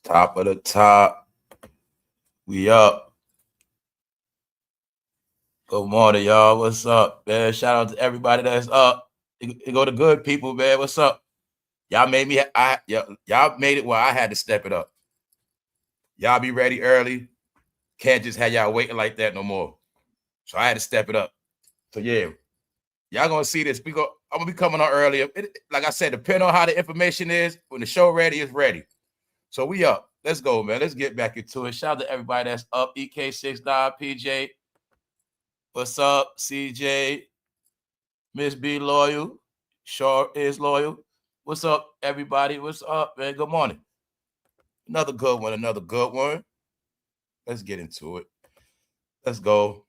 Top of the top. We up. Good morning, y'all. What's up, man? Shout out to everybody that's up. You go to good people, man. What's up? Y'all made me. Y'all made it where I had to step it up. Y'all be ready early. Can't just have y'all waiting like that no more. So I had to step it up. So yeah, y'all gonna see this. I'm gonna be coming on earlier. Like I said, depending on how the information is, when the show ready, it's ready. So we up. Let's go, man. Let's get back into it. Shout out to everybody that's up. EK69, PJ. What's up, CJ? Miss B loyal. Sure is loyal. What's up, everybody? What's up, man? Good morning. Another good one. Another good one. Let's get into it. Let's go.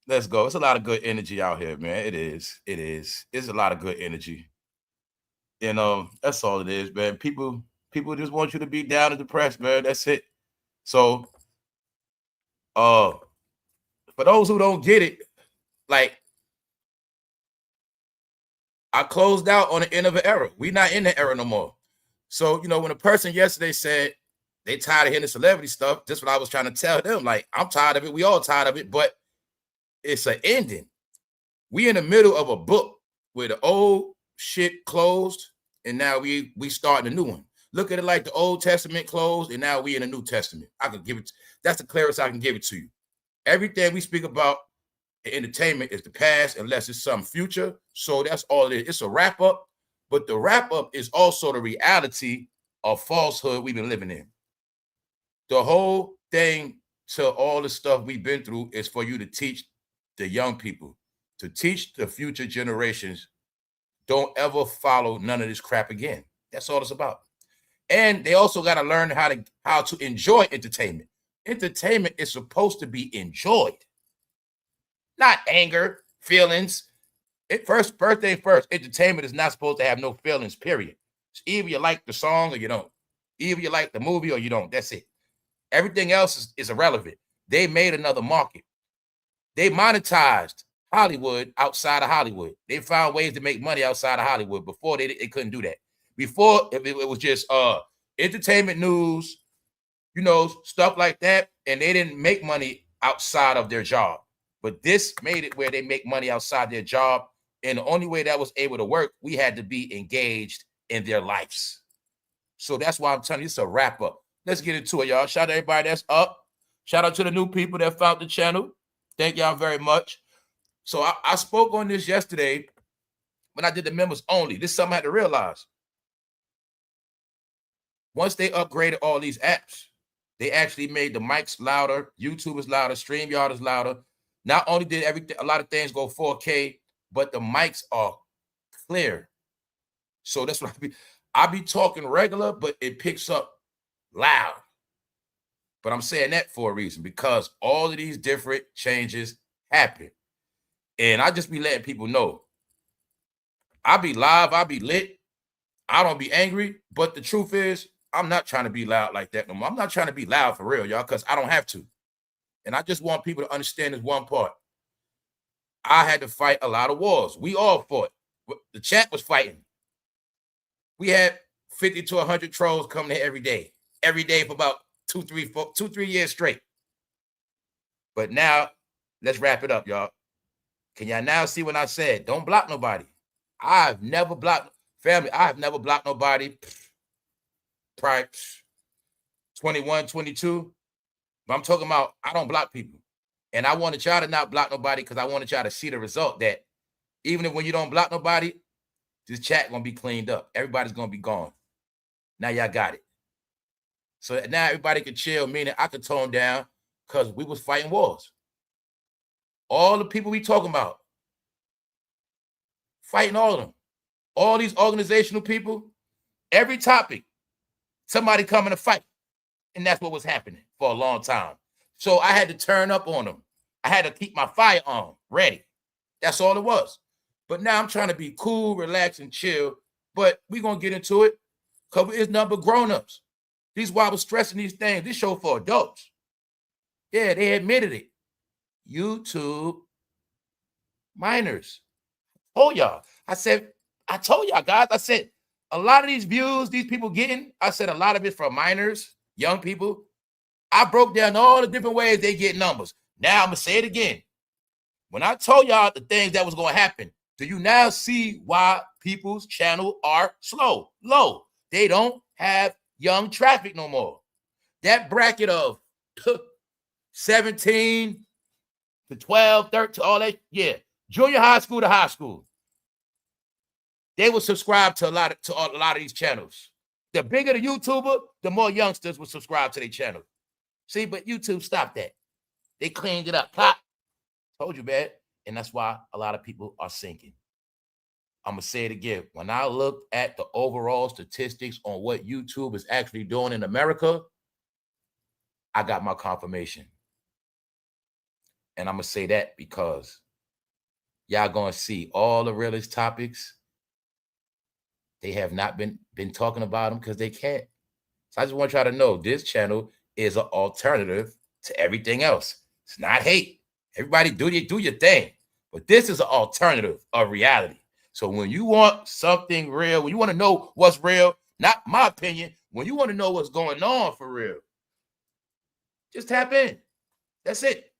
Let's go. It's a lot of good energy out here, man. It is. It is. It's a lot of good energy. You know, that's all it is, man. People just want you to be down and depressed, man. That's it. So, for those who don't get it, like, I closed out on the end of an era. We're not in the era no more. So, you know, when a person yesterday said they tired of hearing the celebrity stuff, that's what I was trying to tell them. Like, I'm tired of it. We all tired of it, but it's an ending. We in the middle of a book where the old shit closed, and now we starting a new one. Look at it like the Old Testament closed, and now we in the New Testament. I can give it. That's the clearest I can give it to you. Everything we speak about in entertainment is the past, unless it's some future. So that's all it is. It's a wrap up, but the wrap up is also the reality of falsehood we've been living in. The whole thing to all the stuff we've been through is for you to teach the young people, to teach the future generations, don't ever follow none of this crap again. That's all it's about. And they also got to learn how to enjoy entertainment. Entertainment is supposed to be enjoyed, not anger, feelings. First, entertainment is not supposed to have no feelings, period. It's either you like the song or you don't. Either you like the movie or you don't. That's it. Everything else is irrelevant. They made another market. They monetized Hollywood outside of Hollywood. They found ways to make money outside of Hollywood. Before they couldn't do that. Before it was just entertainment news, you know, stuff like that, and they didn't make money outside of their job. But this made it where they make money outside their job, and the only way that was able to work, we had to be engaged in their lives. So that's why I'm telling you, it's a wrap up. Let's get into it, y'all. Shout out to everybody that's up. Shout out to the new people that found the channel. Thank y'all very much. So I spoke on this yesterday when I did the members only. This is something I had to realize. Once they upgraded all these apps, they actually made the mics louder, YouTube is louder, StreamYard is louder. Not only did a lot of things go 4K, but the mics are clear. So that's what I be talking regular, but it picks up loud. But I'm saying that for a reason, because all of these different changes happen. And I just be letting people know. I be live, I be lit. I don't be angry, but the truth is, I'm not trying to be loud like that no more. I'm not trying to be loud for real, y'all, because I don't have to. And I just want people to understand this one part. I had to fight a lot of wars. We all fought. The chat was fighting. We had 50 to 100 trolls coming here every day for about 2-3 years straight. But now, let's wrap it up, y'all. Can y'all now see what I said? Don't block nobody. I've never blocked family. I've never blocked nobody. Probably 21, 22. But I'm talking about I don't block people. And I wanted y'all to not block nobody because I wanted y'all to see the result that even if when you don't block nobody, this chat gonna be cleaned up. Everybody's gonna be gone. Now y'all got it. So now everybody can chill, meaning I could tone down because we was fighting wars. All the people we talking about, fighting all of them. All these organizational people, every topic, somebody coming to fight. And that's what was happening for a long time. So I had to turn up on them. I had to keep my fire on, ready. That's all it was. But now I'm trying to be cool, relax, and chill. But we're going to get into it because it's nothing but grown-ups. These why I was stressing these things. This show for adults. Yeah, they admitted it. YouTube minors. Oh, y'all. I told y'all, guys, I said, A lot of these views these people getting, I said a lot of it from minors, young people. I broke down all the different ways they get numbers. Now I'm going to say it again. When I told y'all the things that was going to happen, do you now see why people's channel are low? They don't have young traffic no more. That bracket of 17 to 12, 13, all that, yeah. Junior high school to high school. They will subscribe to a lot of these channels. The bigger the YouTuber, the more youngsters will subscribe to their channel. See, but YouTube stopped that. They cleaned it up. Pop. Told you, man. And that's why a lot of people are sinking. I'm going to say it again. When I looked at the overall statistics on what YouTube is actually doing in America, I got my confirmation. And I'm going to say that because y'all going to see all the realest topics. They have not been talking about them because they can't. So I just want y'all to know this channel is an alternative to everything else. It's not hate. Everybody do your thing. But this is an alternative of reality. So when you want something real, when you want to know what's real, not my opinion, when you want to know what's going on for real, just tap in. That's it.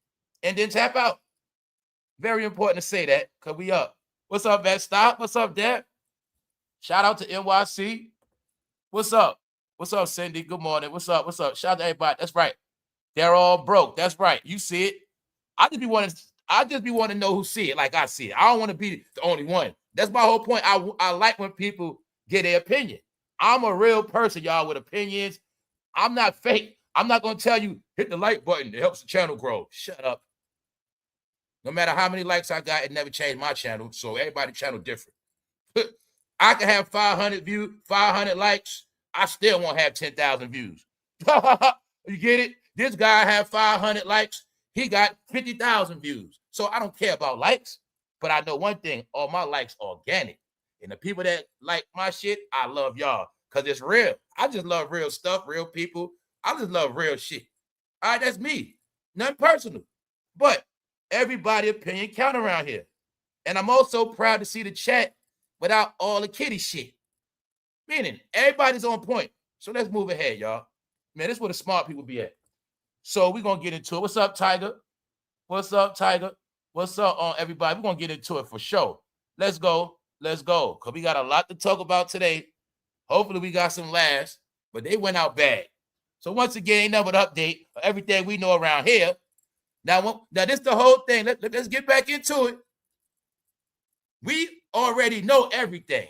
And then tap out. Very important to say that because we up. What's up, Matt? Stop. What's up, Dad? Shout out to NYC. What's up? What's up, Cindy? Good morning. What's up? What's up? Shout out to everybody. That's right. They're all broke. That's right. You see it. I just be wanting to know who see it like I see it. I don't want to be the only one. That's my whole point. I like when people get their opinion. I'm a real person, y'all, with opinions. I'm not fake. I'm not going to tell you, hit the like button. It helps the channel grow. Shut up. No matter how many likes I got, it never changed my channel. So everybody's channel different. I can have 500 views, 500 likes. I still won't have 10,000 views. You get it? This guy had 500 likes. He got 50,000 views. So I don't care about likes, but I know one thing. All my likes are organic. And the people that like my shit, I love y'all because it's real. I just love real stuff, real people. I just love real shit. All right, that's me. Nothing personal. But everybody's opinion count around here. And I'm also proud to see the chat without all the kitty shit. Meaning, everybody's on point. So let's move ahead, y'all. Man, this is where the smart people be at. So we're going to get into it. What's up, Tiger? What's up, Tiger? What's up, everybody? We're going to get into it for sure. Let's go. Let's go. Because we got a lot to talk about today. Hopefully, we got some laughs. But they went out bad. So once again, ain't nothing but update of everything we know around here. Now this is the whole thing. Let's get back into it. We already know everything.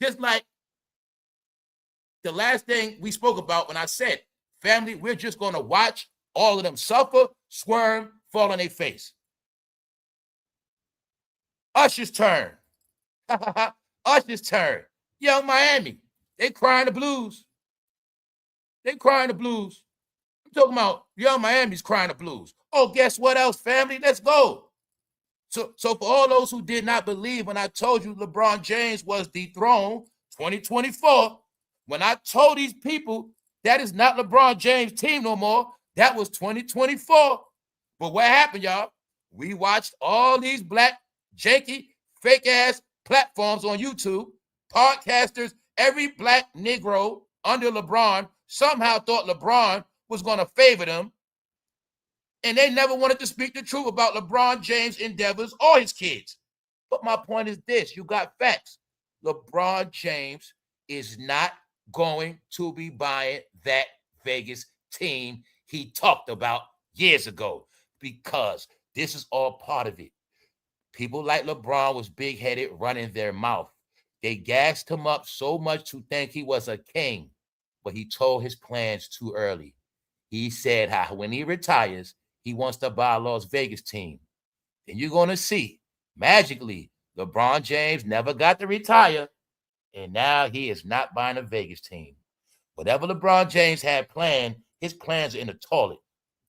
Just like the last thing we spoke about when I said, family, we're just going to watch all of them suffer, squirm, fall on their face. Usher's turn. Usher's turn. Young Miami. They crying the blues. They crying the blues. I'm talking about Young Miami's crying the blues. Oh, guess what else, family? Let's go. So for all those who did not believe when I told you LeBron James was dethroned 2024, when I told these people that is not LeBron James' team no more, that was 2024. But what happened, y'all? We watched all these black, janky, fake-ass platforms on YouTube, podcasters, every black Negro under LeBron somehow thought LeBron was going to favor them. And they never wanted to speak the truth about LeBron James' endeavors or his kids. But my point is this. You got facts. LeBron James is not going to be buying that Vegas team he talked about years ago because this is all part of it. People like LeBron was big-headed, running their mouth. They gassed him up so much to think he was a king, but he told his plans too early. He said how when he retires, he wants to buy a Las Vegas team. And you're going to see, magically, LeBron James never got to retire, and now he is not buying a Vegas team. Whatever LeBron James had planned, his plans are in the toilet.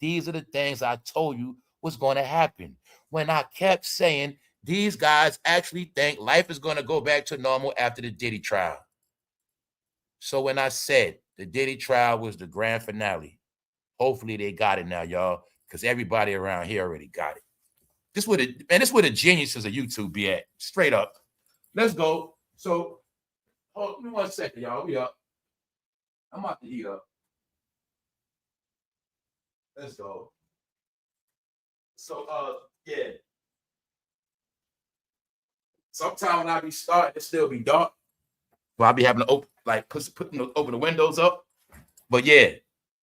These are the things I told you was going to happen. When I kept saying these guys actually think life is going to go back to normal after the Diddy trial. So when I said the Diddy trial was the grand finale, hopefully they got it now, y'all, because everybody around here already got it. This is where the geniuses of YouTube be at. Straight up. Let's go. So Hold on, give me 1 second, y'all. We up. I'm about to heat up. Let's go. So, yeah. Sometimes when I be starting, it still be dark. Well, I'll be having to open, like, open the windows up. But yeah,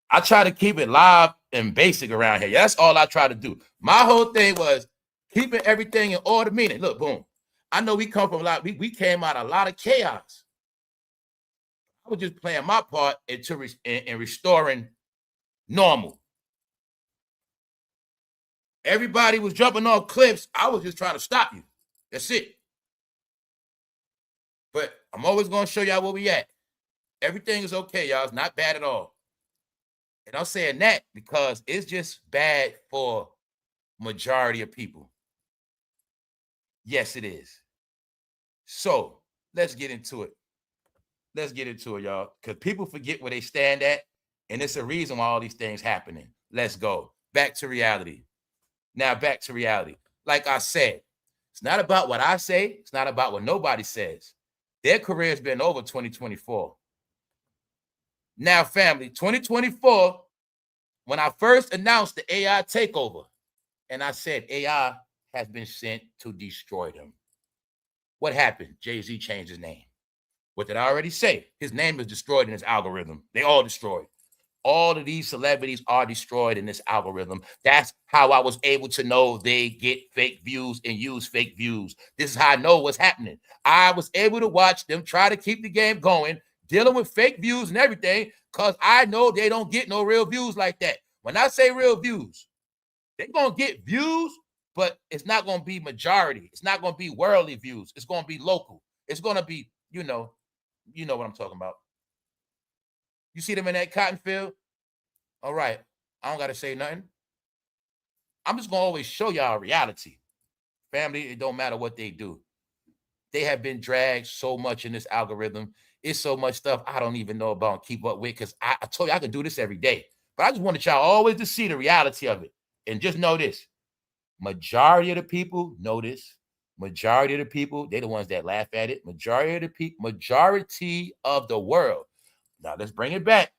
I try to keep it live and basic around here. That's all I try to do. My whole thing was keeping everything in order. Meaning, look, boom. I know we come from a lot. We came out of a lot of chaos. I was just playing my part in restoring normal. Everybody was jumping off cliffs. I was just trying to stop you. That's it. But I'm always going to show y'all where we at. Everything is okay, y'all. It's not bad at all. And I'm saying that because it's just bad for majority of people. Yes, it is. So let's get into it. Let's get into it, y'all. Because people forget where they stand at. And it's a reason why all these things happening. Let's go. Back to reality. Now back to reality. Like I said, it's not about what I say. It's not about what nobody says. Their career has been over 2024. Now, family, 2024, when I first announced the AI takeover, and I said AI has been sent to destroy them. What happened? Jay-Z changed his name. What did I already say? His name is destroyed in his algorithm. They all destroyed. All of these celebrities are destroyed in this algorithm. That's how I was able to know they get fake views and use fake views. This is how I know what's happening. I was able to watch them try to keep the game going, dealing with fake views and everything, because I know they don't get no real views like that. When I say real views, they're going to get views, but it's not going to be majority. It's not going to be worldly views. It's going to be local. It's going to be, you know what I'm talking about. You see them in that cotton field? All right. I don't got to say nothing. I'm just going to always show y'all reality. Family, it don't matter what they do. They have been dragged so much in this algorithm. It's so much stuff I don't even know about and keep up with because I told you I could do this every day. But I just wanted y'all always to see the reality of it. And just know this. Majority of the people know this. Majority of the people, they're the ones that laugh at it. Majority of the world. Now, let's bring it back.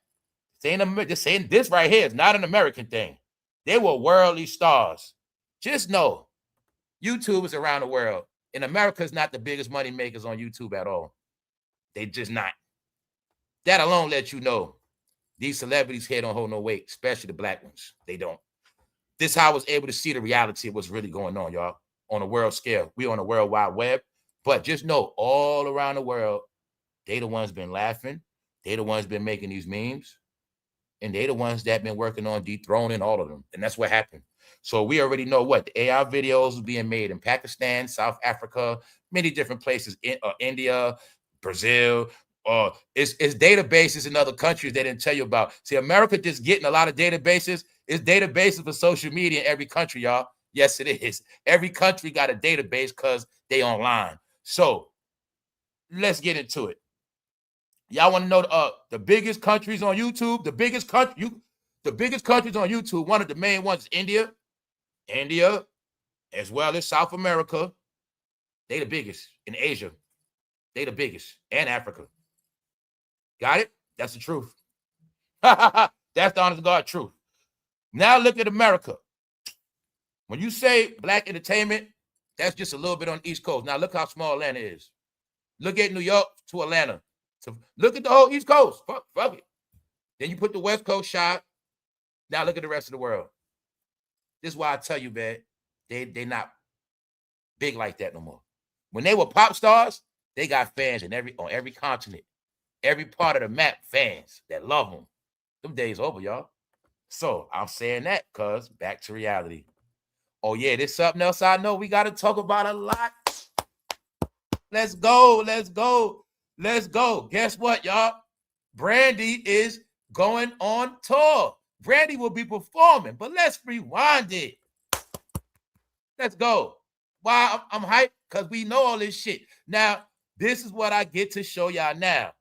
Just saying this right here is not an American thing. They were worldly stars. Just know, YouTube is around the world. And America is not the biggest money makers on YouTube at all. They just not. That alone lets you know these celebrities here don't hold no weight, especially the black ones. They don't. This is how I was able to see the reality of what's really going on, y'all, on a world scale. We on a world wide web. But just know, all around the world, they the ones been laughing. They the ones been making these memes. And they the ones that been working on dethroning all of them. And that's what happened. So we already know what the AI videos are being made in Pakistan, South Africa, many different places, in India, Brazil. It's databases in other countries they didn't tell you about. See, America just getting a lot of databases. It's databases for social media in every country, y'all. Yes, it is. Every country got a database because they online. So let's get into it. Y'all want to know the biggest countries on YouTube? The biggest countries on YouTube, one of the main ones is India, as well as South America. They the biggest in Asia. They the biggest, and Africa. Got it? That's the truth. That's the honest to God truth. Now look at America. When you say black entertainment, that's just a little bit on the East Coast. Now look how small Atlanta is. Look at New York to Atlanta. So look at the whole East Coast. Fuck it. Then you put the West Coast shot. Now look at the rest of the world. This is why I tell you, man, they not big like that no more. When they were pop stars, they got fans on every continent, every part of the map, fans that love them. Them days over, y'all. So I'm saying that because back to reality. Oh yeah, there's something else I know we got to talk about a lot. Let's go. Guess what, y'all? Brandy is going on tour. Brandy will be performing, but let's rewind it. Let's go. Why I'm hyped? Because we know all this shit. Now, this is what I get to show y'all now.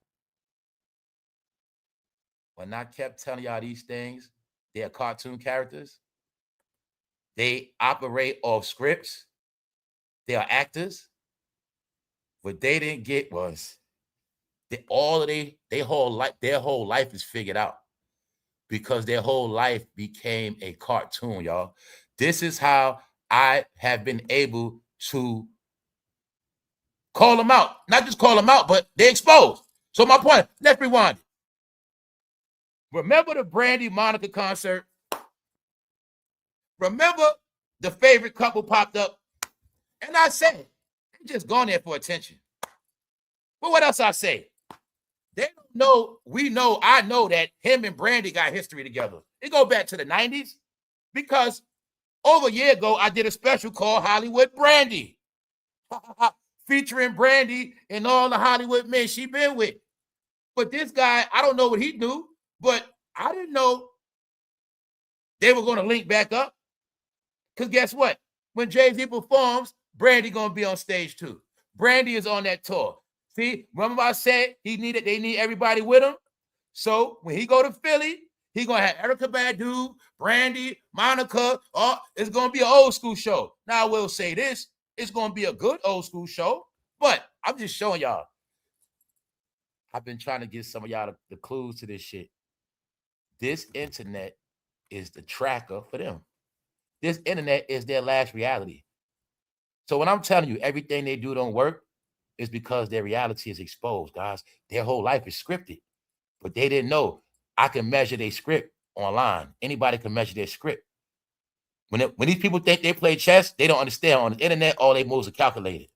When I kept telling y'all these things, they are cartoon characters. They operate off scripts. They are actors. What they didn't get was their whole life is figured out because their whole life became a cartoon, y'all. This is how I have been able to call them out. Not just call them out, but they're exposed. So my point, let's rewind. Remember the Brandy Monica concert? Remember the favorite couple popped up? And I said, they just gone there for attention. But what else I say? They don't know, I know that him and Brandy got history together. It go back to the 90s because over a year ago, I did a special called Hollywood Brandy, featuring Brandy and all the Hollywood men she been with. But this guy, I don't know what he knew, but I didn't know they were going to link back up. Because guess what? When Jay-Z performs, Brandy going to be on stage too. Brandy is on that tour. See, remember I said they need everybody with him? So when he go to Philly, he going to have Erykah Badu, Brandy, Monica. It's going to be an old school show. Now, I will say this. It's going to be a good old school show, but I'm just showing y'all. I've been trying to give some of y'all the clues to this shit. This internet is the tracker for them. This internet is their last reality. So when I'm telling you everything they do don't work, it's because their reality is exposed, guys. Their whole life is scripted. But they didn't know I can measure their script online. Anybody can measure their script. When these people think they play chess, they don't understand. On the internet, all their moves are calculated.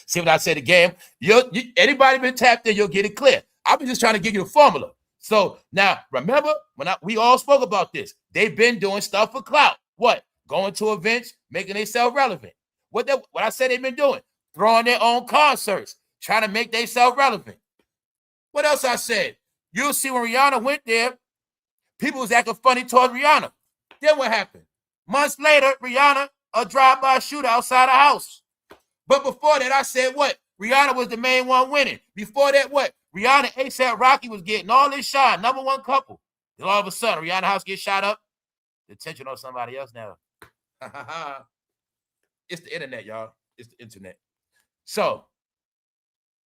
See what I said again? Anybody been tapped in, you'll get it clear. I've been just trying to give you the formula. So now, remember, we all spoke about this. They've been doing stuff for clout. What? Going to events, making themselves relevant. What I said they've been doing? Throwing their own concerts, trying to make themselves relevant. What else I said? You'll see when Rihanna went there, people was acting funny towards Rihanna. Then what happened? Months later, Rihanna, a drive-by shooter outside the house. But before that, I said what? Rihanna was the main one winning. Before that, what? Rihanna, ASAP Rocky was getting all this shine, number one couple. Then all of a sudden, Rihanna house gets shot up. The attention on somebody else now. It's the internet, y'all. It's the internet. So,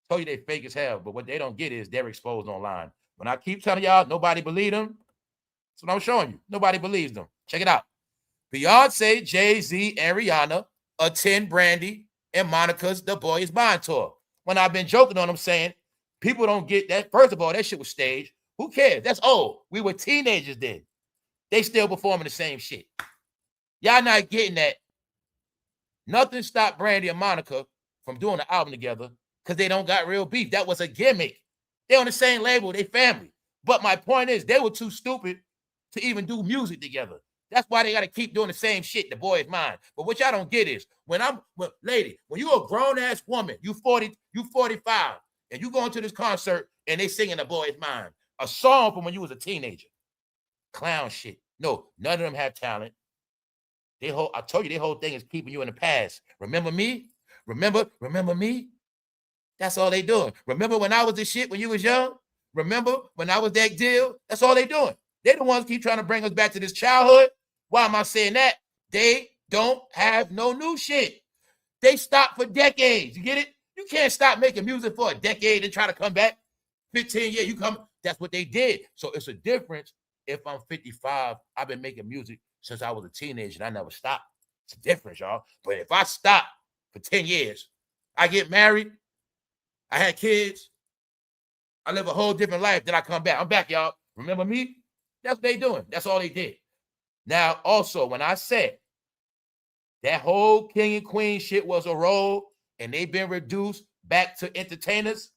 told you they fake as hell, but what they don't get is they're exposed online. When I keep telling y'all, nobody believe them. That's what I'm showing you. Nobody believes them. Check it out. Beyonce, Jay-Z, and Rihanna attend Brandy and Monica's The Boy Is Mine tour. When I've been joking on them saying, people don't get that. First of all, that shit was staged. Who cares? That's old. We were teenagers then. They still performing the same shit. Y'all not getting that. Nothing stopped Brandy and Monica from doing the album together because they don't got real beef. That was a gimmick. They on the same label. They family. But my point is, they were too stupid to even do music together. That's why they got to keep doing the same shit. The Boy Is Mine. But what y'all don't get is, lady, when you a grown-ass woman, you 40, you 45, and you going to this concert and they singing The Boy Is Mine, a song from when you was a teenager. Clown shit. No, none of them have talent. I told you, their whole thing is keeping you in the past. Remember me? Remember me? That's all they doing. Remember when I was the shit when you was young? Remember when I was that deal? That's all they doing. They're the ones keep trying to bring us back to this childhood. Why am I saying that? They don't have no new shit. They stopped for decades. You get it? You can't stop making music for a decade and try to come back. 15 years, you come. That's what they did. So it's a difference. If I'm 55, I've been making music since I was a teenager and I never stopped. It's a difference, y'all. But if I stop for 10 years, I get married, I had kids, I live a whole different life, then I come back. I'm back, y'all. Remember me? That's what they doing. That's all they did. Now, also, when I said that whole king and queen shit was a role and they've been reduced back to entertainers,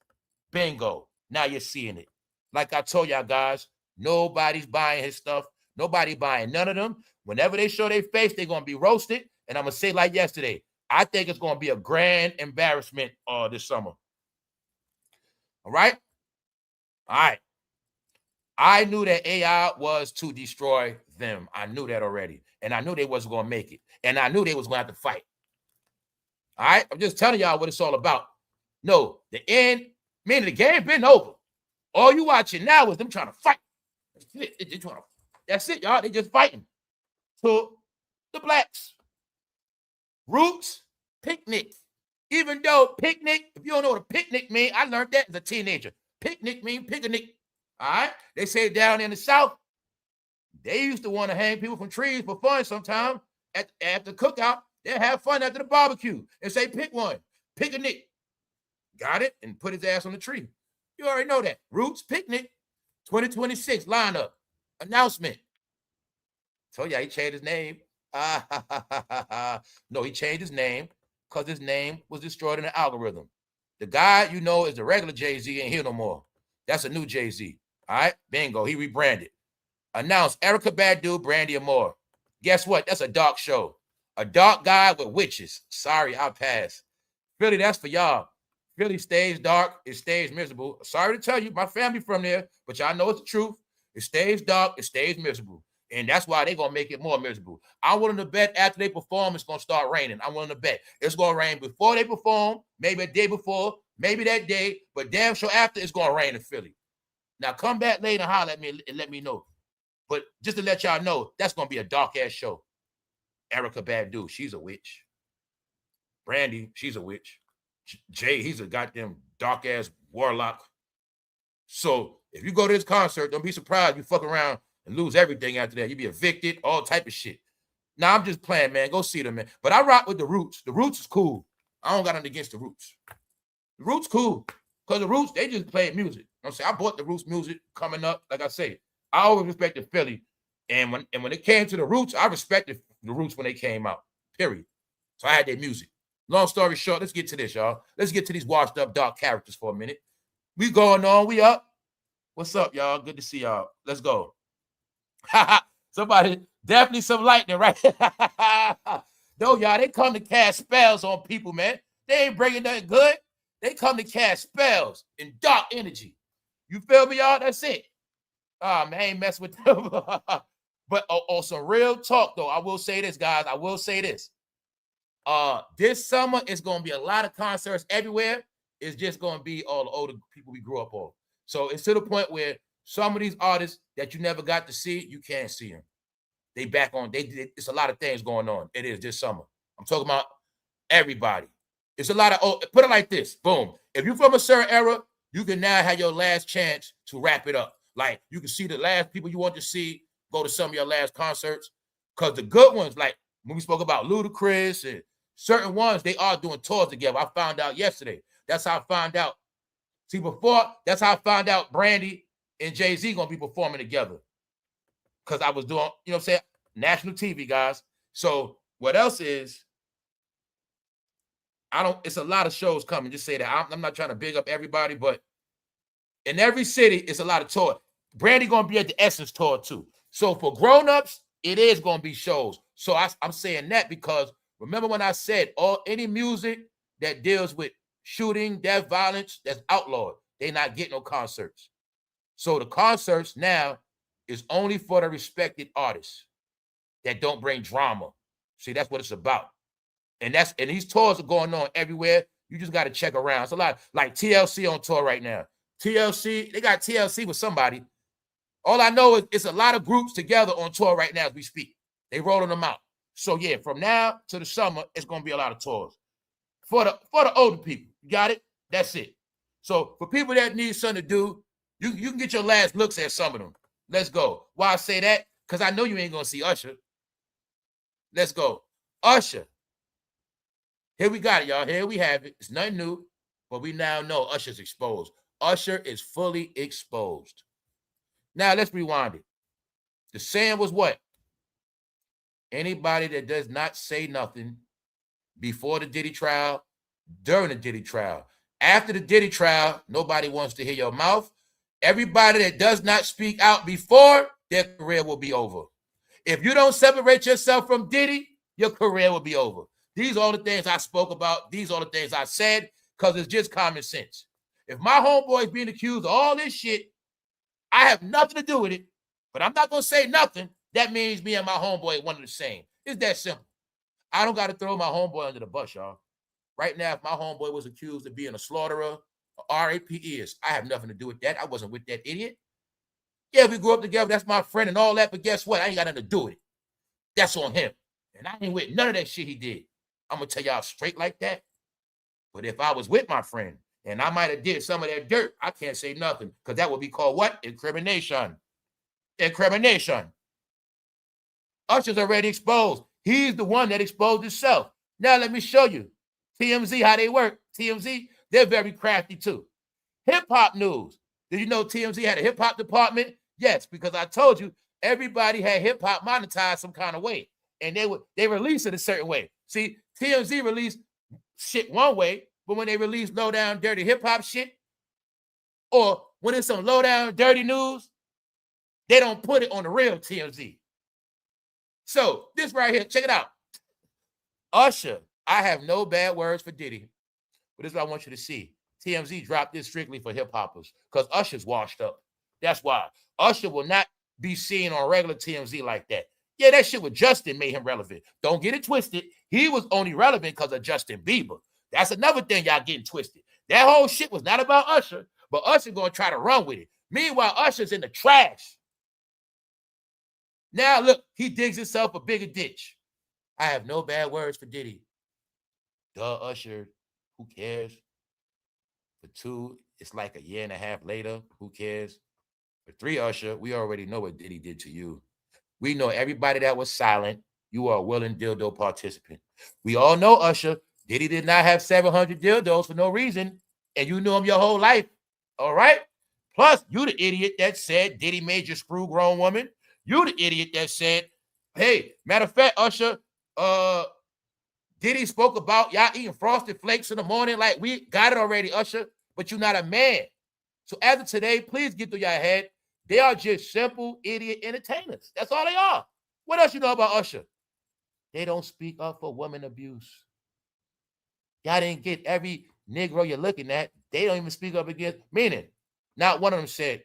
bingo. Now you're seeing it. Like I told y'all guys, nobody's buying his stuff. Nobody buying none of them. Whenever they show their face, they're going to be roasted. And I'm going to say like yesterday, I think it's going to be a grand embarrassment this summer. All right? All right. I knew that AI was to destroy them. I knew that already. And I knew they wasn't going to make it. And I knew they was going to have to fight. All right? I'm just telling y'all what it's all about. No, the end, meaning the game been over. All you watching now is them trying to fight. That's it, y'all. They just fighting. To the blacks. Roots, picnic. Even though picnic, if you don't know what a picnic means, I learned that as a teenager. Picnic means picnic. All right? They say down in the South, they used to want to hang people from trees for fun sometime. At the cookout, they'll have fun after the barbecue and say, pick one, picnic. Got it? And put his ass on the tree. You already know that. Roots Picnic 2026 lineup announcement. Told y'all he changed his name. No, he changed his name because his name was destroyed in the algorithm. The guy you know is the regular Jay-Z ain't here no more. That's a new Jay-Z. All right? Bingo. He rebranded. Announced Erykah Badu, Brandy Amore. Guess what? That's a dark show. A dark guy with witches. Sorry, I'll pass. Philly, that's for y'all. Philly stays dark. It stays miserable. Sorry to tell you, my family from there, but y'all know it's the truth. It stays dark. It stays miserable. And that's why they're going to make it more miserable. I'm willing to bet after they perform, it's going to start raining. I'm willing to bet. It's going to rain before they perform, maybe a day before, maybe that day, but damn sure after, it's going to rain in Philly. Now, come back later and holler at me and let me know. But just to let y'all know, that's going to be a dark-ass show. Erykah Badu, she's a witch. Brandy, she's a witch. Jay, he's a goddamn dark-ass warlock. So if you go to this concert, don't be surprised you fuck around and lose everything after that. You be evicted, all type of shit. Now, I'm just playing, man. Go see them, man. But I rock with the Roots. The Roots is cool. I don't got nothing against the Roots. The Roots cool. Because the Roots, they just play music. You know what I'm saying? I bought the Roots music coming up. Like I say, I always respected Philly. And when it came to the Roots, I respected the Roots when they came out. Period. So I had their music. Long story short, let's get to this, y'all. Let's get to these washed up dark characters for a minute. We going on. We up. What's up, y'all? Good to see y'all. Let's go. Somebody, definitely some lightning, right? No, y'all, they come to cast spells on people, man. They ain't bringing nothing good. They come to cast spells in dark energy. You feel me, y'all? That's it. Man, I ain't messing with them. But on some real talk, though, I will say this, guys. I will say this. This summer, it's going to be a lot of concerts everywhere. It's just going to be all the older people we grew up on. So it's to the point where some of these artists that you never got to see, you can't see them. They back on. It's a lot of things going on. It is this summer. I'm talking about everybody. It's a lot of, put it like this. Boom. If you're from a certain era, you can now have your last chance to wrap it up. Like, you can see the last people you want to see, go to some of your last concerts. Because the good ones, like when we spoke about Ludacris and certain ones, they are doing tours together. I found out yesterday. That's how I found out. See, before, that's how I found out Brandy and Jay-Z going to be performing together. Because I was doing, you know what I'm saying, national TV, guys. So what else is, it's a lot of shows coming. Just say that. I'm not trying to big up everybody, but in every city, it's a lot of tour. Brandy going to be at the Essence tour, too. So for grown-ups, it is going to be shows. So I'm saying that because remember when I said any music that deals with shooting, death, violence, that's outlawed. They're not getting no concerts. So the concerts now is only for the respected artists that don't bring drama. See, that's what it's about. And these tours are going on everywhere. You just got to check around. It's a lot, like TLC on tour right now. TLC, they got TLC with somebody. All I know is it's a lot of groups together on tour right now as we speak. They rolling them out. So yeah, from now to the summer, it's going to be a lot of tours. For the older people, you got it? That's it. So for people that need something to do, you can get your last looks at some of them. Let's go. Why I say that? Because I know you ain't going to see Usher. Let's go. Usher. Here we got it, y'all. Here we have it. It's nothing new, but we now know Usher's exposed. Usher is fully exposed. Now, let's rewind it. The saying was what? Anybody that does not say nothing before the Diddy trial, during the Diddy trial, after the Diddy trial, nobody wants to hear your mouth. Everybody that does not speak out before, their career will be over. If you don't separate yourself from Diddy, your career will be over. These are the things I spoke about. These are the things I said because it's just common sense. If my homeboy is being accused of all this shit, I have nothing to do with it, but I'm not going to say nothing. That means me and my homeboy are one and the same. It's that simple. I don't got to throw my homeboy under the bus, y'all. Right now, if my homeboy was accused of being a slaughterer, RAP is. I have nothing to do with that. I wasn't with that idiot. Yeah, we grew up together. That's my friend and all that, but guess what? I ain't got nothing to do with it. That's on him. And I ain't with none of that shit he did. I'm going to tell y'all straight like that. But if I was with my friend and I might have did some of that dirt, I can't say nothing because that would be called what? Incrimination. Incrimination. Usher's already exposed. He's the one that exposed himself. Now let me show you TMZ, how they work. TMZ, they're very crafty too. Hip-hop news. Did you know TMZ had a hip-hop department? Yes, because I told you everybody had hip-hop monetized some kind of way. And they release it a certain way. See, TMZ released shit one way, but when they release low-down, dirty hip-hop shit, or when it's some low-down, dirty news, they don't put it on the real TMZ. So this right here, check it out. Usher, I have no bad words for Diddy, but this is what I want you to see. TMZ dropped this strictly for hip-hoppers because Usher's washed up. That's why. Usher will not be seen on regular TMZ like that. Yeah, that shit with Justin made him relevant. Don't get it twisted. He was only relevant because of Justin Bieber. That's another thing y'all getting twisted. That whole shit was not about Usher, but Usher going to try to run with it. Meanwhile, Usher's in the trash. Now, look, he digs himself a bigger ditch. I have no bad words for Diddy. Duh, Usher. Who cares? For 2, it's like a year and a half later. Who cares? For 3, Usher, we already know what Diddy did to you. We know everybody that was silent, you are a willing dildo participant. We all know, Usher, Diddy did not have 700 dildos for no reason, and you knew him your whole life. All right? Plus, you the idiot that said Diddy made you screw grown woman. You the idiot that said, hey, matter of fact, Usher, Diddy spoke about y'all eating Frosted Flakes in the morning. Like, we got it already, Usher, but you're not a man. So as of today, please get through your head. They are just simple idiot entertainers. That's all they are. What else you know about Usher? They don't speak up for woman abuse. Y'all didn't get every Negro you're looking at. They don't even speak up against, meaning, not one of them said,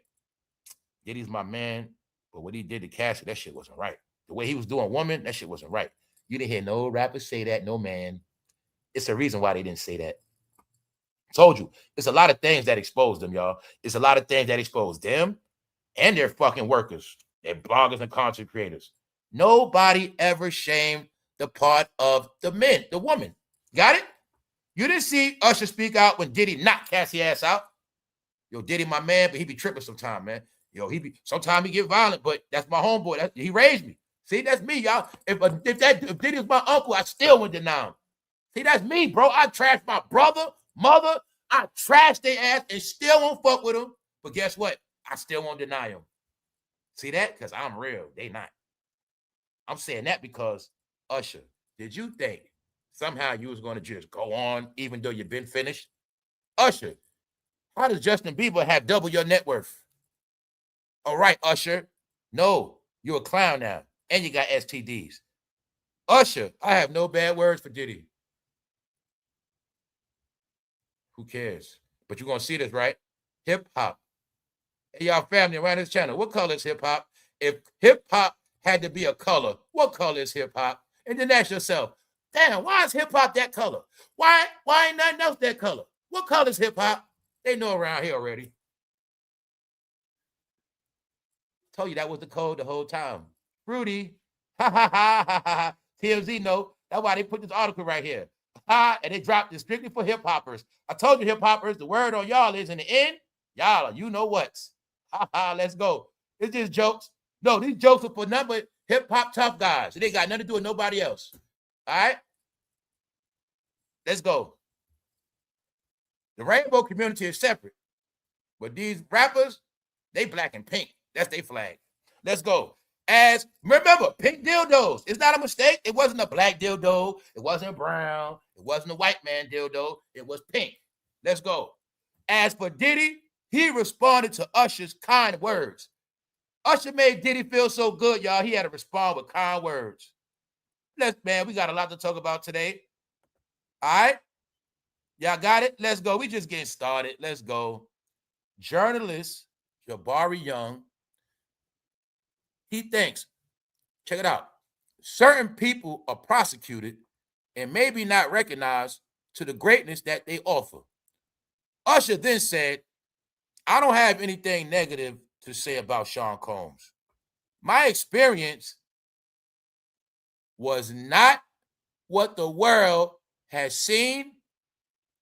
Diddy's my man, but what he did to Cassie, that shit wasn't right. The way he was doing woman, that shit wasn't right. You didn't hear no rapper say that, no man. It's a reason why they didn't say that. Told you, it's a lot of things that exposed them, y'all. It's a lot of things that exposed them and their fucking workers, their bloggers and content creators. Nobody ever shamed the part of the men, the woman. Got it? You didn't see Usher speak out when Diddy knocked Cassie ass out. Yo, Diddy my man, but he be tripping sometimes, man. Yo, sometimes he get violent, but that's my homeboy. He raised me. See, that's me, y'all. If Diddy was my uncle, I still wouldn't deny him. See, that's me, bro. I trashed my brother, mother. I trashed their ass and still won't fuck with them. But guess what? I still won't deny them. See that? Because I'm real. They not. I'm saying that because, Usher, did you think somehow you was going to just go on even though you've been finished? Usher, how does Justin Bieber have double your net worth? All right, Usher. No, you're a clown now. And you got STDs. Usher, I have no bad words for Diddy. Who cares? But you're going to see this, right? Hip-hop. Hey, y'all family around this channel, what color is hip-hop? If hip-hop had to be a color, what color is hip-hop? And then ask yourself, damn, why is hip-hop that color? Why ain't nothing else that color? What color is hip-hop? They know around here already. Told you that was the code the whole time. Rudy. Ha, ha, ha, ha, ha. TMZ know. That's why they put this article right here. And they dropped it strictly for hip-hoppers. I told you, hip-hoppers, the word on y'all is in the end, y'all are you know what's. Ha, ha, let's go. It's just jokes. No, these jokes are for nothing but hip-hop tough guys. They got nothing to do with nobody else. All right? Let's go. The rainbow community is separate. But these rappers, they black and pink. That's their flag. Let's go. As remember, pink dildos. It's not a mistake. It wasn't a black dildo. It wasn't brown. It wasn't a white man dildo. It was pink. Let's go. As for Diddy, he responded to Usher's kind words. Usher made Diddy feel so good, y'all. He had to respond with kind words. Man, we got a lot to talk about today. All right? Y'all got it? Let's go. We just getting started. Let's go. Journalist Jabari Young, he thinks, check it out, certain people are prosecuted and maybe not recognized to the greatness that they offer. Usher then said, I don't have anything negative to say about Sean Combs. My experience was not what the world has seen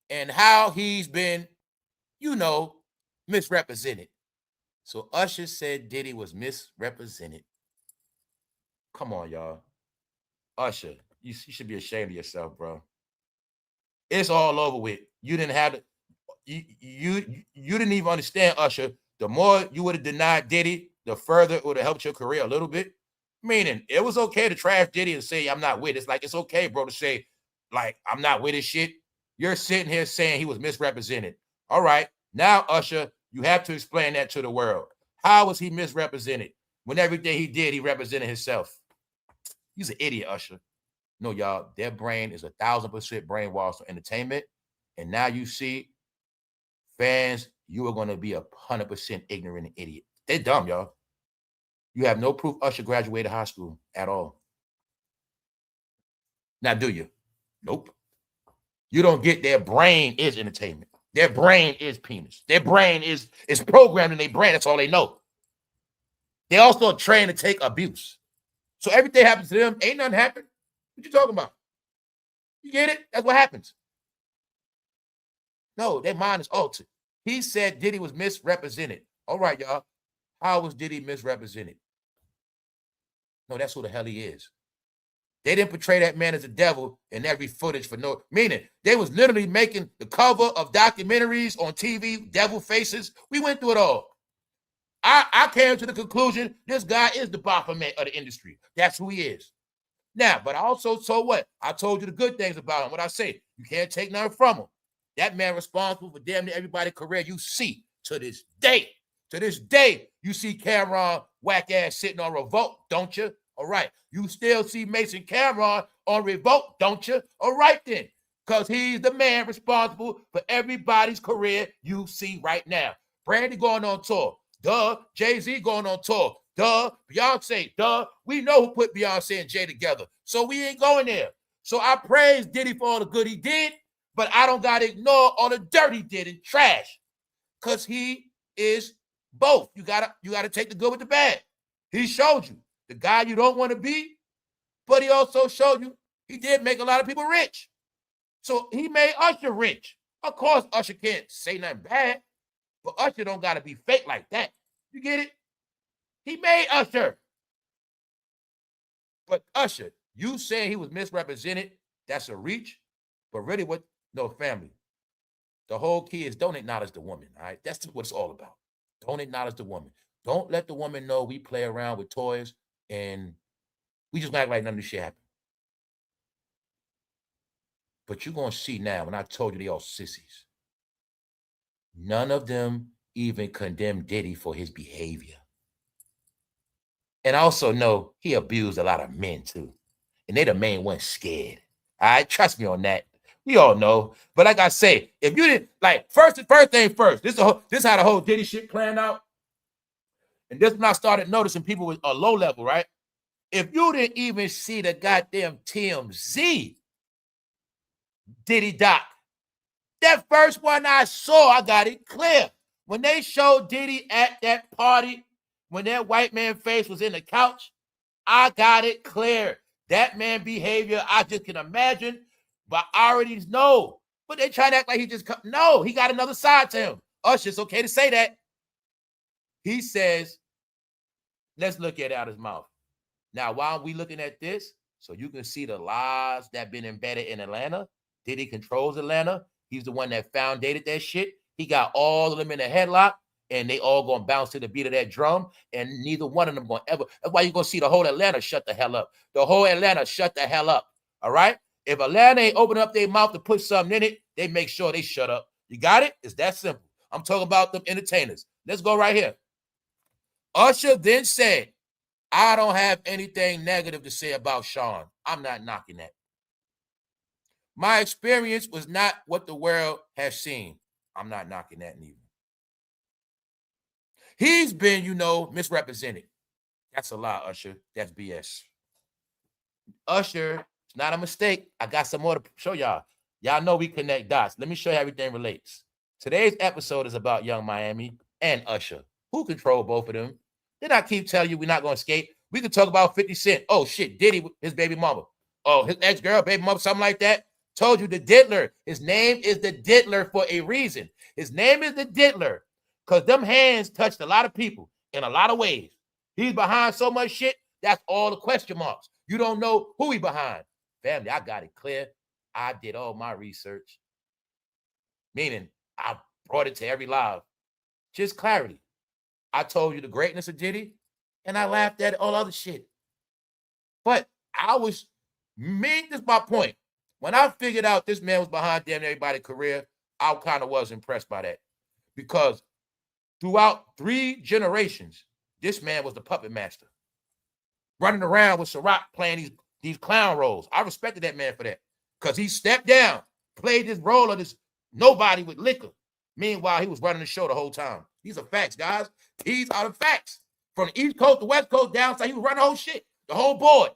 and how he's been, misrepresented. So Usher said Diddy was misrepresented. Come on, y'all. Usher, you should be ashamed of yourself, bro. It's all over with. You didn't have to, you didn't even understand, Usher. The more you would have denied Diddy, the further it would have helped your career a little bit. Meaning, it was okay to trash Diddy and say, I'm not with it. It's like, it's okay, bro, to say, like, I'm not with his shit. You're sitting here saying he was misrepresented. All right. Now, Usher, you have to explain that to the world. How was he misrepresented when everything he did, he represented himself? He's an idiot, Usher. No, y'all, their brain is 1,000% brainwashed for entertainment. And now you see, fans, you are going to be 100% ignorant and idiot. They're dumb, y'all. You have no proof Usher graduated high school at all. Now, do you? Nope. You don't get their brain is entertainment. Their brain is penis. Their brain is programmed in their brain. That's all they know. They also trained to take abuse. So everything happens to them. Ain't nothing happen. What you talking about? You get it? That's what happens. No, their mind is altered. He said Diddy was misrepresented. All right, y'all. How was Diddy misrepresented? No, that's who the hell he is. They didn't portray that man as a devil in every footage for no meaning. They was literally making the cover of documentaries on TV, devil faces. We went through it all. I came to the conclusion this guy is the Baphomet of the industry. That's who he is. Now, but also, so what? I told you the good things about him. What I say, you can't take nothing from him. That man responsible for damn near everybody's career you see to this day. To this day, you see Cameron whack ass sitting on Revolt, don't you? All right. You still see Mason Cameron on Revolt, don't you? All right then. Because he's the man responsible for everybody's career you see right now. Brandy going on tour. Duh. Jay-Z going on tour. Duh. Beyonce. Duh. We know who put Beyonce and Jay together. So we ain't going there. So I praise Diddy for all the good he did, but I don't got to ignore all the dirt he did and trash. Because he is both. You gotta take the good with the bad. He showed you the guy you don't want to be, but he also showed you he did make a lot of people rich. So he made Usher rich. Of course, Usher can't say nothing bad, but Usher don't gotta be fake like that. You get it? He made Usher. But Usher, you saying he was misrepresented, that's a reach. But really family. The whole key is don't acknowledge the woman, all right? That's what it's all about. Don't acknowledge the woman. Don't let the woman know we play around with toys and we just act like none of this shit happened. But you're going to see now, when I told you they all sissies, none of them even condemn Diddy for his behavior. And I also know he abused a lot of men too. And they the main ones scared. All right, trust me on that. We all know. But like I say, if you didn't, like, first thing first, this is how the whole Diddy shit planned out. And this when I started noticing people with a low level, right? If you didn't even see the goddamn TMZ Diddy doc, that first one I saw, I got it clear. When they showed Diddy at that party, when that white man face was in the couch, I got it clear. That man behavior, I just can imagine, but I already know. But they try to act like he just, no, he got another side to him. Usher, it's okay to say that. He says, let's look at it out his mouth. Now, while we looking at this, so you can see the lies that been embedded in Atlanta. Diddy controls Atlanta. He's the one that foundated that shit. He got all of them in a headlock, and they all gonna bounce to the beat of that drum, and neither one of them gonna ever. That's why you're gonna see the whole Atlanta shut the hell up. The whole Atlanta shut the hell up. All right? If Atlanta ain't open up their mouth to put something in it, they make sure they shut up. You got it? It's that simple. I'm talking about them entertainers. Let's go right here. Usher then said, I don't have anything negative to say about Sean. I'm not knocking that. My experience was not what the world has seen. I'm not knocking that neither. He's been, misrepresented. That's a lie, Usher. That's BS. Usher, it's not a mistake. I got some more to show y'all. Y'all know we connect dots. Let me show you how everything relates. Today's episode is about Young Miami and Usher. Who control both of them? Did I keep telling you we're not going to escape? We could talk about 50 Cent. Oh, shit, Diddy, his baby mama. Oh, his ex-girl, baby mama, something like that. Told you the diddler. His name is the diddler for a reason. His name is the diddler because them hands touched a lot of people in a lot of ways. He's behind so much shit. That's all the question marks. You don't know who he behind. Family, I got it clear. I did all my research. Meaning, I brought it to every live. Just clarity. I told you the greatness of Diddy, and I laughed at all other shit. But this is my point. When I figured out this man was behind damn everybody's career, I kind of was impressed by that. Because throughout 3 generations, this man was the puppet master. Running around with Ciroc playing these clown roles. I respected that man for that. Because he stepped down, played this role of this nobody with liquor. Meanwhile, he was running the show the whole time. These are facts, guys. These are the facts. From the East Coast to West Coast, down south, he was running the whole shit, the whole board.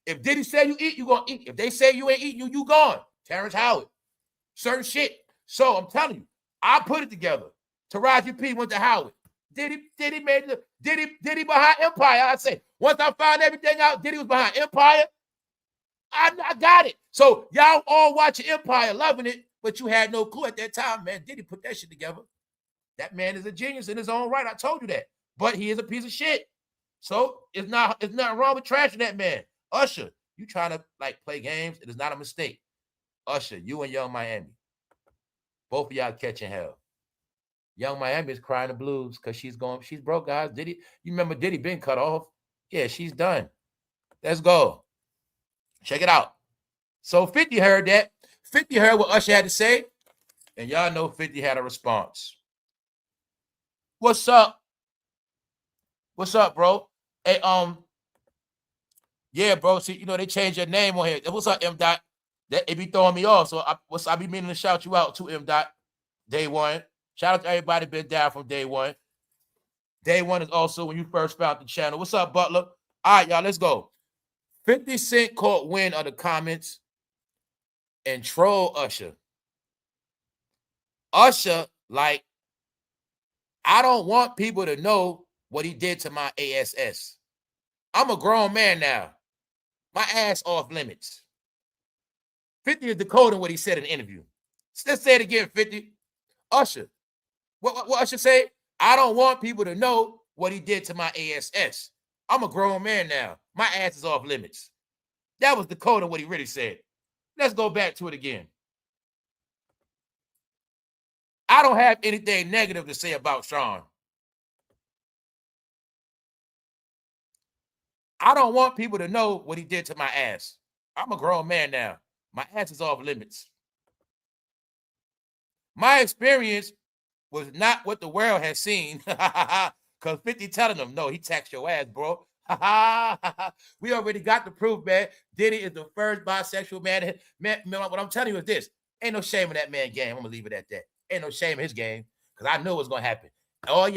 If Diddy say you eat, you gonna eat. If they say you ain't eating, you gone. Terrence Howard. Certain shit. So I'm telling you, I put it together. Taraji P went to Howard. Diddy behind Empire. I say, once I found everything out, Diddy was behind Empire. I got it. So y'all all watching Empire, loving it, but you had no clue at that time, man. Diddy put that shit together. That man is a genius in his own right. I told you that. But he is a piece of shit. So it's nothing wrong with trashing that man. Usher, you trying to like play games? It is not a mistake. Usher, you and Young Miami, both of y'all catching hell. Young Miami is crying the blues because she's broke, guys. Diddy, you remember Diddy been cut off? Yeah, she's done. Let's go. Check it out. So 50 heard that. 50 heard what Usher had to say, and y'all know 50 had a response. What's up? What's up, bro? Hey, yeah, bro. See, you know they changed your name on here. What's up, M. Dot? That it be throwing me off. So I be meaning to shout you out too, M. Dot. Day one. Shout out to everybody been down from day one. Day one is also when you first found the channel. What's up, Butler? All right, y'all, let's go. 50 Cent caught wind of the comments and troll Usher. Usher, like, I don't want people to know what he did to my ASS. I'm a grown man now. My ass off limits. 50 is decoding what he said in the interview. Let's say it again, 50. Usher. What Usher say? I don't want people to know what he did to my ASS. I'm a grown man now. My ass is off limits. That was decoding what he really said. Let's go back to it again. I don't have anything negative to say about Sean. I don't want people to know what he did to my ass. I'm a grown man now. My ass is off limits. My experience was not what the world has seen. Because 50 telling them, no, he taxed your ass, bro. We already got the proof, man. Diddy is the first bisexual man. Man, what I'm telling you is this. Ain't no shame in that man's game. I'm going to leave it at that. Ain't no shame in his game. Because I knew it was going to happen. All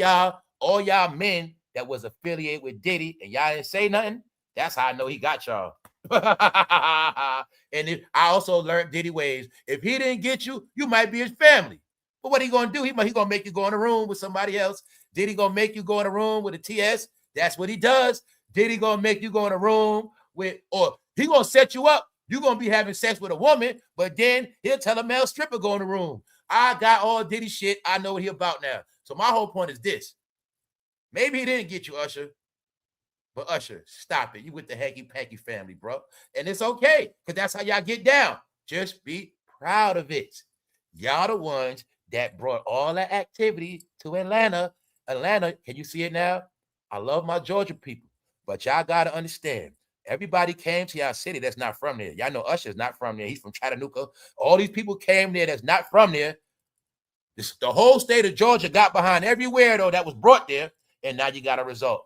y'all men that was affiliated with Diddy and y'all didn't say nothing, that's how I know he got y'all. And I also learned Diddy ways. If he didn't get you, you might be his family. But what he gonna do? He gonna make you go in a room with somebody else. Diddy gonna make you go in a room with a TS. That's what he does. Diddy gonna make you go in a room with, or he gonna set you up. You gonna be having sex with a woman, but then he'll tell a male stripper go in the room. I got all Diddy shit. I know what he about now. So my whole point is this. Maybe he didn't get you, Usher. But Usher, stop it. You with the hanky-panky family, bro. And it's okay, because that's how y'all get down. Just be proud of it. Y'all the ones that brought all that activity to Atlanta. Atlanta, can you see it now? I love my Georgia people, but y'all got to understand, everybody came to y'all city that's not from there. Y'all know Usher's not from there. He's from Chattanooga. All these people came there that's not from there. The whole state of Georgia got behind everywhere, though, that was brought there, and now you got a result.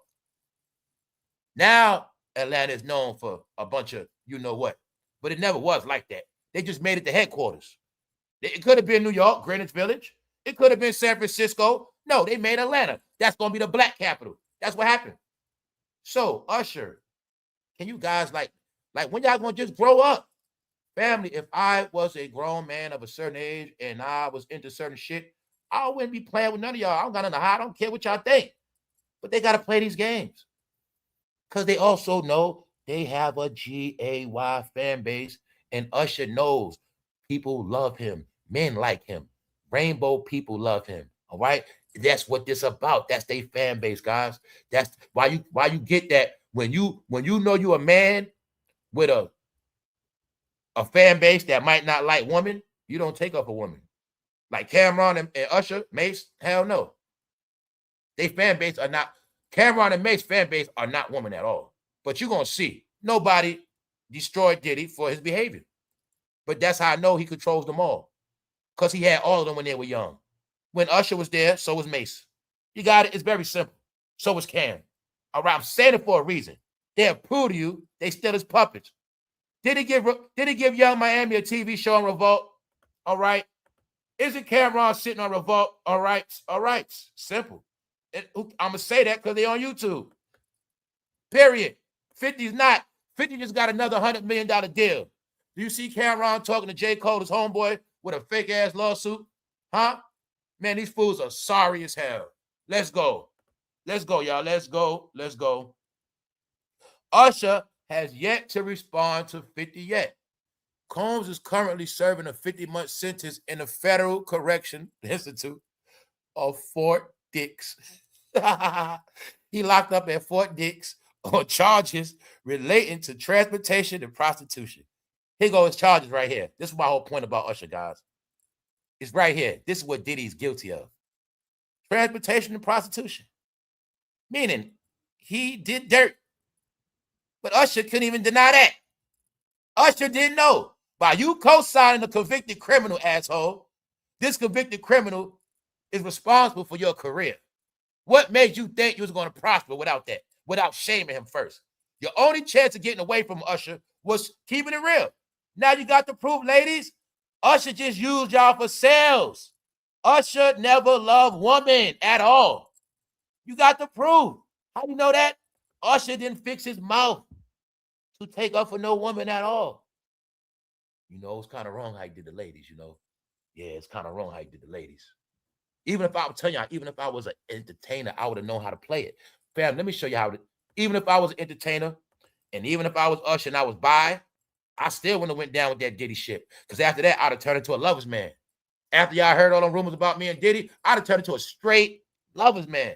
Now, Atlanta is known for a bunch of you-know-what, but it never was like that. They just made it the headquarters. It could have been New York, Greenwich Village. It could have been San Francisco. No, they made Atlanta. That's going to be the black capital. That's what happened. So, Usher, can you guys, like when y'all going to just grow up? Family, if I was a grown man of a certain age and I was into certain shit, I wouldn't be playing with none of y'all. I don't got nothing to hide. I don't care what y'all think. But they got to play these games. Because they also know they have a GAY fan base, and Usher knows people love him. Men like him. Rainbow people love him. All right. That's what this about. That's their fan base, guys. That's why you get that when you know you a man with a fan base that might not like women, you don't take up a woman. Like Cameron and Usher, Mace, hell no. They fan base are not, Cameron and Mace fan base are not women at all. But you're going to see, nobody destroyed Diddy for his behavior. But that's how I know he controls them all. Because he had all of them when they were young. When Usher was there, so was Mace. You got it? It's very simple. So was Cam. All right, I'm saying it for a reason. They'll prove to you they still his puppets. Did he give Young Miami a TV show on Revolt? All right. Isn't Cameron sitting on Revolt? All right. Simple. I'm going to say that because they're on YouTube. Period. 50's not. 50 just got another $100 million deal. Do you see Cameron talking to J. Cole, his homeboy, with a fake-ass lawsuit? Huh? Man, these fools are sorry as hell. Let's go. Let's go, y'all. Let's go. Usher has yet to respond to 50 yet. Combs is currently serving a 50-month sentence in the Federal Correction Institute of Fort Dix. He locked up at Fort Dix on charges relating to transportation and prostitution. Here go his charges right here. This is my whole point about Usher, guys. It's right here. This is what Diddy's guilty of. Transportation and prostitution. Meaning, he did dirt. But Usher couldn't even deny that. Usher didn't know. By you co-signing a convicted criminal, asshole, this convicted criminal is responsible for your career. What made you think you was going to prosper without that, without shaming him first? Your only chance of getting away from Usher was keeping it real. Now you got the proof, ladies. Usher just used y'all for sales. Usher never loved women at all. You got the proof. How do you know that? Usher didn't fix his mouth to take up for no woman at all. You know, it's kind of wrong how he did the ladies, you know. Yeah, it's kind of wrong how he did the ladies. Even if I would tell y'all, even if I was an entertainer, I would have known how to play it. Fam, let me show you how to, even if I was an entertainer, and even if I was Usher and I was bi, I still wouldn't have went down with that Diddy shit. Because after that, I'd have turned into a lover's man. After y'all heard all the rumors about me and Diddy, I'd have turned into a straight lover's man.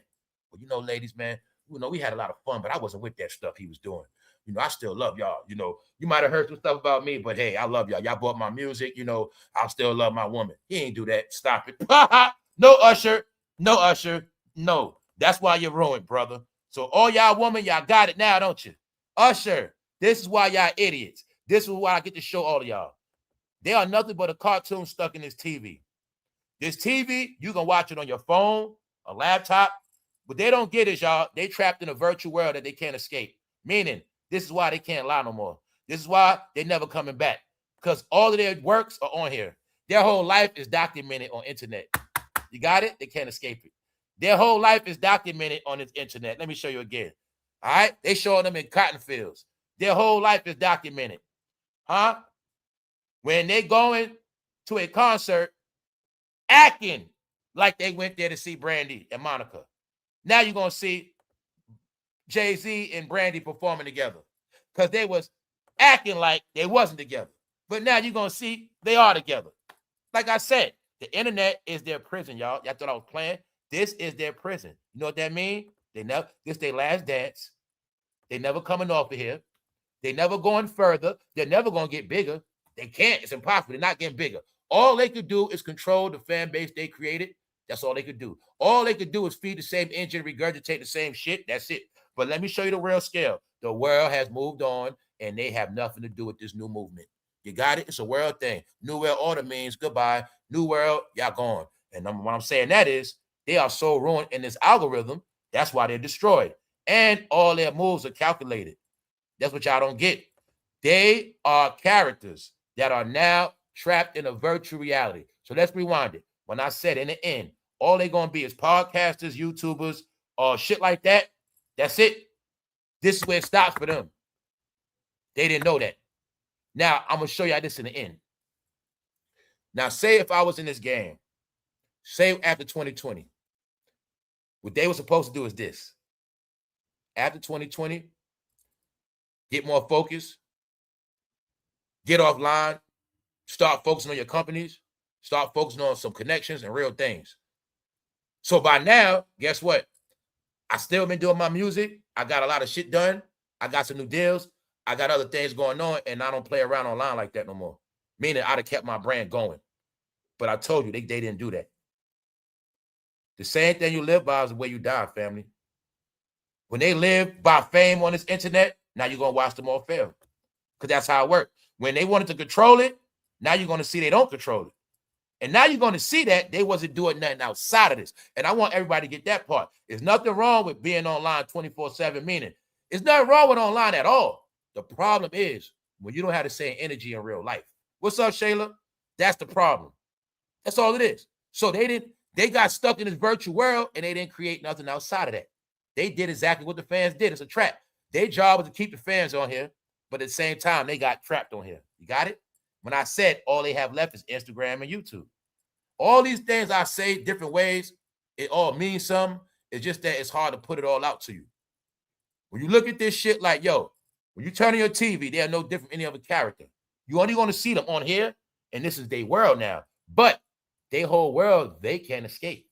Well, you know, ladies, man, you know, we had a lot of fun, but I wasn't with that stuff he was doing. You know, I still love y'all. You know, you might have heard some stuff about me, but hey, I love y'all. Y'all bought my music. You know, I still love my woman. He ain't do that. Stop it. No, Usher. No, Usher. No. That's why you're ruined, brother. So all y'all women, y'all got it now, don't you? Usher, this is why y'all idiots. This is why I get to show all of y'all. They are nothing but a cartoon stuck in this TV. This TV, you can watch it on your phone, a laptop. What they don't get is, y'all, they trapped in a virtual world that they can't escape. Meaning, this is why they can't lie no more. This is why they never coming back. Because all of their works are on here. Their whole life is documented on internet. You got it? They can't escape it. Their whole life is documented on this internet. Let me show you again. All right? They showing them in cotton fields. Their whole life is documented. Huh? When they going to a concert, acting like they went there to see Brandy and Monica. Now you're going to see Jay-Z and Brandy performing together because they was acting like they wasn't together. But now you're going to see they are together. Like I said, the internet is their prison, y'all. Y'all thought I was playing? This is their prison. You know what that means? This their last dance. They never coming off of here. They never going further. They're never going to get bigger. They can't. It's impossible. They're not getting bigger. All they could do is control the fan base they created. That's all they could do. All they could do is feed the same engine, regurgitate the same shit. That's it. But let me show you the real scale. The world has moved on, and they have nothing to do with this new movement. You got it? It's a world thing. New world order means goodbye. New world, y'all gone. And what I'm saying that is they are so ruined in this algorithm. That's why they're destroyed. And all their moves are calculated. That's what y'all don't get. They are characters that are now trapped in a virtual reality. So let's rewind it. When I said in the end, all they're going to be is podcasters, YouTubers, or shit like that. That's it. This is where it stops for them. They didn't know that. Now, I'm going to show y'all this in the end. Now, say if I was in this game, say after 2020, what they were supposed to do is this. After 2020, get more focused, get offline, Start focusing on your companies. Start focusing on some connections and real things. So by now, guess what? I still been doing my music. I got a lot of shit done. I got some new deals. I got other things going on, and I don't play around online like that no more. Meaning I'd have kept my brand going. But I told you, they didn't do that. The same thing you live by is the way you die, family. When they live by fame on this internet, now you're going to watch them all fail. Because that's how it works. When they wanted to control it, now you're going to see they don't control it. And now you're going to see that they wasn't doing nothing outside of this. And I want everybody to get that part. There's nothing wrong with being online 24/7, meaning there's nothing wrong with online at all. The problem is when you don't have the same energy in real life. What's up, Shayla? That's the problem. That's all it is. So they got stuck in this virtual world and they didn't create nothing outside of that. They did exactly what the fans did. It's a trap. Their job was to keep the fans on here, but at the same time, they got trapped on here. You got it? When I said all they have left is Instagram and YouTube. All these things I say different ways, it all means something. It's just that it's hard to put it all out to you. When you look at this shit like, yo, when you turn on your TV, they are no different from any other character. You only going to see them on here, and this is their world now. But their whole world, they can't escape.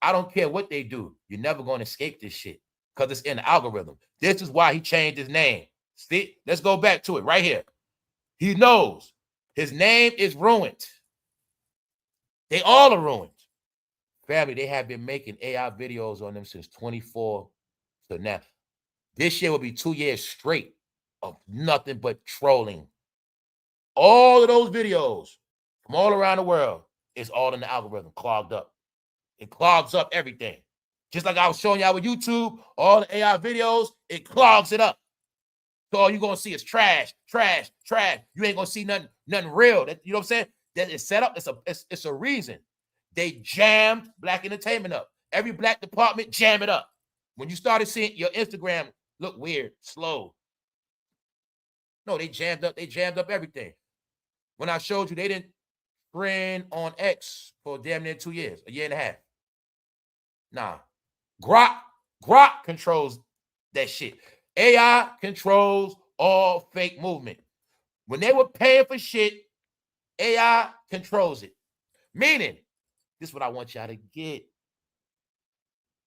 I don't care what they do. You're never going to escape this shit because it's in the algorithm. This is why he changed his name. See, let's go back to it right here. He knows his name is ruined. They all are ruined. Family, they have been making AI videos on them since 24 to now. This year will be 2 years straight of nothing but trolling. All of those videos from all around the world is all in the algorithm, clogged up. It clogs up everything. Just like I was showing y'all with YouTube, all the AI videos, it clogs it up. So all you're going to see is trash, trash, trash. You ain't going to see nothing real. You know what I'm saying? That is set up. It's a reason. They jammed black entertainment up. Every black department, jam it up. When you started seeing your Instagram look weird, slow. No, they jammed up everything. When I showed you, they didn't trend on X for damn near 2 years, a year and a half. Nah. Grok controls that shit. AI controls all fake movement. When they were paying for shit, AI controls it. Meaning, this is what I want y'all to get.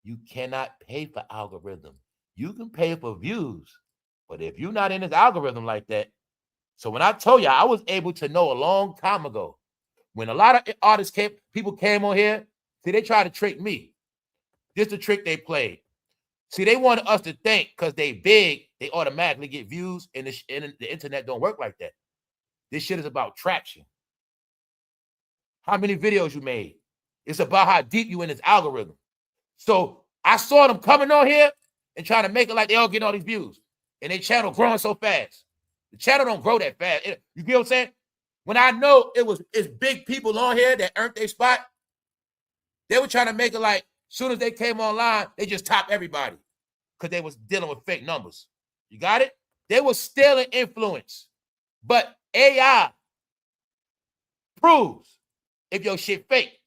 You cannot pay for algorithm. You can pay for views. But if you're not in this algorithm like that, so when I told you, I was able to know a long time ago, when a lot of artists people came on here, see, they tried to trick me. This is the trick they played. See, they wanted us to think because they big, they automatically get views, and the internet don't work like that. This shit is about traction. How many videos you made? It's about how deep you in this algorithm. So I saw them coming on here and trying to make it like they all getting all these views. And their channel growing so fast. The channel don't grow that fast. You get what I'm saying? When I know it's big people on here that earned their spot, they were trying to make it like as soon as they came online, they just top everybody because they was dealing with fake numbers. You got it? They were stealing influence. But AI proves if your shit fake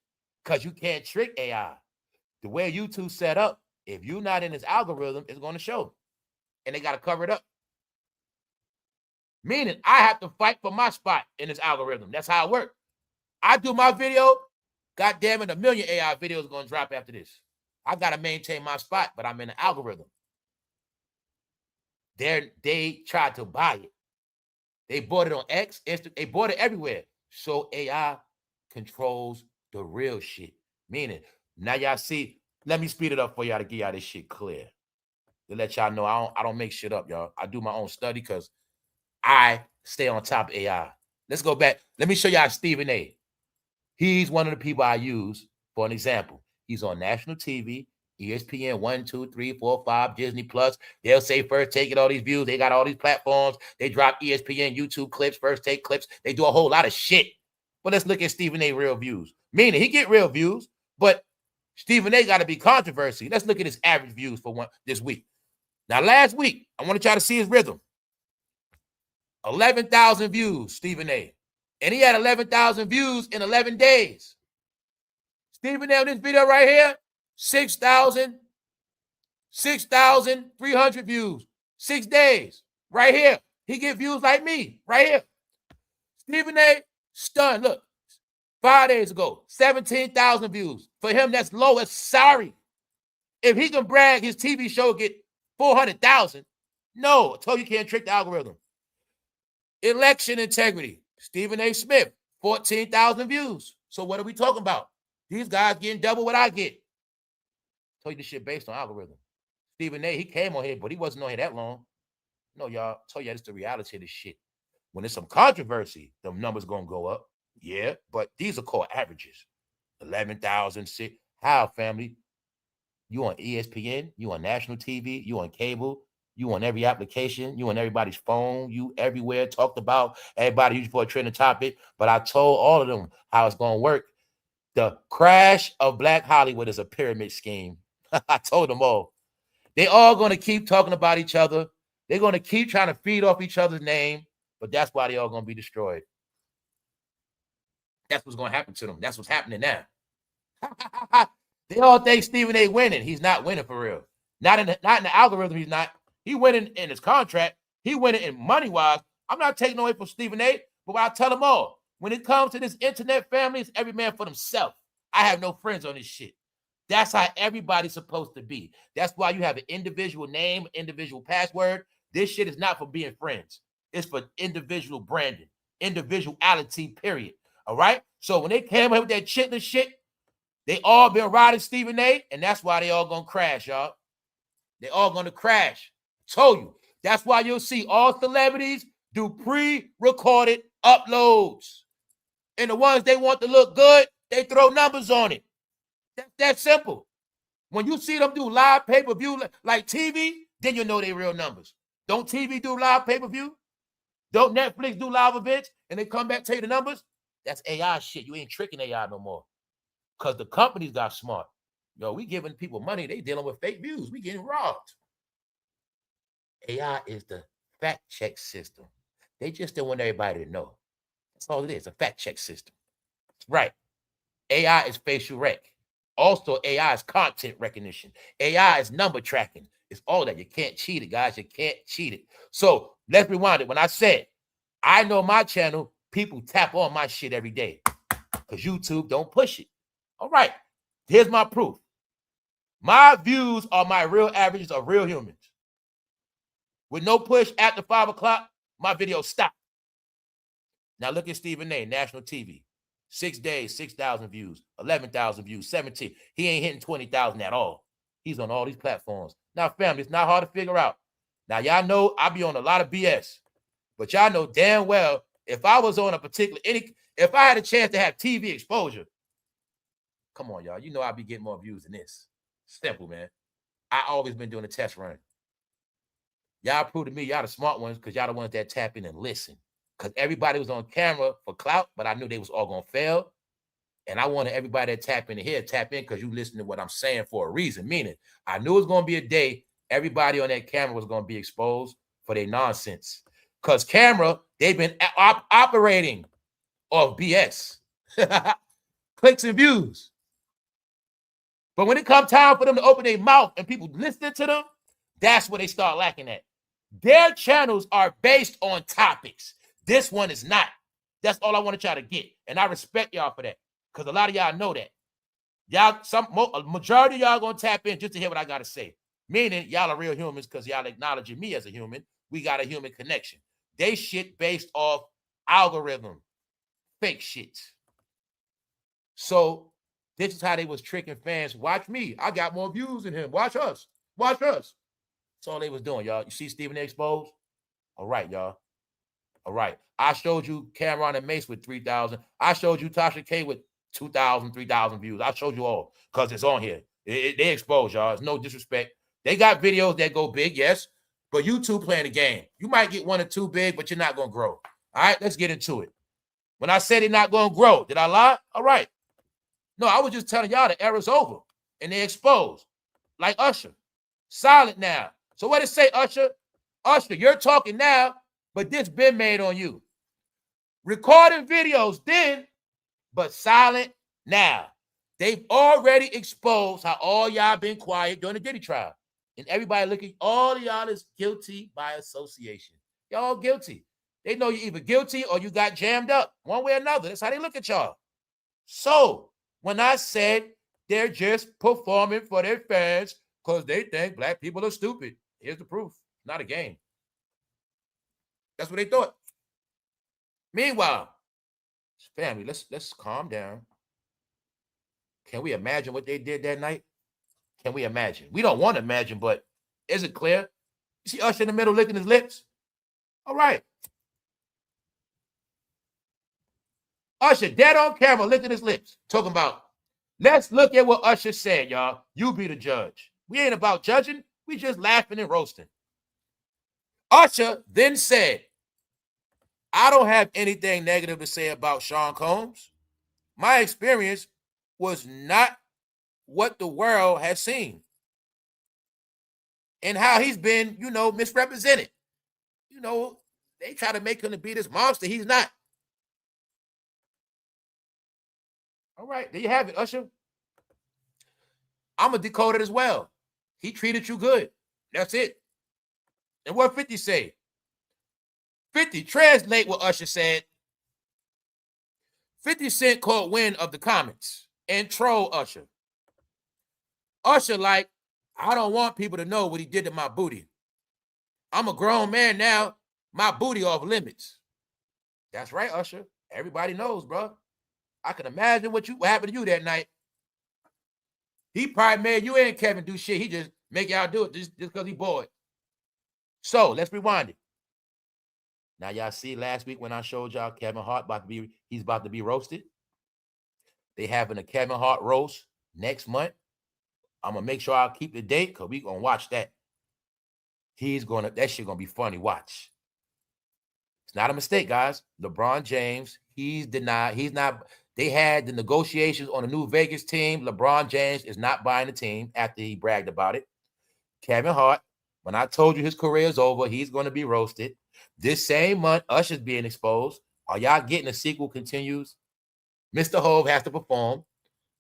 because you can't trick AI. The way YouTube set up, if you're not in this algorithm, it's going to show. And they got to cover it up. Meaning I have to fight for my spot in this algorithm. That's how it works. I do my video, God damn it, 1 million AI videos are going to drop after this. I got to maintain my spot, but I'm in the algorithm. They tried to buy it. They bought it on X, they bought it everywhere. So AI controls the real shit. Meaning, now y'all see, let me speed it up for y'all to get y'all this shit clear. To let y'all know I don't make shit up, y'all. I do my own study because I stay on top of AI. Let's go back. Let me show y'all Stephen A. He's one of the people I use for an example. He's on national TV, ESPN 1, 2, 3, 4, 5, Disney Plus. They'll say First Take, get all these views. They got all these platforms. They drop ESPN, YouTube clips, First Take clips. They do a whole lot of shit. But let's look at Stephen A. real views. Meaning he get real views, but Stephen A. got to be controversy. Let's look at his average views for this week. Now, last week, I want to try to see his rhythm. 11,000 views, Stephen A. And he had 11,000 views in 11 days. Stephen A. on this video right here, 6,300 views. 6 days. Right here. He get views like me. Right here. Stephen A. Stunned. Look, 5 days ago, 17,000 views. For him, that's low. That's sorry. If he can brag his TV show get 400,000, no, I told you can't trick the algorithm. Election integrity. Stephen A. Smith, 14,000 views. So what are we talking about? These guys getting double what I get. I told you this shit based on algorithm. Stephen A., he came on here, but he wasn't on here that long. No, y'all, I told you that's the reality of this shit. When there's some controversy, the numbers gonna go up. Yeah, but these are called averages. 11,000, how, family? You on ESPN, you on national TV, you on cable, you on every application, you on everybody's phone, you everywhere, talked about, everybody used for a trending topic. But I told all of them how it's going to work. The crash of Black Hollywood is a pyramid scheme. I told them all. They all going to keep talking about each other. They're going to keep trying to feed off each other's name, but that's why they all going to be destroyed. That's what's going to happen to them. That's what's happening now. They all think Stephen A. winning. He's not winning for real. Not in the algorithm, he's not. He winning in his contract. He winning in money-wise. I'm not taking away from Stephen A., but I tell them all, when it comes to this internet family, it's every man for themselves. I have no friends on this shit. That's how everybody's supposed to be. That's why you have an individual name, individual password. This shit is not for being friends. It's for individual branding, individuality, period. All right? So when they came up with that chitlin shit, they all been riding Stephen A., and that's why they all gonna crash, y'all. They all gonna crash. Told you. That's why you'll see all celebrities do pre-recorded uploads. And the ones they want to look good, they throw numbers on it. That's that simple. When you see them do live pay-per-view like TV, then you know they real numbers. Don't TV do live pay-per-view? Don't Netflix do live events and they come back tell you the numbers? That's AI shit. You ain't tricking AI no more. Because the companies got smart. Yo, we giving people money. They dealing with fake views. We getting robbed. AI is the fact check system. They just don't want everybody to know. That's all it is, a fact check system. Right. AI is facial rec. Also, AI is content recognition. AI is number tracking. It's all that. You can't cheat it, guys. You can't cheat it. So let's rewind it. When I said, I know my channel, people tap on my shit every day because YouTube don't push it. All right. Here's my proof. My views are my real averages of real humans. With no push after 5 o'clock, my video stopped. Now look at Stephen A., national TV. 6 days, 6,000 views, 11,000 views, 17. He ain't hitting 20,000 at all. He's on all these platforms. Now, family, it's not hard to figure out. Now, y'all know I be on a lot of BS. But y'all know damn well, if I was on a particular, if I had a chance to have TV exposure, come on, y'all. You know I'd be getting more views than this. Simple, man. I always been doing a test run. Y'all prove to me y'all the smart ones because y'all the ones that tap in and listen. Because everybody was on camera for clout, but I knew they was all going to fail. And I wanted everybody that tap in here, tap in because you listen to what I'm saying for a reason. Meaning, I knew it was going to be a day everybody on that camera was going to be exposed for their nonsense. Because camera, they've been operating off BS. Clicks and views. But when it comes time for them to open their mouth and people listening to them, that's where they start lacking at. Their channels are based on topics. This one is not. That's all I want to try to get. And I respect y'all for that. Because a lot of y'all know that. A majority of y'all going to tap in just to hear what I got to say. Meaning, y'all are real humans because y'all acknowledging me as a human. We got a human connection. They shit based off algorithm. Fake shit. So, this is how they was tricking fans. Watch me. I got more views than him. Watch us. Watch us. That's all they was doing, y'all. You see Stephen A. exposed? All right, y'all. All right. I showed you Cameron and Mace with 3,000. I showed you Tasha K with 2,000, 3,000 views. I showed you all because it's on here. They exposed, y'all. It's no disrespect. They got videos that go big, yes, but YouTube playing the game. You might get 1 or 2 big, but you're not going to grow. All right, let's get into it. When I said they're not going to grow, did I lie? All right. No, I was just telling y'all the era's over, and they exposed. Like Usher. Silent now. So what did it say, Usher? Usher, you're talking now, but this been made on you. Recording videos then, but silent now. They've already exposed how all y'all been quiet during the Diddy trial. And everybody looking, all of y'all is guilty by association. Y'all guilty. They know you're either guilty or you got jammed up, one way or another. That's how they look at y'all. So when I said they're just performing for their fans because they think black people are stupid, here's the proof. Not a game. That's what they thought. Meanwhile, family, let's calm down. Can we imagine what they did that night? Can we imagine? We don't want to imagine, but is it clear? You see Usher in the middle licking his lips? All right. Usher dead on camera licking his lips, talking about, let's look at what Usher said, y'all. You be the judge. We ain't about judging. We just laughing and roasting. Usher then said, I don't have anything negative to say about Sean Combs. My experience was not what the world has seen and how he's been, misrepresented. They try to make him to be this monster. He's not. All right, there you have it, Usher. I'm going to decode it as well. He treated you good. That's it. And what 50 say? 50, translate what Usher said. 50 Cent caught wind of the comments and troll Usher. Usher like, I don't want people to know what he did to my booty. I'm a grown man now. My booty off limits. That's right, Usher. Everybody knows, bro. I can imagine what happened to you that night. He probably made you and Kevin do shit. He just make y'all do it just because he bored. So let's rewind it. Now y'all see last week when I showed y'all Kevin Hart he's about to be roasted. They having a Kevin Hart roast next month. I'm gonna make sure I'll keep the date because we gonna watch that. That shit gonna be funny. Watch. It's not a mistake, guys. LeBron James, he's denied. He's not. They had the negotiations on a new Vegas team. LeBron James is not buying the team after he bragged about it. Kevin Hart, when I told you his career is over, he's going to be roasted. This same month, Usher's being exposed. Are y'all getting a sequel continues? Mr. Hove has to perform.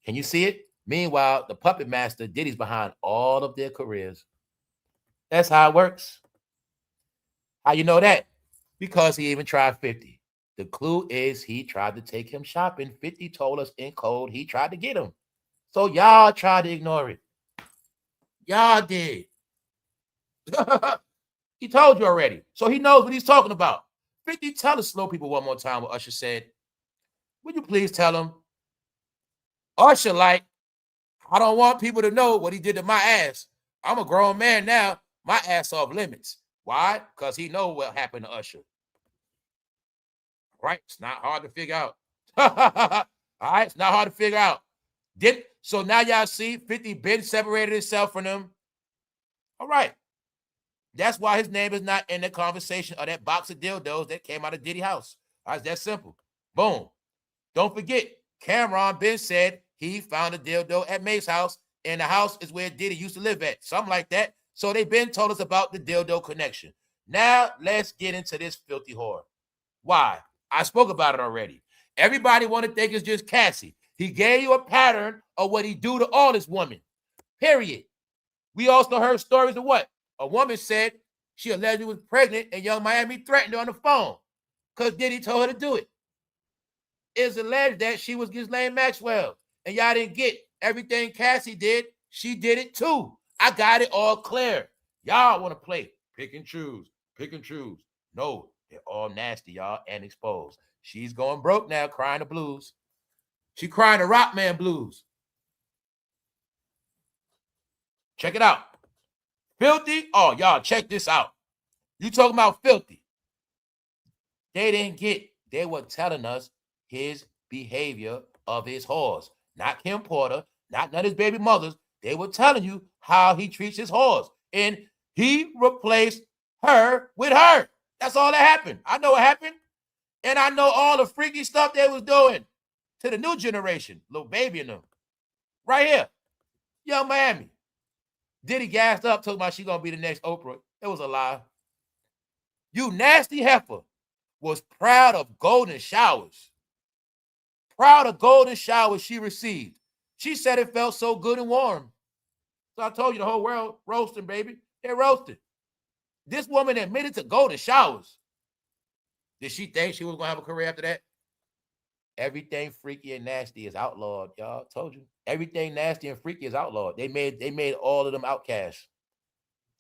Can you see it? Meanwhile, the puppet master, Diddy's behind all of their careers. That's how it works. How you know that? Because he even tried 50. The clue is he tried to take him shopping. 50 told us in code he tried to get him. So y'all tried to ignore it. Y'all did. He told you already. So he knows what he's talking about. 50, tell the slow people one more time what Usher said. Would you please tell him? Usher like, I don't want people to know what he did to my ass. I'm a grown man now. My ass off limits. Why? Because he know what happened to Usher. Right? It's not hard to figure out. All right? It's not hard to figure out. So now y'all see 50 been separated himself from them. All right. That's why his name is not in the conversation of that box of dildos that came out of Diddy house. All right, it's that simple. Boom. Don't forget, Cameron Ben said he found a dildo at May's house, and the house is where Diddy used to live at. Something like that. So they been told us about the dildo connection. Now let's get into this filthy whore. Why? I spoke about it already. Everybody want to think it's just Cassie. He gave you a pattern of what he do to all his women. Period. We also heard stories of what? A woman said she allegedly was pregnant and Young Miami threatened her on the phone because Diddy told her to do it. It's alleged that she was Ghislaine Maxwell and y'all didn't get everything Cassie did. She did it too. I got it all clear. Y'all want to play pick and choose, pick and choose. No, they're all nasty, y'all, and exposed. She's going broke now, crying the blues. She crying the Rockman blues. Check it out. Filthy? Oh, y'all, check this out. You talking about filthy. They didn't get, they were telling us his behavior of his whores. Not Kim Porter, not none of his baby mothers. They were telling you how he treats his whores. And he replaced her with her. That's all that happened. I know what happened. And I know all the freaky stuff they was doing to the new generation. Little baby and them. Right here. Young Miami. Diddy gassed up, talking about she gonna be the next Oprah. It was a lie. You nasty heifer was proud of golden showers. Proud of golden showers she received. She said it felt so good and warm. So I told you the whole world roasting, baby. They're roasting. This woman admitted to golden showers. Did she think she was gonna have a career after that? Everything freaky and nasty is outlawed, y'all. Told you. Everything nasty and freaky is outlawed. They made all of them outcasts.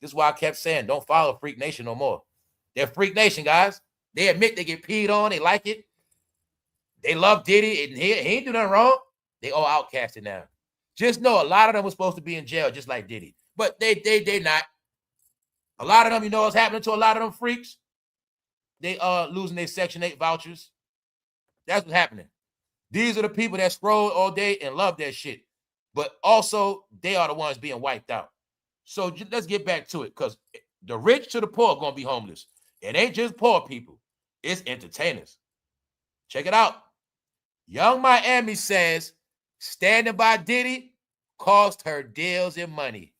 This is why I kept saying, don't follow Freak Nation no more. They're Freak Nation, guys. They admit they get peed on. They like it. They love Diddy, and he ain't do nothing wrong. They all outcasted now. Just know a lot of them were supposed to be in jail, just like Diddy. But they not. A lot of them, you know what's happening to a lot of them freaks? They losing their Section 8 vouchers. That's what's happening. These are the people that scroll all day and love that shit. But also, they are the ones being wiped out. So let's get back to it, because the rich to the poor are going to be homeless. It ain't just poor people. It's entertainers. Check it out. Young Miami says standing by Diddy cost her deals and money.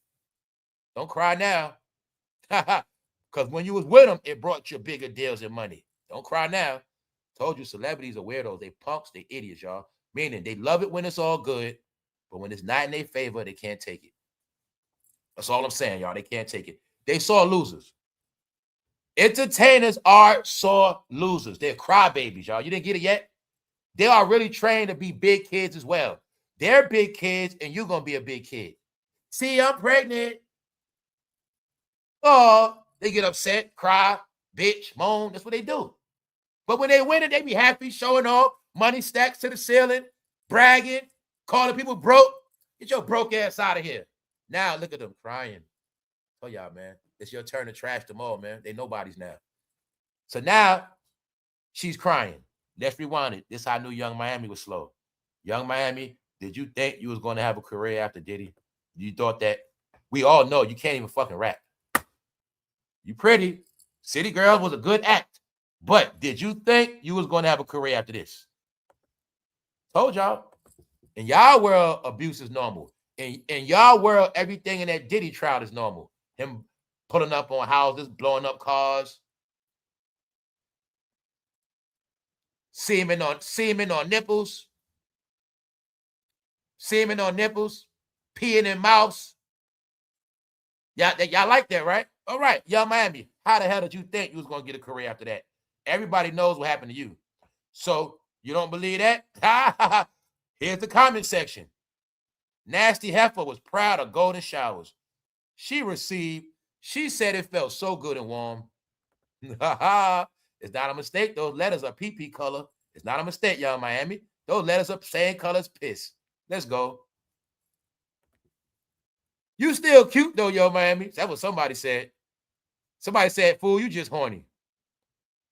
Don't cry now. Because when you was with him, it brought you bigger deals and money. Don't cry now. Told you celebrities are weirdos. They punks, they idiots, y'all. Meaning they love it when it's all good, but when it's not in their favor, they can't take it. That's all I'm saying, y'all. They can't take it. They saw losers. Entertainers are sore losers. They're crybabies, y'all. You didn't get it yet? They are really trained to be big kids as well. They're big kids, and you're going to be a big kid. See, I'm pregnant. Oh, they get upset, cry, bitch, moan. That's what they do. But when they win it, they be happy, showing off, money stacks to the ceiling, bragging, calling people broke. Get your broke ass out of here. Now look at them crying. Oh, y'all, man. It's your turn to trash them all, man. They nobodies now. So now she's crying. Let's rewind it. This is how I knew Young Miami was slow. Young Miami, did you think you was going to have a career after Diddy? You thought that? We all know you can't even fucking rap. You pretty. City Girls was a good act. But did you think you was going to have a career after this? Told y'all. In y'all world, abuse is normal. In y'all world, everything in that Diddy trial is normal. Him pulling up on houses, blowing up cars, semen on nipples, peeing in mouths. Y'all like that, right? All right, Young Miami, how the hell did you think you was going to get a career after that? Everybody knows what happened to you. So you don't believe that? Here's the comment section. Nasty Heifer was proud of golden showers she said it felt so good and warm. It's not a mistake. Those letters are pee color. It's not a mistake, Young Miami. Those letters are same color as piss. Let's go. You still cute, though, Young Miami. That's what somebody said. Somebody said, fool, you just horny.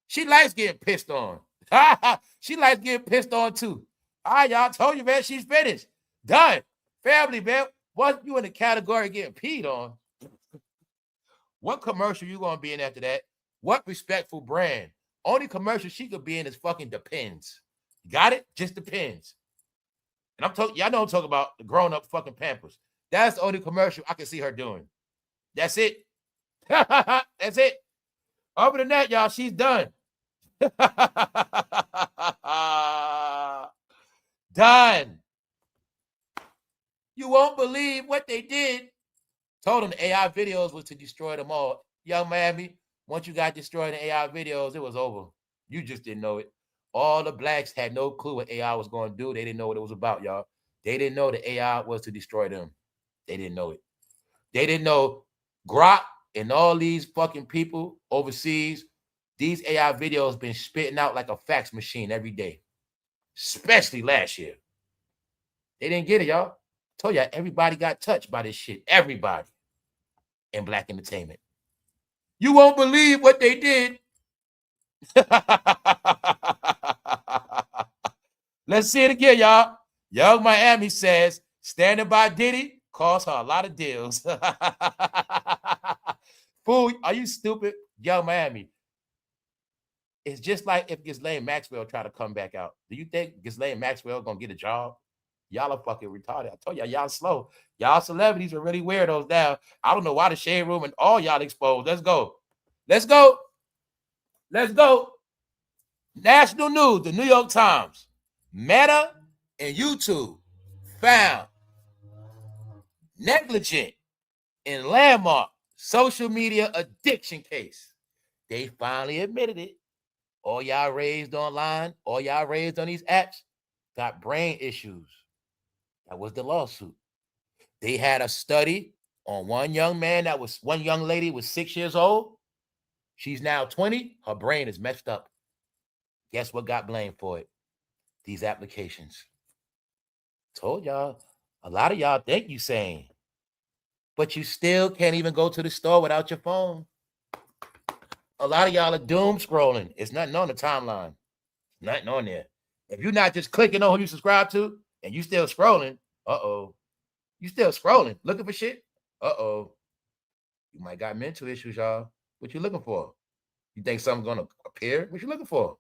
She likes getting pissed on. She likes getting pissed on, too. All right, y'all. Told you, man. She's finished. Done. Family, man. Once you in the category getting peed on, what commercial you gonna be in after that? What respectful brand? Only commercial she could be in is fucking Depends. Got it? Just Depends. And I'm talking, y'all know I'm talking about the grown-up fucking Pampers. That's the only commercial I can see her doing. That's it. That's it. Other than that, y'all, she's done. Done. You won't believe what they did. Told them the AI videos was to destroy them all. Young Miami, once you got destroyed in AI videos, it was over. You just didn't know it. All the blacks had no clue what AI was going to do. They didn't know what it was about, y'all. They didn't know the AI was to destroy them. They didn't know it. They didn't know Grok and all these fucking people overseas. These AI videos been spitting out like a fax machine every day, especially last year. They didn't get it, y'all. Told y'all, everybody got touched by this shit. Everybody in black entertainment. You won't believe what they did. Let's see it again, y'all. Young Miami says, standing by Diddy cost her a lot of deals. Fool, are you stupid? Young Miami. It's just like if Ghislaine Maxwell tried to come back out. Do you think Ghislaine Maxwell gonna get a job? Y'all are fucking retarded. I told y'all slow. Y'all celebrities are really weirdos now. I don't know why the Shade Room and all y'all exposed. Let's go. Let's go. Let's go. National news, the New York Times. Meta and YouTube found negligent in landmark social media addiction case. They finally admitted it. all y'all raised online, all y'all raised on these apps, got brain issues. That was the lawsuit. They had a study on one young lady was 6 years old. She's now 20. Her brain is messed up. Guess what got blamed for it? These applications. Told y'all, a lot of y'all think you sane, but you still can't even go to the store without your phone. A lot of y'all are doom scrolling. It's nothing on the timeline. Nothing on there. If you're not just clicking on who you subscribe to and you still scrolling, you still scrolling, looking for shit, you might got mental issues, y'all. What you looking for? You think something's gonna appear? What you looking for?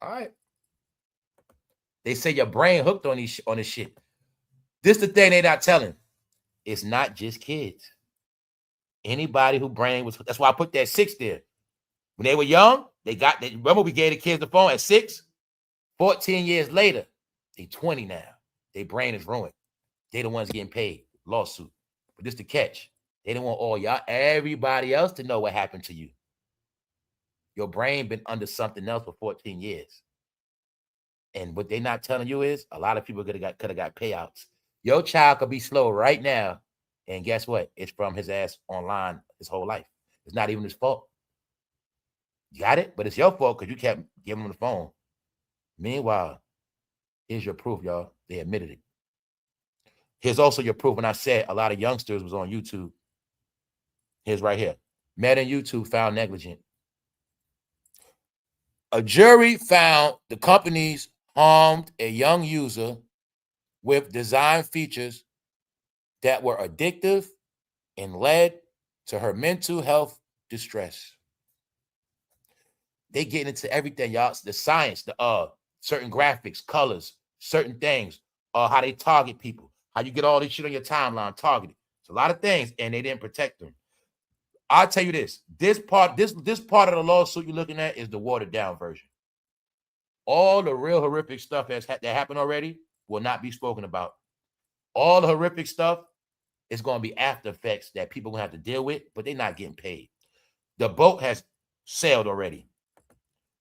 All right. They say your brain hooked on this shit. This the thing they not telling. It's not just kids. Anybody who brain was, that's why I put that 6 there. When they were young, remember we gave the kids the phone at 6? 14 years later, they 20 now. Their brain is ruined. They the ones getting paid. Lawsuit. But this the catch. They don't want everybody else to know what happened to you. Your brain been under something else for 14 years. And what they not telling you is a lot of people could have got payouts. Your child could be slow right now. And guess what? It's from his ass online his whole life. It's not even his fault. You got it? But it's your fault because you kept giving him the phone. Meanwhile, here's your proof, y'all. They admitted it. Here's also your proof when I said a lot of youngsters was on YouTube. Here's right here. Meta and YouTube found negligent. A jury found the companies harmed a young user with design features that were addictive and led to her mental health distress. They get into everything, y'all. The science, the certain graphics, colors, certain things, how they target people, how you get all this shit on your timeline targeted. It's a lot of things, and they didn't protect them. I'll tell you this. This part of the lawsuit you're looking at is the watered down version. All the real horrific stuff that happened already will not be spoken about. All the horrific stuff is going to be after effects that people going to have to deal with, but they're not getting paid. The boat has sailed already.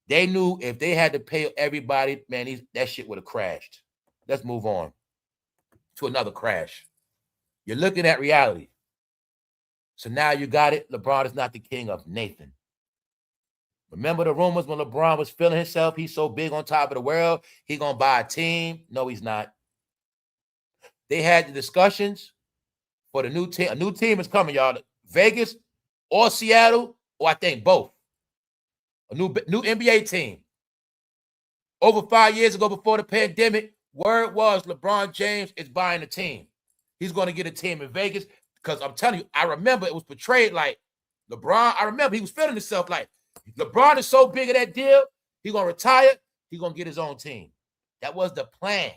They knew if they had to pay everybody, man, that shit would have crashed. Let's move on to another crash. You're looking at reality. So now you got it. LeBron is not the king of Nathan. Remember the rumors when LeBron was feeling himself? He's so big on top of the world. He going to buy a team. No, he's not. They had the discussions for the new team. A new team is coming, y'all. Vegas or Seattle, or I think both. A new NBA team. Over 5 years ago, before the pandemic, word was LeBron James is buying a team. He's going to get a team in Vegas because I'm telling you, I remember it was portrayed like LeBron. I remember he was feeling himself like LeBron is so big of that deal, he's going to retire. He's going to get his own team. That was the plan.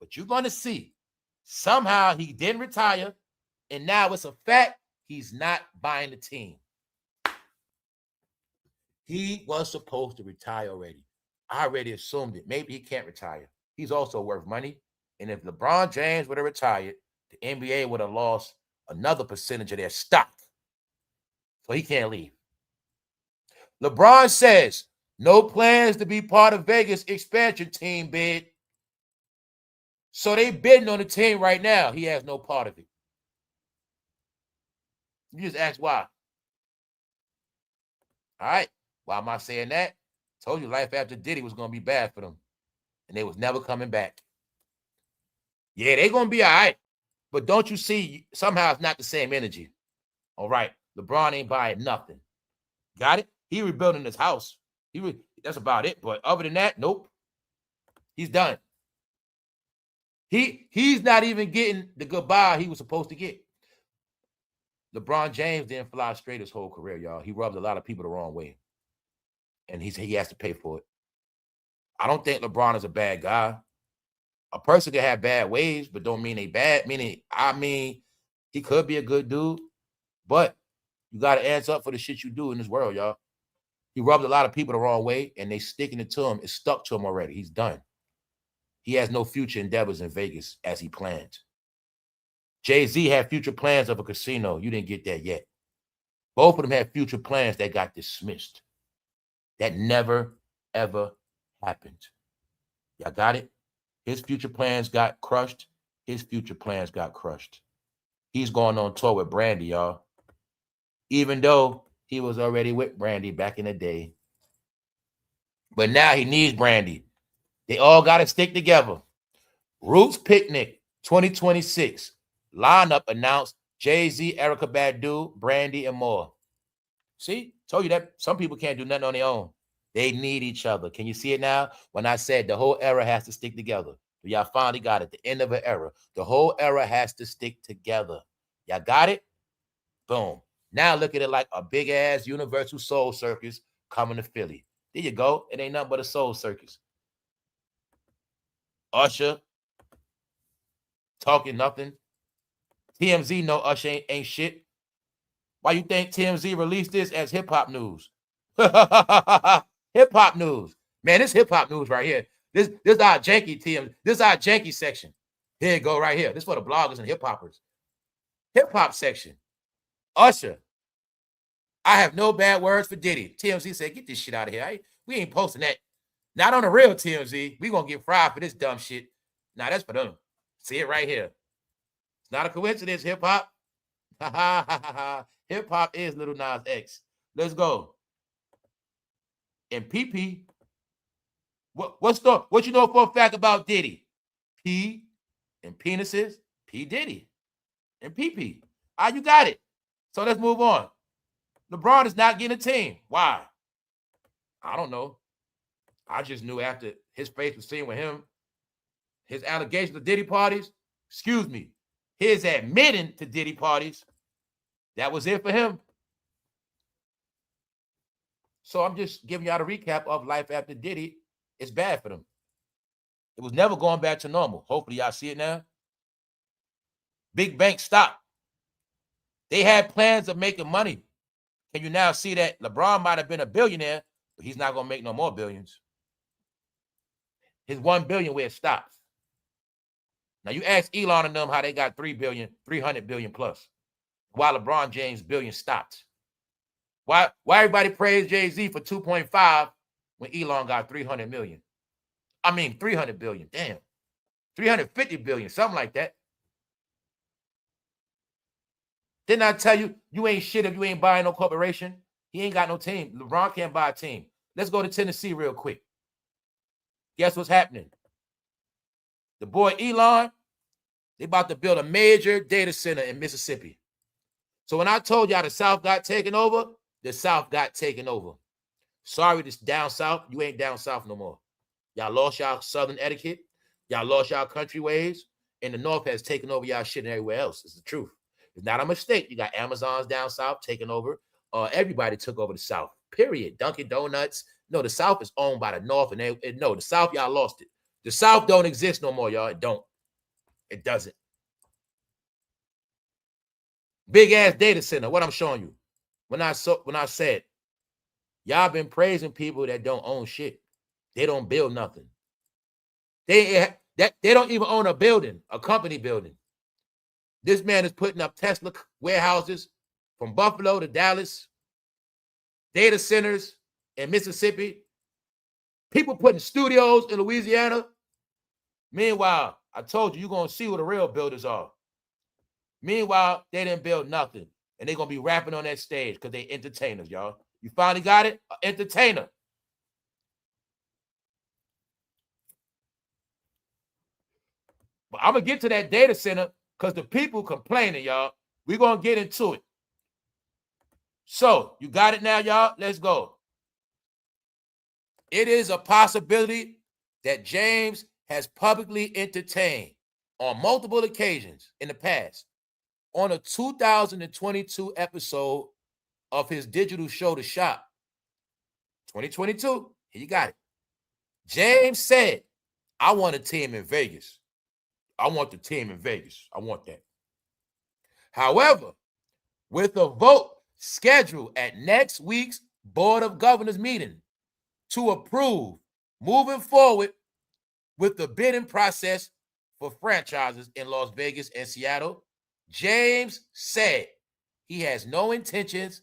But you're going to see somehow he didn't retire, and now it's a fact he's not buying the team. He was supposed to retire already. I already assumed it. Maybe he can't retire. He's also worth money. And if LeBron James would have retired, the NBA would have lost another percentage of their stock. So he can't leave. LeBron says, no plans to be part of Vegas expansion team bid. So they bidding on the team right now. He has no part of it. You just ask why. All right. Why am I saying that? Told you life after Diddy was going to be bad for them. And they was never coming back. Yeah, they're going to be all right. But don't you see, somehow it's not the same energy. All right. LeBron ain't buying nothing. Got it? He rebuilding his house. That's about it. But other than that, nope. He's done. He's not even getting the goodbye he was supposed to get. LeBron James didn't fly straight his whole career, y'all. He rubbed a lot of people the wrong way. And he has to pay for it. I don't think LeBron is a bad guy. A person can have bad ways, but don't mean they bad. He could be a good dude, but you got to answer up for the shit you do in this world, y'all. He rubbed a lot of people the wrong way, and they sticking it to him. It's stuck to him already. He's done. He has no future endeavors in Vegas as he planned. Jay-Z had future plans of a casino. You didn't get that yet. Both of them had future plans that got dismissed. That never, ever happened. Y'all got it? His future plans got crushed. His future plans got crushed. He's going on tour with Brandy, y'all. Even though he was already with Brandy back in the day. But now he needs Brandy. They all got to stick together. Roots Picnic 2026. Lineup announced: Jay-Z, Erykah Badu, Brandy, and more. See? Told you that some people can't do nothing on their own. They need each other. Can you see it now? When I said the whole era has to stick together. Y'all finally got it. The end of an era. The whole era has to stick together. Y'all got it? Boom. Now look at it like a big-ass Universal Soul Circus coming to Philly. There you go. It ain't nothing but a soul circus. Usher talking nothing. TMZ know Usher ain't shit. Why you think TMZ released this as hip-hop news? Hip-hop news. Man, this hip-hop news right here. This our janky TMZ. This our janky section. Here you go right here. This for the bloggers and hip-hoppers. Hip-hop section. Usher. I have no bad words for Diddy. TMZ said, get this shit out of here. We ain't posting that. Not on the real TMZ. We gonna get fried for this dumb shit. Nah, that's for them. See it right here. It's not a coincidence, hip-hop. Hip-hop is Lil Nas X. Let's go. And PP, what you know for a fact about Diddy? P and penises, P Diddy and PP. You got it. So let's move on. LeBron is not getting a team. Why? I don't know. I just knew after his face was seen with him, his allegations of Diddy parties, his admitting to Diddy parties, that was it for him. So I'm just giving y'all a recap of life after Diddy. It's bad for them. It was never going back to normal. Hopefully y'all see it now. Big bank stopped. They had plans of making money. Can you now see that LeBron might have been a billionaire, but he's not going to make no more billions? His 1 billion where it stops. Now you ask Elon and them how they got 3 billion, 300 billion plus, while LeBron James' billion stopped. Why everybody praised Jay-Z for 2.5 when Elon got 300 million? 300 billion. Damn. 350 billion, something like that. Didn't I tell you, you ain't shit if you ain't buying no corporation? He ain't got no team. LeBron can't buy a team. Let's go to Tennessee real quick. Guess what's happening? The boy Elon, they about to build a major data center in Mississippi. So when I told y'all the South got taken over, the South got taken over. Sorry, this down South, you ain't down South no more. Y'all lost y'all Southern etiquette. Y'all lost y'all country ways. And the North has taken over y'all shit and everywhere else. It's the truth. It's not a mistake. You got Amazons down South taking over. Everybody took over the South, period. Dunkin' Donuts. No, the South is owned by the North. And no, the South, y'all lost it. The South don't exist no more, y'all. It don't. It doesn't. Big ass data center. What I'm showing you. When I said, y'all been praising people that don't own shit. They don't build nothing. They don't even own a building, a company building. This man is putting up Tesla warehouses from Buffalo to Dallas, data centers in Mississippi, people putting studios in Louisiana. Meanwhile, I told you, you're going to see who the real builders are. Meanwhile, they didn't build nothing. And they're going to be rapping on that stage because they entertainers, y'all. You finally got it? An entertainer. But I'm going to get to that data center because the people complaining, y'all. We're going to get into it. So, you got it now, y'all? Let's go. It is a possibility that James has publicly entertained on multiple occasions in the past on a 2022 episode of his digital show, The Shop. 2022, here you got it. James said, I want a team in Vegas. I want the team in Vegas. I want that. However, with a vote scheduled at next week's Board of Governors meeting to approve moving forward with the bidding process for franchises in Las Vegas and Seattle, James said he has no intentions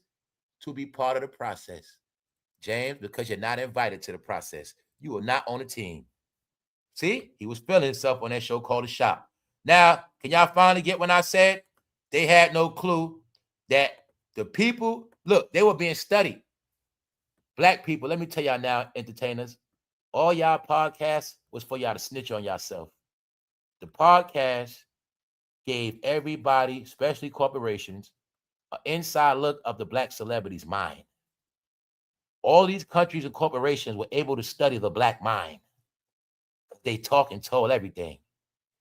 to be part of the process. James, because you're not invited to the process. You are not on the team. See, he was feeling himself on that show called The Shop. Now, can y'all finally get when I said they had no clue that the people, look, they were being studied. Black people, let me tell y'all now, entertainers, all y'all podcasts was for y'all to snitch on yourself. The podcast gave everybody, especially corporations, an inside look of the black celebrity's mind. All these countries and corporations were able to study the black mind. They talk and told everything.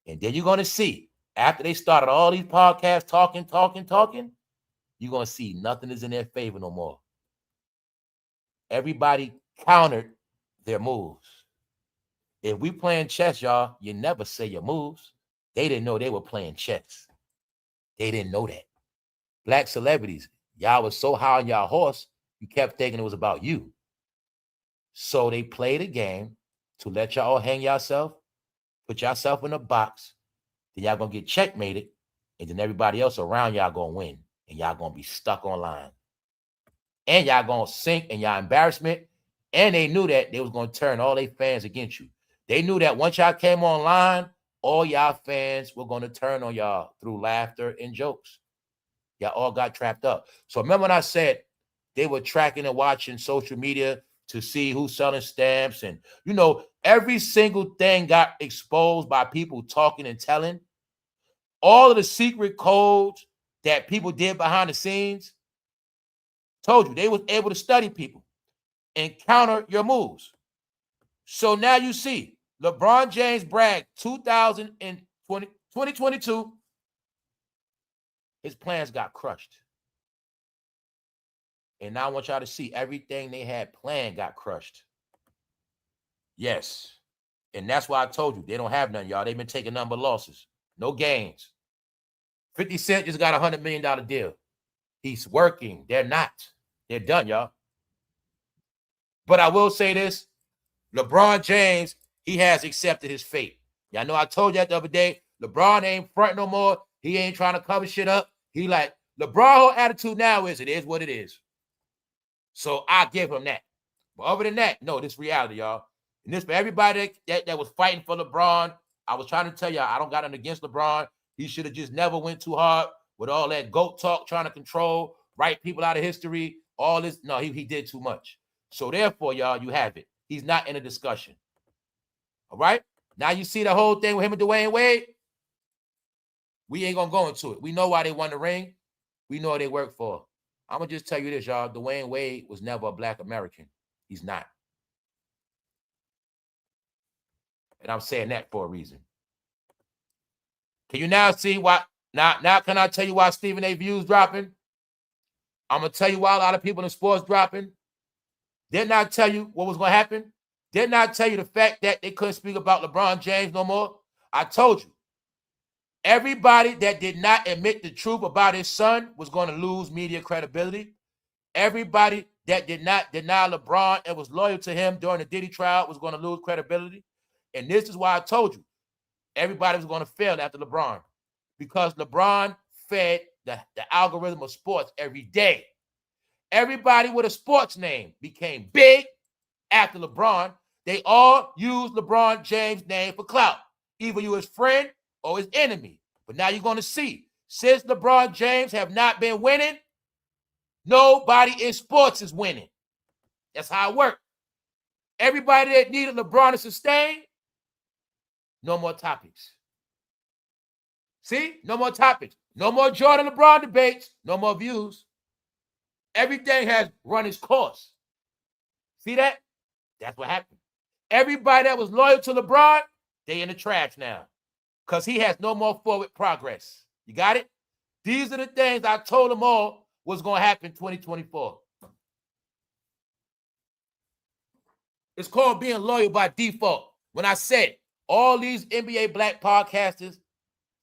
And then you're going to see, after they started all these podcasts talking, you're going to see nothing is in their favor no more. Everybody countered their moves. If we playing chess, y'all, you never say your moves. They didn't know they were playing chess. They didn't know that. Black celebrities, y'all was so high on y'all horse, you kept thinking it was about you. So they played a game to let y'all hang yourself, put yourself in a box, then y'all gonna get checkmated, and then everybody else around y'all gonna win, and y'all gonna be stuck online. And y'all gonna sink in y'all embarrassment, and they knew that they was gonna turn all their fans against you. They knew that once y'all came online, all y'all fans were gonna turn on y'all through laughter and jokes. Y'all all got trapped up. So remember when I said they were tracking and watching social media to see who's selling stamps, and every single thing got exposed by people talking and telling. All of the secret codes that people did behind the scenes, told you they was able to study people and counter your moves. So now you see LeBron James bragged 2022, his plans got crushed. And now I want y'all to see everything they had planned got crushed. Yes. And that's why I told you they don't have none, y'all. They've been taking number losses. No gains. 50 Cent just got a $100 million deal. He's working. They're not. They're done, y'all. But I will say this. LeBron James, he has accepted his fate. Y'all know I told you that the other day. LeBron ain't front no more. He ain't trying to cover shit up. He like, LeBron's whole attitude now is, it is what it is. So I give him that. But other than that, no, this reality, y'all. And this for everybody that was fighting for LeBron. I was trying to tell y'all, I don't got nothing against LeBron. He should have just never went too hard with all that GOAT talk, trying to control, write people out of history, all this. No, he did too much. So therefore, y'all, you have it. He's not in a discussion. All right? Now you see the whole thing with him and Dwayne Wade? We ain't going to go into it. We know why they won the ring. We know what they work for. I'm going to just tell you this, y'all. Dwayne Wade was never a Black American. He's not. And I'm saying that for a reason. Can you now see why? Now can I tell you why Stephen A. views dropping? I'm going to tell you why a lot of people in sports dropping. Didn't I tell you what was going to happen? Didn't I tell you the fact that they couldn't speak about LeBron James no more? I told you. Everybody that did not admit the truth about his son was going to lose media credibility. Everybody that did not deny LeBron and was loyal to him during the Diddy trial was going to lose credibility. And this is why I told you everybody was going to fail after LeBron, because LeBron fed the algorithm of sports every day. Everybody with a sports name became big after LeBron. They all used LeBron James' name for clout. Either you his friend or his enemy. But now you're going to see, since LeBron James have not been winning, nobody in sports is winning. That's how it works. Everybody that needed LeBron to sustain, no more topics. See? No more topics. No more Jordan LeBron debates. No more views. Everything has run its course. See that? That's what happened. Everybody that was loyal to LeBron, they in the trash now, because he has no more forward progress. You got it? These are the things I told them all was going to happen in 2024. It's called being loyal by default. When I said all these NBA black podcasters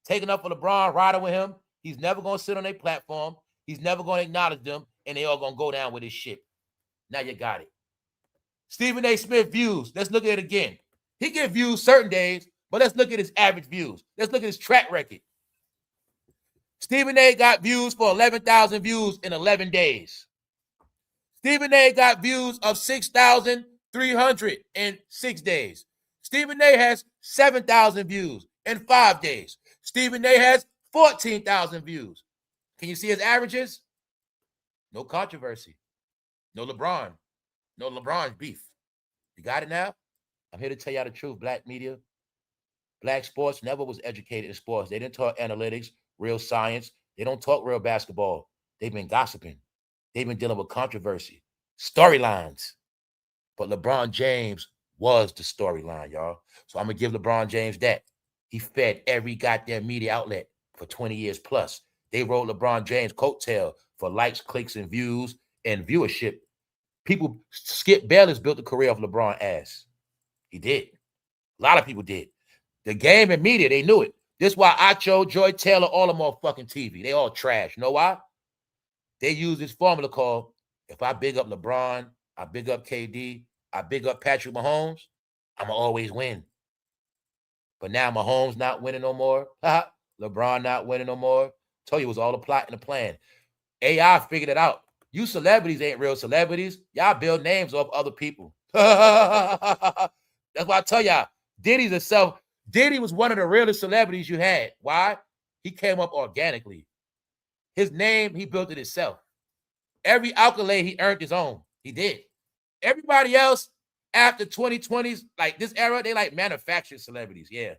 taking up for LeBron, riding with him, he's never going to sit on their platform. He's never going to acknowledge them, and they all going to go down with his shit. Now you got it. Stephen A. Smith views. Let's look at it again. He get views certain days, but let's look at his average views. Let's look at his track record. Stephen A. got views for 11,000 views in 11 days. Stephen A got views of 6,300 in 6 days. Stephen A has 7,000 views in 5 days. Stephen A has 14,000 views. Can you see his averages? No controversy. No LeBron. No LeBron's beef. You got it now? I'm here to tell y'all the truth. Black media, black sports never was educated in sports. They didn't talk analytics, real science. They don't talk real basketball. They've been gossiping. They've been dealing with controversy, storylines. But LeBron James was the storyline, y'all. So I'm going to give LeBron James that. He fed every goddamn media outlet for 20 years plus. They rode LeBron James' coattail for likes, clicks, and views and viewership. People, Skip Bayless built a career off LeBron's ass. He did. A lot of people did. The game and media, they knew it. This is why Acho, Joy Taylor, all of them on fucking TV. They all trash. You know why? They use this formula called, if I big up LeBron, I big up KD, I big up Patrick Mahomes, I'm going to always win. But now Mahomes not winning no more. LeBron not winning no more. Told you it was all a plot and a plan. AI figured it out. You celebrities ain't real celebrities. Y'all build names off other people. That's why I tell y'all, Diddy was one of the realest celebrities you had. Why? He came up organically. His name, he built it himself. Every accolade, he earned his own. He did. Everybody else after 2020s, like this era, they like manufactured celebrities. Yeah.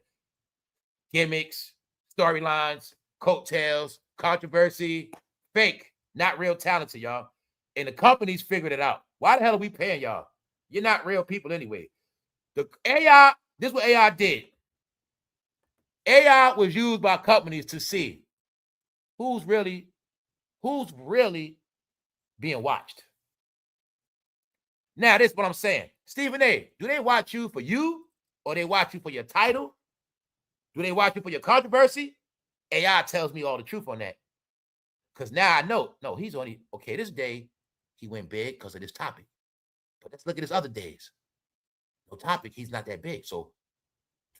Gimmicks, storylines, coattails, controversy, fake, not real talented, y'all. And the companies figured it out. Why the hell are we paying y'all? You're not real people anyway. The AI, this is what AI did. AI was used by companies to see who's really being watched. Now, this is what I'm saying. Stephen A, do they watch you for you or they watch you for your title? Do they watch you for your controversy? AI tells me all the truth on that. Because now I know, no, he's only, okay, this day he went big because of this topic. But let's look at his other days. No topic, he's not that big. So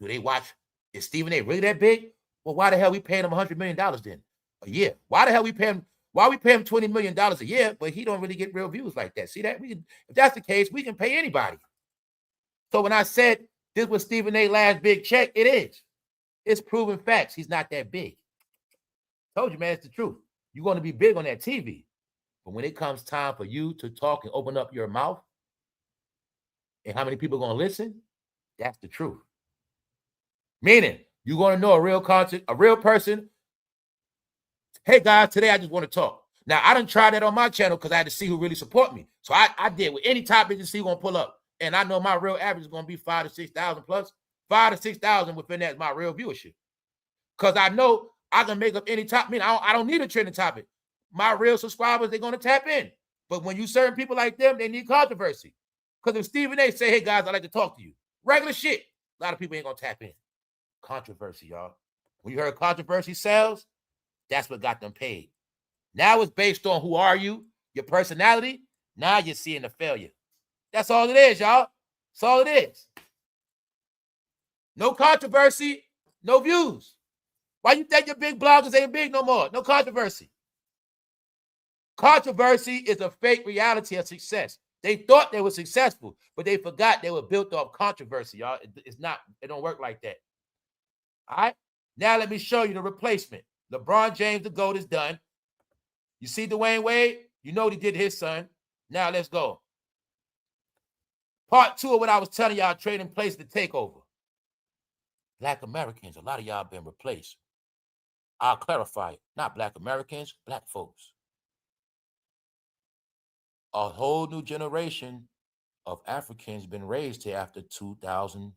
do they watch, is Stephen A really that big? Well, why the hell we paying him $100 million then? A year. Why the hell we pay him $20 million a year, but he don't really get real views like that? See that? If that's the case, we can pay anybody. So when I said this was Stephen A last big check, it is. It's proven facts. He's not that big. Told you, man, it's the truth. You're going to be big on that TV. But when it comes time for you to talk and open up your mouth and how many people are going to listen, that's the truth. Meaning, you're going to know a real person. Hey, guys, today I just want to talk. Now, I didn't try that on my channel because I had to see who really support me. So I did with any topic to see who's going to pull up. And I know my real average is going to be 5,000 to 6,000 plus. 5,000 to 6,000 within that is my real viewership. Because I know I can make up any topic. I mean, I don't need a trending topic. My real subscribers, they're going to tap in. But when you certain people like them, they need controversy. Because if Stephen A say, hey, guys, I'd like to talk to you. Regular shit. A lot of people ain't going to tap in. Controversy, y'all. When you heard controversy sells, that's what got them paid. Now it's based on who are you, your personality. Now you're seeing the failure. That's all it is, y'all. That's all it is. No controversy, no views. Why you think your big bloggers ain't big no more? No controversy. Controversy is a fake reality of success. They thought they were successful, but they forgot they were built off controversy, y'all. It's not, it don't work like that. All right? Now let me show you the replacement. LeBron James, the GOAT, is done. You see Dwayne Wade? You know what he did to his son. Now let's go. Part 2 of what I was telling y'all, trading place to take over. Black Americans, a lot of y'all been replaced. I'll clarify it. Not Black Americans, Black folks. A whole new generation of Africans been raised here after 2000.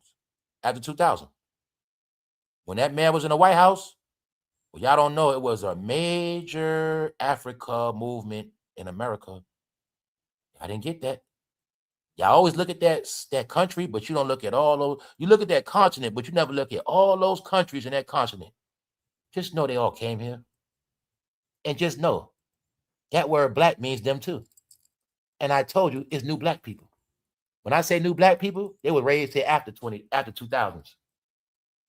When that man was in the White House, well, y'all don't know, it was a major Africa movement in America. I didn't get that. Y'all always look at that country, but you don't look at all those. You look at that continent, but you never look at all those countries in that continent. Just know they all came here. And just know that word black means them too. And I told you, it's new black people. When I say new black people, they were raised here after 2000s.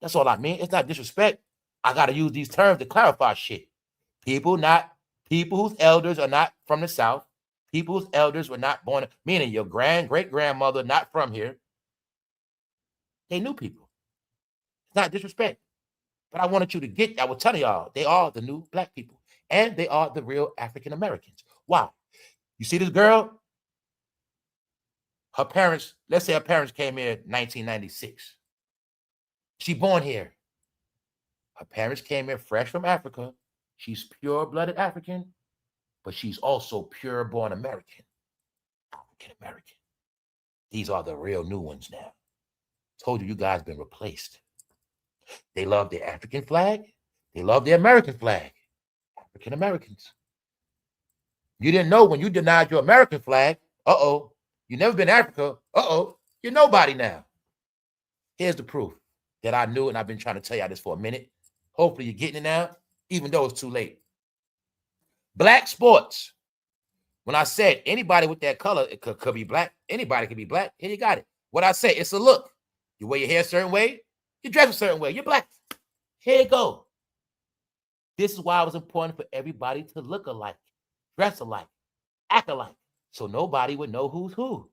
That's all I mean. It's not disrespect. I got to use these terms to clarify shit. People whose elders are not from the South. People's elders were not born, meaning your great-grandmother not from here. They knew people. It's not disrespect. But I wanted you to get, I was telling y'all, they are the new black people. And they are the real African Americans. Why? You see this girl? Her parents, let's say her parents came here in 1996. She born here. Her parents came here fresh from Africa. She's pure-blooded African, but she's also pure-born American. African American. These are the real new ones now. Told you guys been replaced. They love the African flag. They love the American flag. African Americans. You didn't know when you denied your American flag. You never been to Africa. You're nobody now. Here's the proof that I knew, and I've been trying to tell y'all this for a minute. Hopefully you're getting it now, even though it's too late. Black sports. When I said anybody with that color, it could be black. Anybody can be black. Here you got it. What I say, it's a look. You wear your hair a certain way. You dress a certain way. You're black. Here you go. This is why it was important for everybody to look alike, dress alike, act alike, so nobody would know who's who.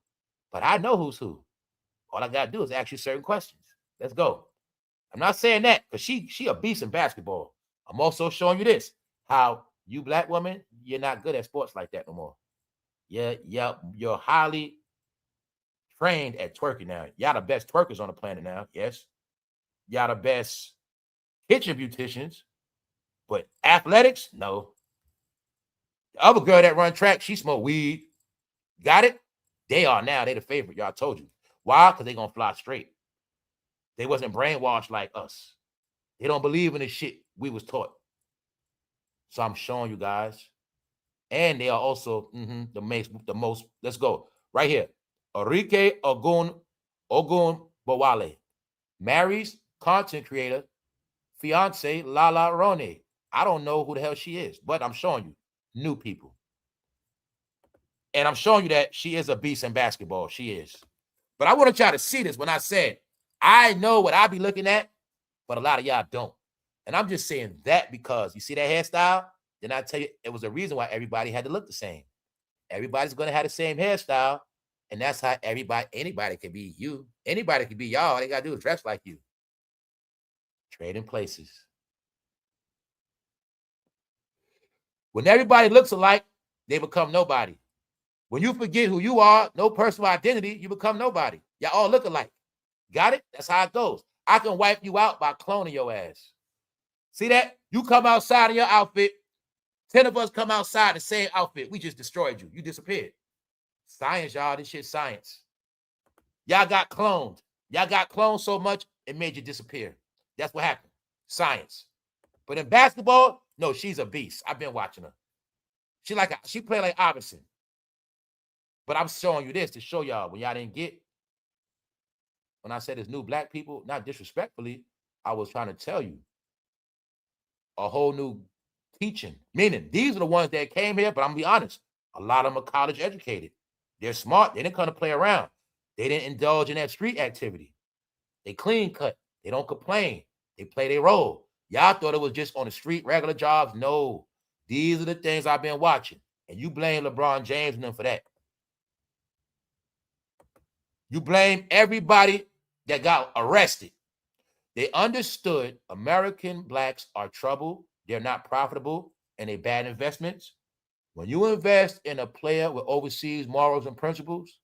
But I know who's who. All I got to do is ask you certain questions. Let's go. I'm not saying that because she a beast in basketball. I'm also showing you this, how you black women, you're not good at sports like that no more. You're highly trained at twerking now. Y'all the best twerkers on the planet now, yes. Y'all the best kitchen beauticians, but athletics, no. The other girl that run track, she smoke weed. Got it? They are now. They the favorite. Y'all told you. Why? Because they going to fly straight. They wasn't brainwashed like us. They don't believe in the shit we was taught. So I'm showing you guys. And they are also the most. Let's go. Right here. Enrique Ogun Bowale marries content creator, fiance Lala Rone. I don't know who the hell she is, but I'm showing you new people. And I'm showing you that she is a beast in basketball. She is. But I want y'all to see this when I said, I know what I be looking at, but a lot of y'all don't. And I'm just saying that because you see that hairstyle? Then I tell you, it was a reason why everybody had to look the same. Everybody's going to have the same hairstyle. And that's how anybody can be you. Anybody can be y'all. All they got to do is dress like you. Trading places. When everybody looks alike, they become nobody. When you forget who you are, no personal identity, you become nobody. Y'all all look alike. Got it? That's how it goes. I can wipe you out by cloning your ass. See that? You come outside in your outfit. 10 of us come outside the same outfit. We just destroyed you. You disappeared. Science, y'all. This shit's science. Y'all got cloned. Y'all got cloned so much, it made you disappear. That's what happened. Science. But in basketball, no, she's a beast. I've been watching her. She played like Iverson. But I'm showing you this to show y'all when y'all didn't get. When I said it's new black people, not disrespectfully, I was trying to tell you a whole new teaching. Meaning, these are the ones that came here, but I'm going to be honest, a lot of them are college educated. They're smart. They didn't come to play around. They didn't indulge in that street activity. They clean cut. They don't complain. They play their role. Y'all thought it was just on the street, regular jobs. No. These are the things I've been watching. And you blame LeBron James and them for that. You blame everybody that got arrested. They understood American blacks are trouble. They're not profitable and they're bad investments. When you invest in a player with overseas morals and principles,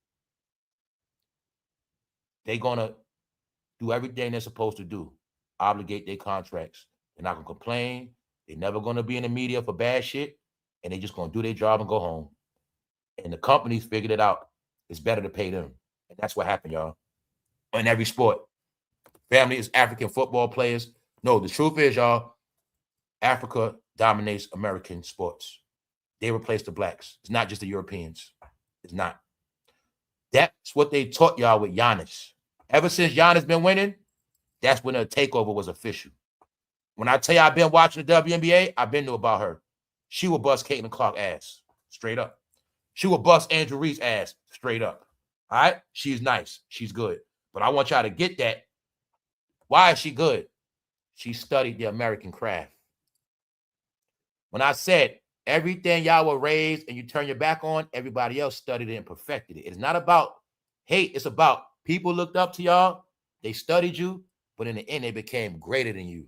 they're going to do everything they're supposed to do, obligate their contracts. They're not going to complain. They're never going to be in the media for bad shit, and they're just going to do their job and go home. And the companies figured it out. It's better to pay them. And that's what happened, y'all. In every sport. Family is African football players. No, the truth is, y'all, Africa dominates American sports. They replace the blacks. It's not just the Europeans. It's not. That's what they taught y'all with Giannis. Ever since Giannis been winning, that's when the takeover was official. When I tell you I've been watching the WNBA, I've been knew about her. She will bust Caitlin Clark's ass. Straight up. She will bust Andrew Reed's ass. Straight up. All right? She's nice. She's good. But I want y'all to get that. Why is she good? She studied the American craft. When I said Everything y'all were raised and you turn your back on, everybody else studied it and perfected it. It's not about hate. It's about people looked up to y'all. They studied you, but in the end, they became greater than you.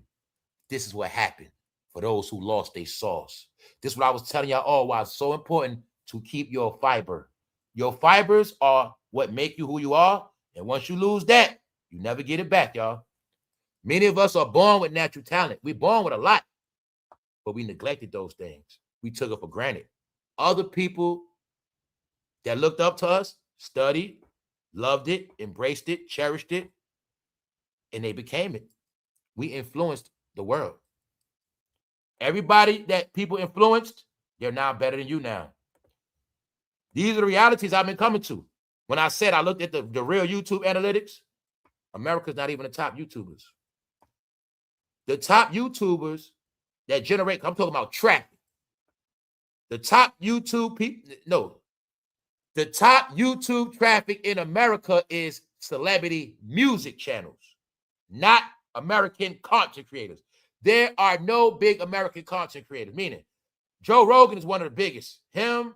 This is what happened for those who lost their sauce. This is what I was telling y'all all why it's so important to keep your fiber. Your fibers are what make you who you are. And once you lose that, you never get it back, y'all. Many of us are born with natural talent. We're born with a lot, but we neglected those things. We took it for granted. Other people that looked up to us studied, loved it, embraced it, cherished it, and they became it. We influenced the world. Everybody that people influenced, they're now better than you now. These are the realities I've been coming to. When I said I looked at the real YouTube analytics, America's not even the top YouTubers. The top YouTubers that generate, I'm talking about traffic. The top YouTube people, no. The top YouTube traffic in America is celebrity music channels, not American content creators. There are no big American content creators, meaning Joe Rogan is one of the biggest. Him,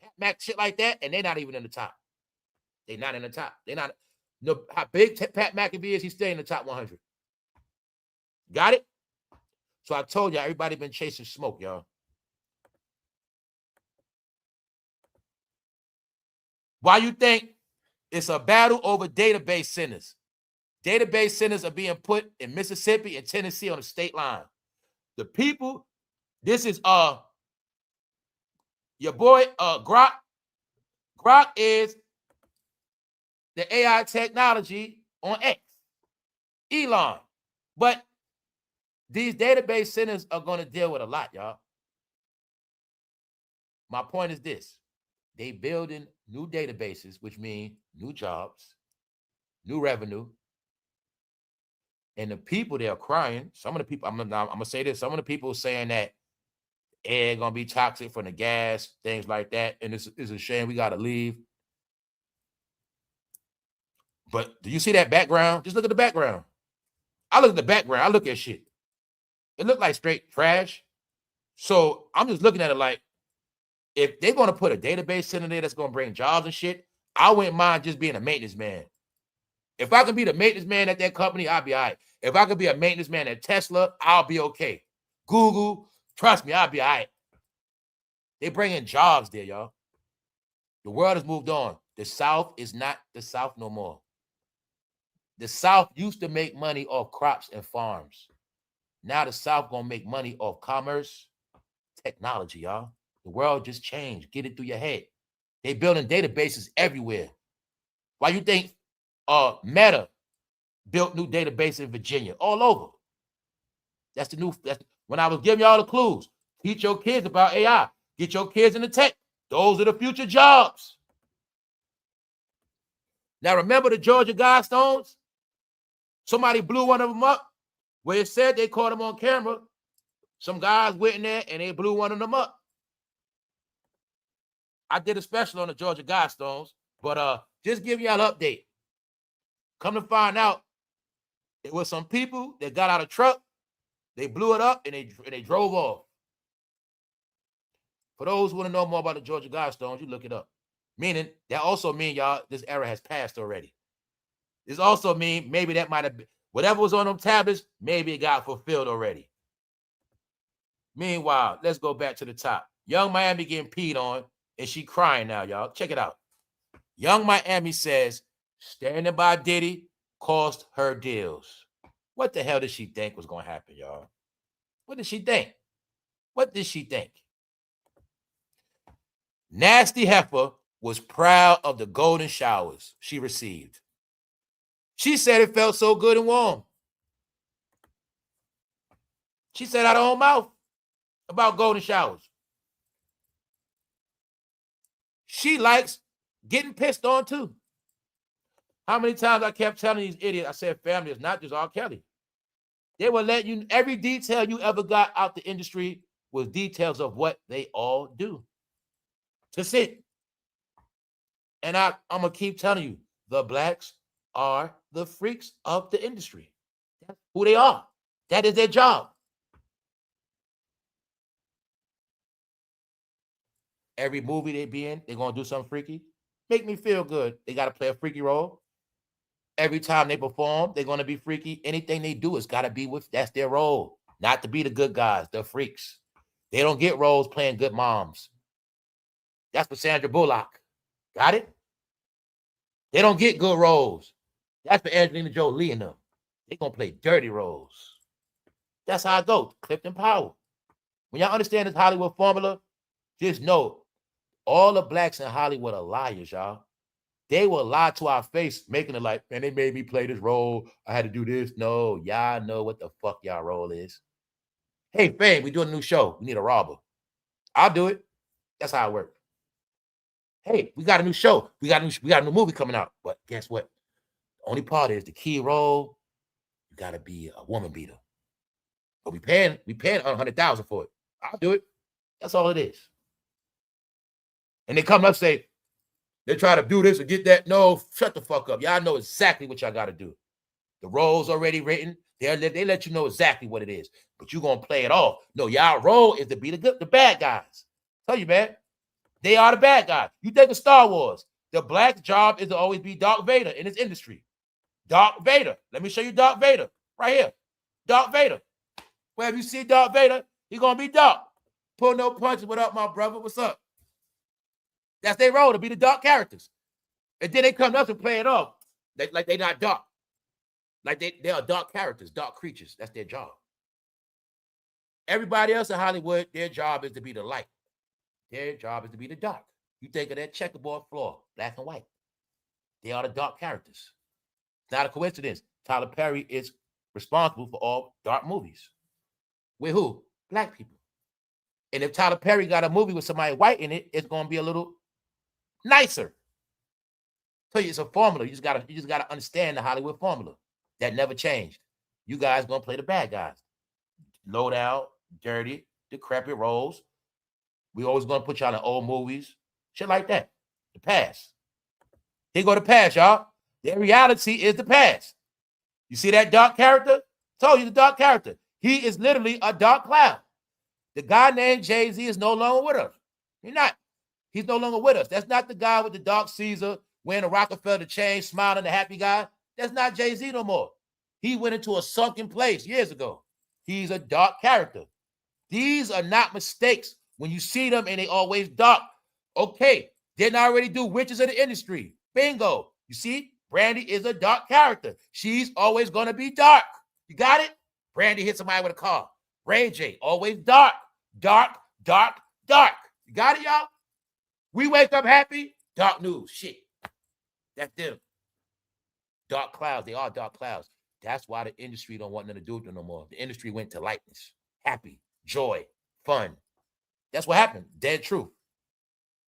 Pat Mac, shit like that, and they're not even in the top. They're not in the top. They're not. No, how big Pat McAfee is, he's still in the top 100. Got it? So I told y'all, everybody been chasing smoke, y'all. Why you think it's a battle over database centers? Database centers are being put in Mississippi and Tennessee on the state line. The people, this is your boy Grok. Grok is the AI technology on X. Elon. But these database centers are going to deal with a lot, y'all. My point is this. They building new databases, which means new jobs, new revenue. And the people, they're crying. Some of the people, I'm gonna say this, some of the people saying that air gonna be toxic from the gas, things like that. And it's a shame we gotta leave. But do you see that background? Just look at the background. I look at the background, I look at shit. It looked like straight trash. So I'm just looking at it like, if they're gonna put a database center there that's gonna bring jobs and shit, I wouldn't mind just being a maintenance man. If I could be the maintenance man at that company, I'll be all right. If I could be a maintenance man at Tesla, I'll be okay. Google, trust me, I'll be all right. They bring in jobs there, y'all. The world has moved on. The South is not the South no more. The South used to make money off crops and farms. Now the South gonna make money off commerce, technology, y'all. The world just changed. Get it through your head. They building databases everywhere. Why you think Meta built new database in Virginia, all over? That's the new. When I was giving y'all the clues. Teach your kids about AI. Get your kids into tech. Those are the future jobs. Now remember the Georgia Guidestones? Somebody blew one of them up where it said they caught them on camera. Some guys went in there and they blew one of them up. I did a special on the Georgia Guidestones, but just give y'all an update. Come to find out, it was some people that got out of truck, they blew it up, and they drove off. For those who want to know more about the Georgia Guidestones, you look it up. Meaning, that also means, y'all, this era has passed already. This also means maybe that might have been, whatever was on them tablets, maybe it got fulfilled already. Meanwhile, let's go back to the top. Young Miami getting peed on, and she crying now, y'all. Check it out. Young Miami says, standing by Diddy cost her deals. What the hell did she think was going to happen, y'all? What did she think? What did she think? Nasty Heifer was proud of the golden showers she received. She said it felt so good and warm. She said out of her own mouth about golden showers. She likes getting pissed on too. How many times I kept telling these idiots, I said family is not just R. Kelly. They will let you, every detail you ever got out the industry was details of what they all do. That's it. And I'm going to keep telling you, the blacks are the freaks of the industry. That's who they are. That is their job. Every movie they be in, they're going to do something freaky. Make me feel good. They got to play a freaky role. Every time they perform, they're going to be freaky. Anything they do has got to be with, that's their role. Not to be the good guys, the freaks. They don't get roles playing good moms. That's for Sandra Bullock. Got it? They don't get good roles. That's for Angelina Jolie and them. They're going to play dirty roles. That's how it goes. Clifton Powell. When y'all understand this Hollywood formula, just know all the blacks in Hollywood are liars, y'all. They will lie to our face, making it like, man, they made me play this role. I had to do this. No, y'all know what the fuck y'all role is. Hey, Fame, we doing a new show. We need a robber. I'll do it. That's how it works. Hey, we got a new show. We got a new movie coming out. But guess what? The only part is the key role, you gotta be a woman beater. But we paying $100,000 for it. I'll do it. That's all it is. And they come up and say, they try to do this or get that. No, shut the fuck up. Y'all know exactly what y'all got to do. The role's already written. They let you know exactly what it is. But you're going to play it off. No, y'all role is to be the bad guys. Tell you, man. They are the bad guys. You think of Star Wars. The black job is to always be Darth Vader in this industry. Darth Vader. Let me show you Darth Vader. Right here. Darth Vader. Wherever you see Darth Vader, he's going to be dark. Pull no punches. What up, my brother? What's up? That's their role, to be the dark characters. And then they come up and play it off. Like they're not dark. Like they are dark characters, dark creatures. That's their job. Everybody else in Hollywood, their job is to be the light. Their job is to be the dark. You think of that checkerboard floor, black and white. They are the dark characters. It's not a coincidence. Tyler Perry is responsible for all dark movies. With who? Black people. And if Tyler Perry got a movie with somebody white in it, it's going to be a little nicer. So it's a formula. You just gotta understand the Hollywood formula. That never changed. You guys gonna play the bad guys. Low down, dirty, decrepit roles. We always gonna put y'all in old movies. Shit like that. The past. Here go the past, y'all. Their reality is the past. You see that dark character? Told you the dark character. He is literally a dark cloud. The guy named Jayz is no longer with us. He's not. He's no longer with us. That's not the guy with the dark Caesar, wearing a Rockefeller chain, smiling, the happy guy. That's not Jayz no more. He went into a sunken place years ago. He's a dark character. These are not mistakes. When you see them and they always dark, okay, didn't already do witches of the industry. Bingo. You see, Brandy is a dark character. She's always going to be dark. You got it? Brandy hit somebody with a car. Ray J, always dark, dark, dark, dark. You got it, y'all? We wake up happy, dark news, shit. That's them. Dark clouds, they are dark clouds. That's why the industry don't want nothing to do with them no more. The industry went to lightness, happy, joy, fun. That's what happened, dead truth.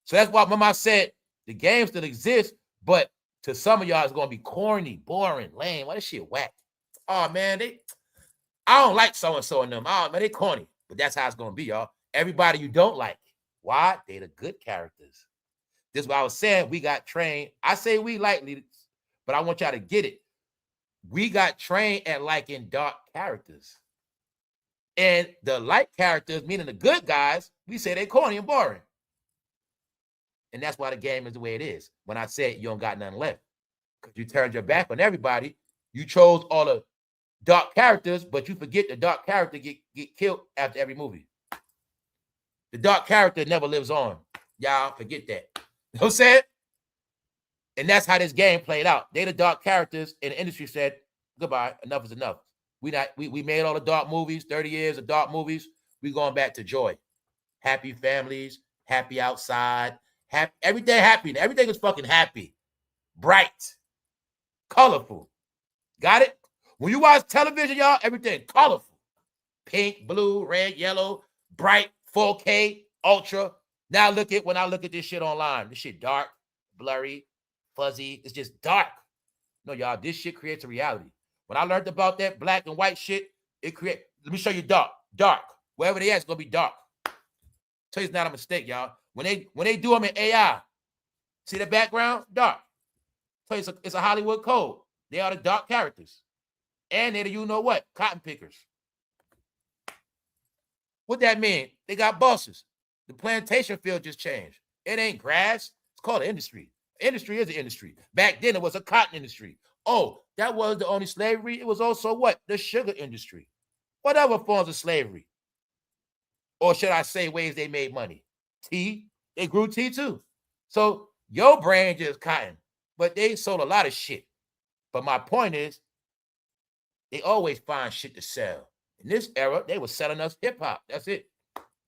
So that's why Mama said the game still exists, but to some of y'all, it's going to be corny, boring, lame. Why this shit whack? Oh, man, I don't like so-and-so in them. Oh, man, they corny. But that's how it's going to be, y'all. Everybody you don't like. Why? They the good characters. This is what I was saying. We got trained. I say we lightly, but I want y'all to get it. We got trained at liking dark characters. And the light characters, meaning the good guys, we say they corny and boring. And that's why the game is the way it is. When I said you don't got nothing left. Because you turned your back on everybody. You chose all the dark characters, but you forget the dark character get killed after every movie. The dark character never lives on. Y'all forget that. You know what I'm saying? And that's how this game played out. They the dark characters, and the industry said, goodbye, enough is enough. We made all the dark movies, 30 years of dark movies. We going back to joy. Happy families, happy outside, happy, everything happy. Everything is fucking happy, bright, colorful. Got it? When you watch television, y'all, everything colorful. Pink, blue, red, yellow, bright, 4K, ultra. Now when I look at this shit online, this shit dark, blurry, fuzzy. It's just dark. No, y'all, this shit creates a reality. When I learned about that black and white shit, let me show you dark. Wherever they at, it's gonna be dark. Tell you it's not a mistake, y'all. When they do them in AI, see the background? Dark. Tell you it's a Hollywood code. They are the dark characters. And they're the you know what? Cotton pickers. What that mean? They got bosses. The plantation field just changed. It ain't grass. It's called an industry. Industry is an industry. Back then, it was a cotton industry. Oh, that was the only slavery. It was also what? The sugar industry. Whatever forms of slavery. Or should I say ways they made money? Tea. They grew tea too. So your brand just cotton. But they sold a lot of shit. But my point is, they always find shit to sell. In this era, they were selling us hip-hop. That's it.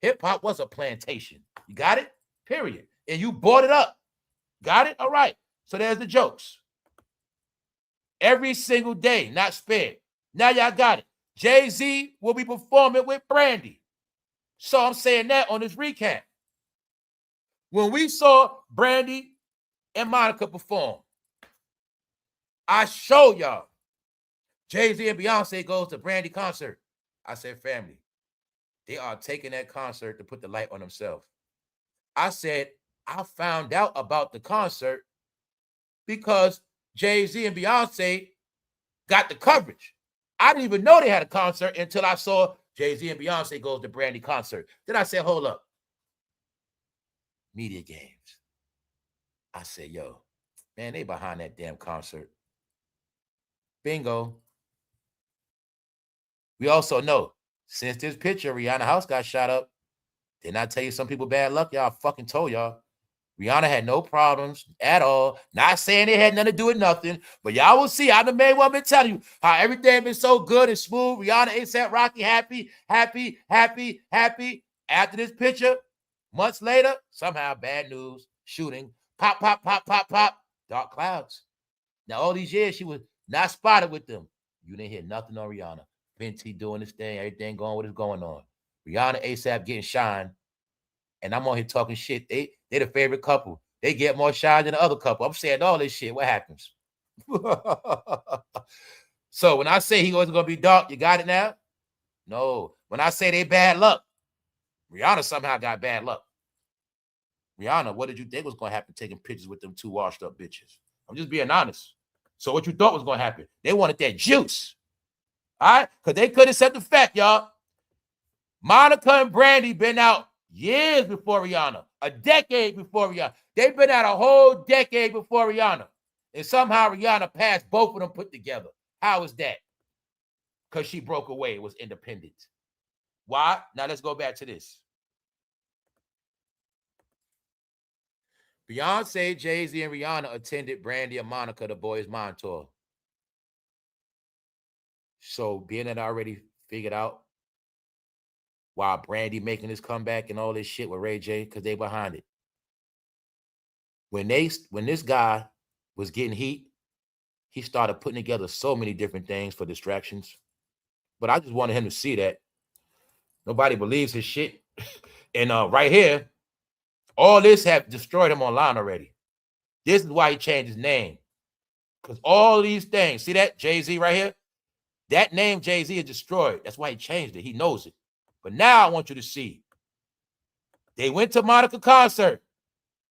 Hip-hop was a plantation. You got it? Period. And you bought it up. Got it? All right. So there's the jokes. Every single day, not spared. Now y'all got it. Jay-Z will be performing with Brandy. So I'm saying that on this recap. When we saw Brandy and Monica perform, I showed y'all Jay-Z and Beyonce goes to Brandy concert. I said, family, they are taking that concert to put the light on themselves. I said, I found out about the concert because Jay-Z and Beyonce got the coverage. I didn't even know they had a concert until I saw Jay-Z and Beyonce goes to Brandy concert. Then I said, hold up. Media games. I said, yo, man, they behind that damn concert. Bingo. We also know, since this picture, Rihanna's house got shot up. Didn't I tell you some people bad luck? Y'all fucking told y'all. Rihanna had no problems at all. Not saying it had nothing to do with nothing, but y'all will see. I'm the main one been telling you how everything been so good and smooth. Rihanna, ASAP Rocky, happy. After this picture, months later, somehow bad news, shooting, pop, dark clouds. Now, all these years, she was not spotted with them. You didn't hear nothing on Rihanna. Fenty doing this thing, everything going what is going on. Rihanna, ASAP getting shine. And I'm on here talking shit. They the favorite couple. They get more shine than the other couple. I'm saying all this shit. What happens? So when I say he wasn't going to be dark, you got it now? No. When I say they bad luck, Rihanna somehow got bad luck. Rihanna, what did you think was going to happen taking pictures with them two washed up bitches? I'm just being honest. So what you thought was going to happen? They wanted that juice. All right? Because they couldn't accept the fact, y'all. Monica and Brandy been out years before Rihanna. A decade before Rihanna. They've been out a whole decade before Rihanna. And somehow Rihanna passed both of them put together. How is that? Because she broke away. It was independent. Why? Now let's go back to this. Beyonce, Jay-Z, and Rihanna attended Brandy and Monica, the Boys Mind tour. So being that I already figured out why Brandy making this comeback and all this shit with Ray J, because they behind it. When this guy was getting heat, he started putting together so many different things for distractions. But I just wanted him to see that nobody believes his shit. And right here, all this have destroyed him online already. This is why he changed his name. Because all these things, see that Jay-Z right here? That name Jay-Z is destroyed. That's why he changed it. He knows it. But now I want you to see. They went to Monica concert.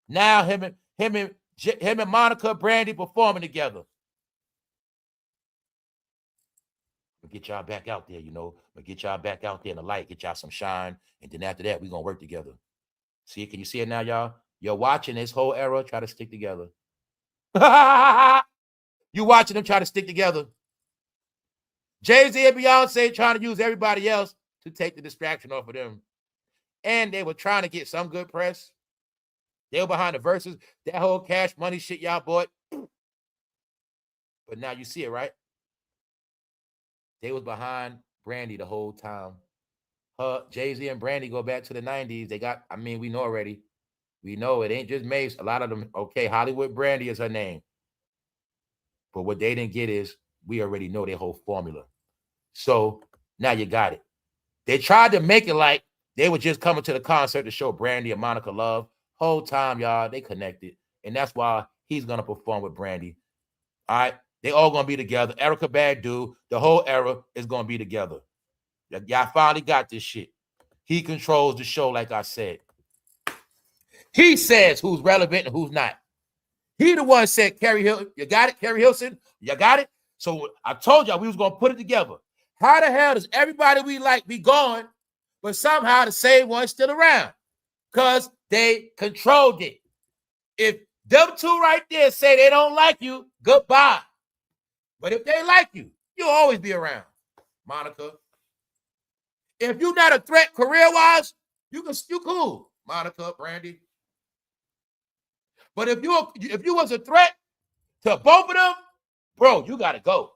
Now him and Monica Brandy performing together. We'll get y'all back out there, you know. We'll get y'all back out there in the light, get y'all some shine. And then after that, we're going to work together. See it? Can you see it now, y'all? You're watching this whole era try to stick together. You watching them try to stick together. Jay-Z and Beyonce trying to use everybody else to take the distraction off of them. And they were trying to get some good press. They were behind the verses. That whole Cash Money shit y'all bought. But now you see it, right? They was behind Brandy the whole time. Jay-Z and Brandy go back to the 90s. They got, I mean, we know already. We know it ain't just Mace. A lot of them, okay, Hollywood Brandy is her name. But what they didn't get is we already know their whole formula. So now you got it. They tried to make it like they were just coming to the concert to show Brandy and Monica love. Whole time, y'all, they connected. And that's why he's going to perform with Brandy. All right? They all going to be together. Erykah Badu, the whole era is going to be together. Y'all finally got this shit. He controls the show, like I said. He says who's relevant and who's not. He the one said, Carrie Hilson, you got it? Carrie Hilson, you got it? So I told y'all we was going to put it together. How the hell does everybody we like be gone, but somehow the same one's still around? because they controlled it. If them two right there say they don't like you, goodbye. But if they like you, you'll always be around. Monica. If you're not a threat career-wise, you cool. Monica, Brandy. But if you was a threat to both of them, bro, you gotta go.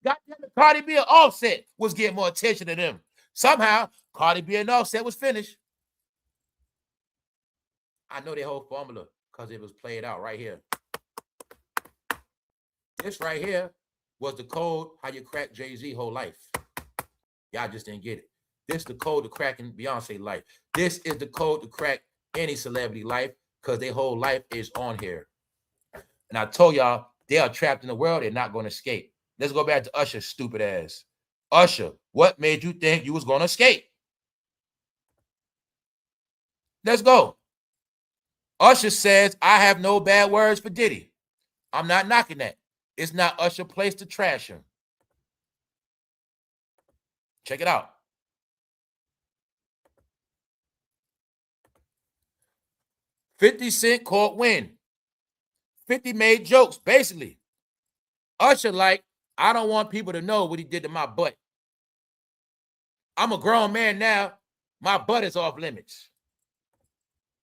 Goddamn, Cardi B and Offset was getting more attention than them. Somehow, Cardi B and Offset was finished. I know their whole formula because it was played out right here. This right here was the code how you crack Jay-Z whole life. Y'all just didn't get it. This is the code to cracking Beyonce life. This is the code to crack any celebrity life because their whole life is on here. And I told y'all, they are trapped in the world. They're not going to escape. Let's go back to Usher, stupid ass. Usher, what made you think you was going to escape? Let's go. Usher says, I have no bad words for Diddy. I'm not knocking that. It's not Usher's place to trash him. Check it out. $50 Cent caught wind. 50 made jokes, basically. Usher like, I don't want people to know what he did to my butt. I'm a grown man now. My butt is off limits.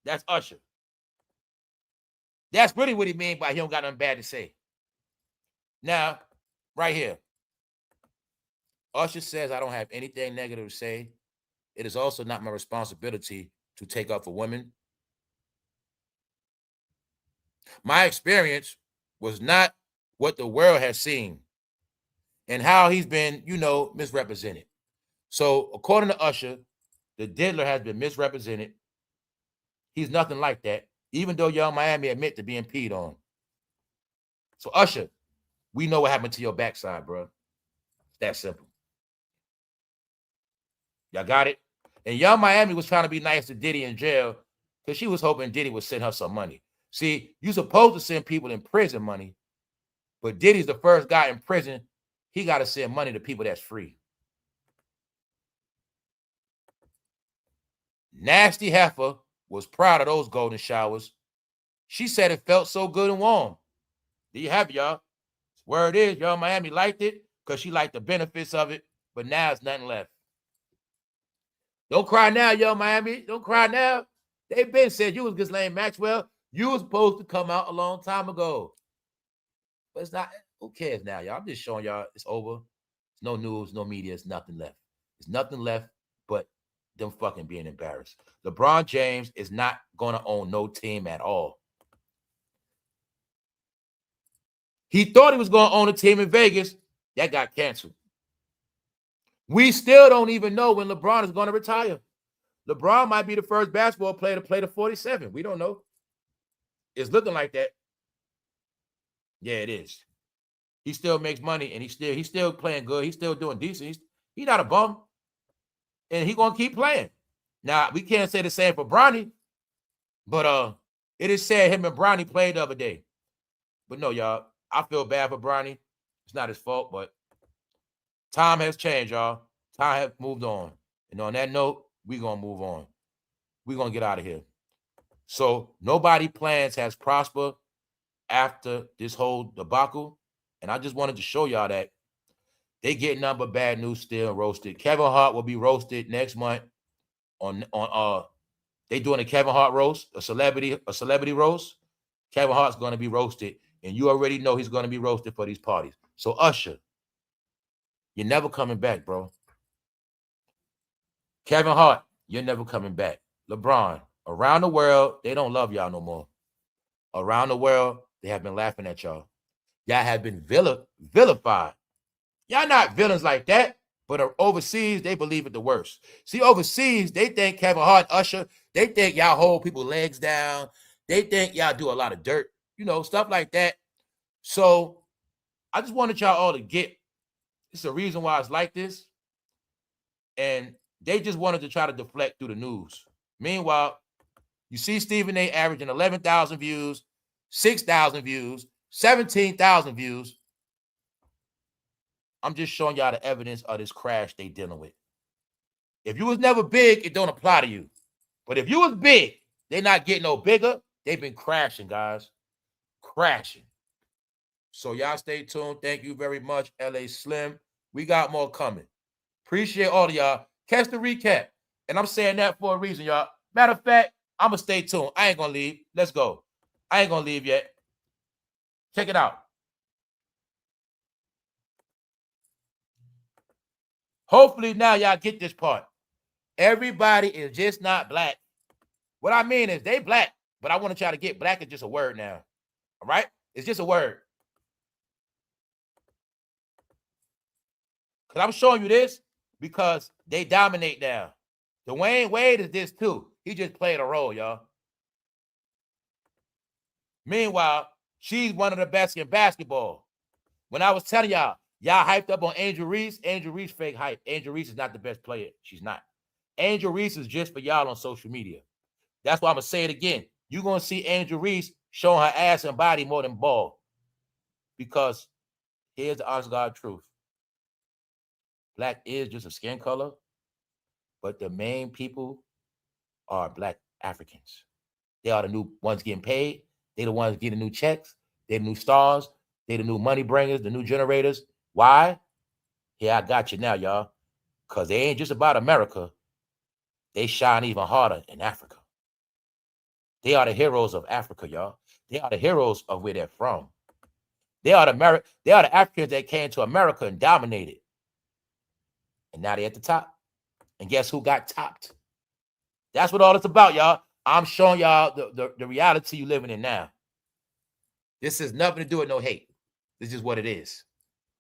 That's Usher. That's really what he means by he don't got nothing bad to say. Now, right here. Usher says, I don't have anything negative to say. It is also not my responsibility to take up for women. My experience was not what the world has seen and how he's been, misrepresented. So according to Usher, the diddler has been misrepresented. He's nothing like that, even though Young Miami admit to being peed on. So Usher, we know what happened to your backside, bro. It's that simple. Y'all got it? And Young Miami was trying to be nice to Diddy in jail because she was hoping Diddy would send her some money. See, you're supposed to send people in prison money, but Diddy's the first guy in prison. He got to send money to people that's free. Nasty Heifer was proud of those golden showers. She said it felt so good and warm. There you have it, y'all. Word is, Young Miami liked it because she liked the benefits of it, but now it's nothing left. Don't cry now, Young Miami. Don't cry now. They've been said you was Ghislaine Maxwell. You was supposed to come out a long time ago. But it's not. Who cares now, y'all? I'm just showing y'all it's over. It's no news, no media. It's nothing left. There's nothing left but them fucking being embarrassed. LeBron James is not going to own no team at all. He thought he was going to own a team in Vegas. That got canceled. We still don't even know when LeBron is going to retire. LeBron might be the first basketball player to play the 47. We don't know. It's looking like that. Yeah, it is. He still makes money, and he's still playing good. He's still doing decent. He's not a bum, and he's going to keep playing. Now, we can't say the same for Bronny, but it is said him and Bronny played the other day. But no, y'all, I feel bad for Bronny. It's not his fault, but time has changed, y'all. Time has moved on. And on that note, we're going to move on. We're going to get out of here. So nobody plans has prospered after this whole debacle. And I just wanted to show y'all that they get nothing but bad news still roasted. Kevin Hart will be roasted next month on they doing a Kevin Hart roast, a celebrity roast. Kevin Hart's going to be roasted, and you already know he's going to be roasted for these parties. So Usher, you're never coming back, bro. Kevin Hart, you're never coming back. LeBron, around the world, they don't love y'all no more. Around the world, they have been laughing at y'all. Y'all have been vilified. Y'all not villains like that, but overseas, they believe it the worst. See, overseas, they think Kevin Hart, Usher, they think y'all hold people's legs down. They think y'all do a lot of dirt, stuff like that. So I just wanted y'all all to get, it's a reason why it's like this. And they just wanted to try to deflect through the news. Meanwhile, you see Stephen A. averaging 11,000 views, 6,000 views, 17,000 views. I'm just showing y'all the evidence of this crash they dealing with. If you was never big, it don't apply to you. But if you was big, they're not getting no bigger. They've been crashing, guys. Crashing. So y'all stay tuned. Thank you very much, LA Slim. We got more coming. Appreciate all of y'all. Catch the recap. And I'm saying that for a reason, y'all. Matter of fact, I'm going to stay tuned. I ain't going to leave. Let's go. I ain't going to leave yet. Check it out. Hopefully now y'all get this part. Everybody is just not black. What I mean is they black, but I want to try to get black is just a word now. All right? It's just a word. Because I'm showing you this because they dominate now. Dwayne Wade is this too. He just played a role, y'all. Meanwhile, she's one of the best in basketball. When I was telling y'all hyped up on Angel Reese fake hype. Angel Reese is not the best player. She's not. Angel Reese is just for y'all on social media. That's why I'm going to say it again. You're going to see Angel Reese showing her ass and body more than ball. Because here's the honest God truth. Black is just a skin color, but the main people are black Africans. They are the new ones getting paid. They're the ones getting new checks. They're the new stars. They're the new money bringers, the new generators. Why? Yeah, I got you now, y'all. Because they ain't just about America. They shine even harder in Africa. They are the heroes of Africa, y'all. They are the heroes of where they're from. They are the Africans that came to America and dominated. And now they're at the top. And guess who got topped? That's what all it's about, y'all. I'm showing y'all the reality you're living in now. This has nothing to do with no hate. This is what it is.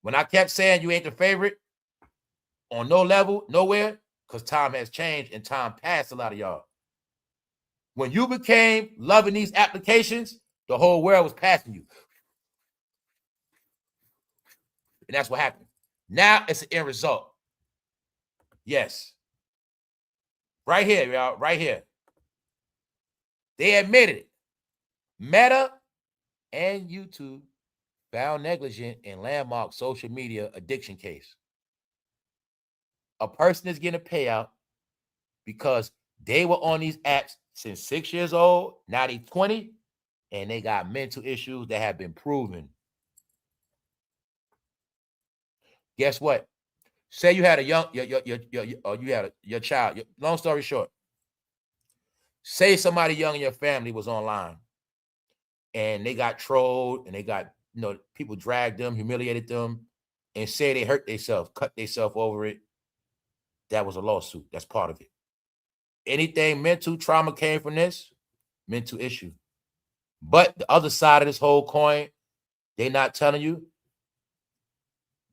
When I kept saying you ain't the favorite, on no level, nowhere, because time has changed and time passed a lot of y'all. When you became loving these applications, the whole world was passing you. And that's what happened. Now it's an end result. Yes. Right here, y'all. Right here. They admitted it. Meta and YouTube found negligent in landmark social media addiction case. A person is getting a payout because they were on these apps since 6 years old. Now they 20, and they got mental issues that have been proven. Guess what? Say you had a young, your child. Long story short, say somebody young in your family was online, and they got trolled, and they got people dragged them, humiliated them, and say they hurt themselves, cut themselves over it. That was a lawsuit. That's part of it. Anything mental trauma came from this, mental issue. But the other side of this whole coin, they're not telling you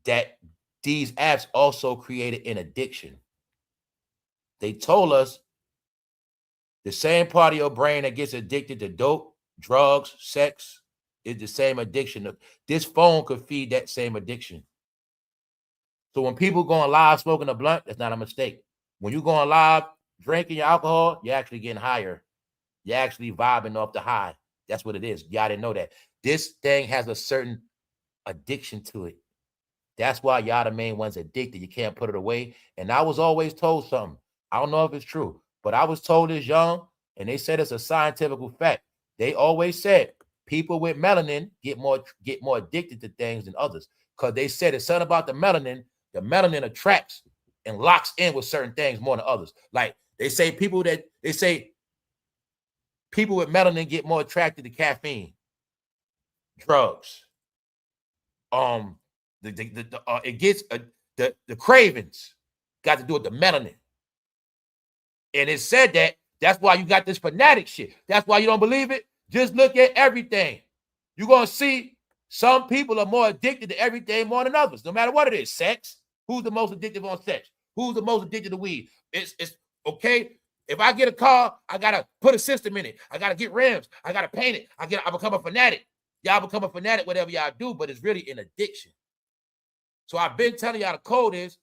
that these apps also created an addiction. They told us the same part of your brain that gets addicted to dope, drugs, sex is the same addiction. This phone could feed that same addiction. So when people going live smoking a blunt, that's not a mistake. When you going live drinking your alcohol, you're actually getting higher. You're actually vibing off the high. That's what it is. Y'all didn't know that. This thing has a certain addiction to it. That's why y'all the main ones addicted. You can't put it away. And I was always told something. I don't know if it's true, but I was told this young, and they said it's a scientific fact. They always said people with melanin get more addicted to things than others. Because they said it's something about the melanin attracts and locks in with certain things more than others. Like they say people with melanin get more attracted to caffeine, drugs. It gets the cravings got to do with the melanin. And it said that's why you got this fanatic shit. That's why you don't believe it. Just look at everything. You're going to see some people are more addicted to everything more than others, no matter what it is. Sex. Who's the most addicted on sex? Who's the most addicted to weed? It's okay. If I get a car, I got to put a system in it. I got to get rims. I got to paint it. I become a fanatic. Y'all become a fanatic, whatever y'all do, but it's really an addiction. So I've been telling y'all the code is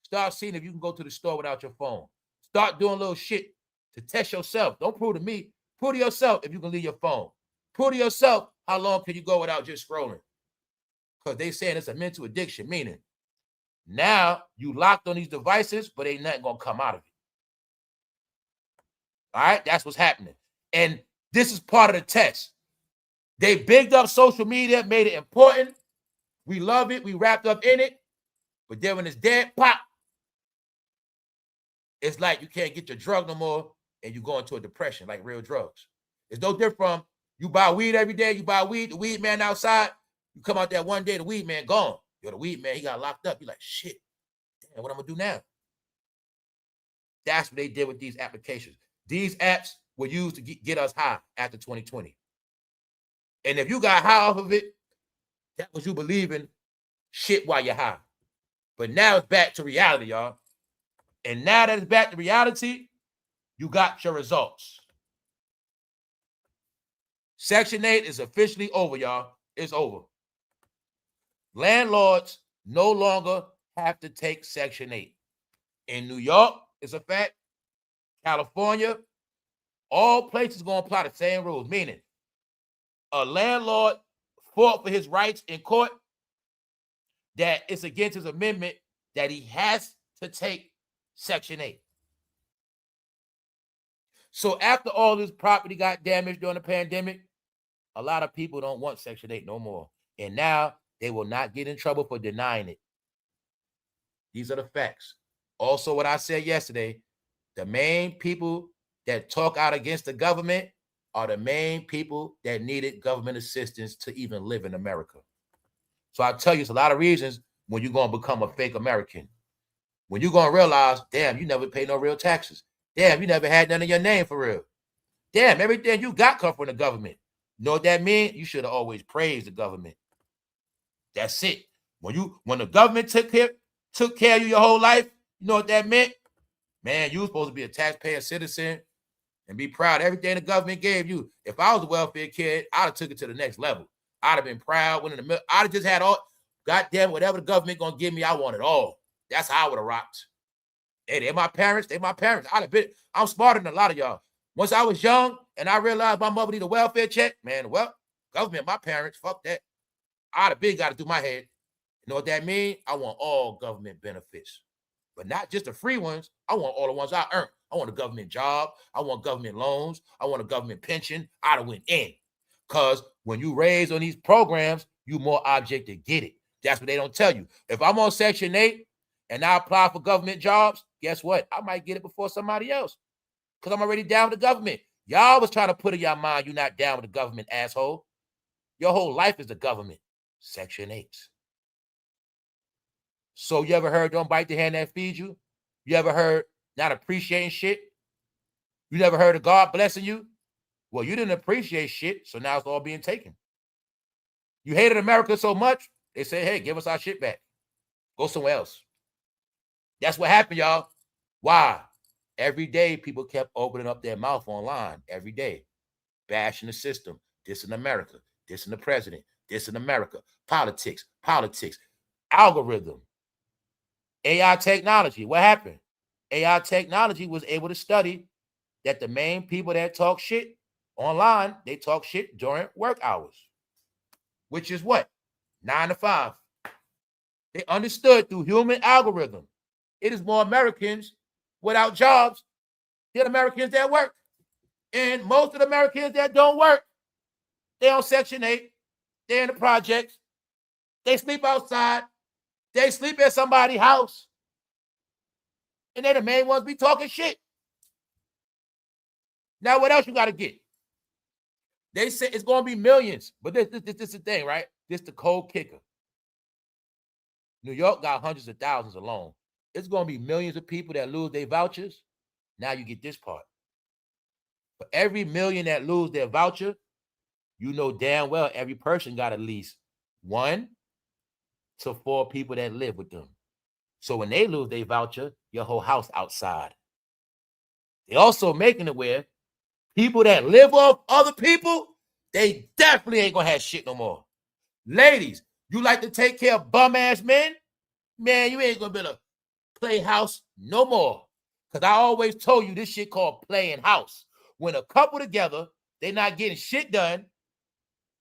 start seeing if you can go to the store without your phone. Start doing little shit to test yourself. Don't prove to me. Prove to yourself if you can leave your phone. Prove to yourself how long can you go without just scrolling. Because they saying it's a mental addiction, meaning now you locked on these devices, but ain't nothing going to come out of it. All right, that's what's happening. And this is part of the test. They bigged up social media, made it important. We love it. We wrapped up in it. But then when it's dead, pop. It's like you can't get your drug no more and you go into a depression like real drugs. It's no different from you buy weed every day. You buy weed, the weed man outside. You come out there one day, the weed man gone. Yo, the weed man, he got locked up. You're like, shit, damn, what I'm going to do now? That's what they did with these applications. These apps were used to get us high after 2020. And if you got high off of it, that was you believing shit while you're high. But now it's back to reality, y'all. And now that it's back to reality, you got your results. Section 8 is officially over, y'all. It's over. Landlords no longer have to take Section 8. In New York, it's a fact. California, all places going to apply the same rules, meaning a landlord fought for his rights in court that it's against his amendment that he has to take Section 8. So after all this property got damaged during the pandemic, a lot of people don't want Section 8 no more. And now they will not get in trouble for denying it. These are the facts. Also, what I said yesterday, the main people that talk out against the government are the main people that needed government assistance to even live in America. So I tell you, it's a lot of reasons when you're going to become a fake American. When you're going to realize, damn, you never pay no real taxes. Damn, you never had none of your name for real. Damn, everything you got come from the government. You know what that means? You should have always praised the government. That's it. When the government took care of you your whole life, you know what that meant? Man, you were supposed to be a taxpayer citizen and be proud of everything the government gave you. If I was a welfare kid, I'd have took it to the next level. I'd have been proud. I'd have just had all, goddamn, whatever the government gonna give me, I want it all. That's how I would have rocked. Hey, they're my parents. I'm smarter than a lot of y'all. Once I was young and I realized my mother need a welfare check, man, well, government, my parents, fuck that. I'd have been got to do my head. You know what that means? I want all government benefits, but not just the free ones. I want all the ones I earned. I want a government job. I want government loans. I want a government pension. I'd have went in. Because when you raise on these programs, you more object to get it. That's what they don't tell you. If I'm on Section 8 and I apply for government jobs, guess what? I might get it before somebody else because I'm already down with the government. Y'all was trying to put in your mind you're not down with the government, asshole. Your whole life is the government. Section 8. So you ever heard don't bite the hand that feeds you? You ever heard not appreciating shit? You never heard of God blessing you? Well, you didn't appreciate shit, so now it's all being taken. You hated America so much, they say, hey, give us our shit back. Go somewhere else. That's what happened, y'all. Why? Every day, people kept opening up their mouth online. Every day. Bashing the system. Dissing America. Dissing the president. Dissing America. Politics. Algorithm. AI technology. What happened? AI technology was able to study that the main people that talk shit online, they talk shit during work hours, which is what? 9 to 5. They understood through human algorithm. It is more Americans without jobs than Americans that work. And most of the Americans that don't work, they're on Section 8. They're in the projects. They sleep outside. They sleep at somebody's house. And they're the main ones be talking shit. Now, what else you got to get? They say it's going to be millions. But this is the thing, right? This the cold kicker. New York got hundreds of thousands alone. It's going to be millions of people that lose their vouchers. Now you get this part. For every million that lose their voucher, you know damn well every person got at least 1 to 4 people that live with them. So when they lose their voucher, your whole house outside. They also making it where people that live off other people, they definitely ain't gonna have shit no more. Ladies, you like to take care of bum-ass men? Man, you ain't gonna be able to play house no more. Because I always told you this shit called playing house. When a couple together, they not getting shit done,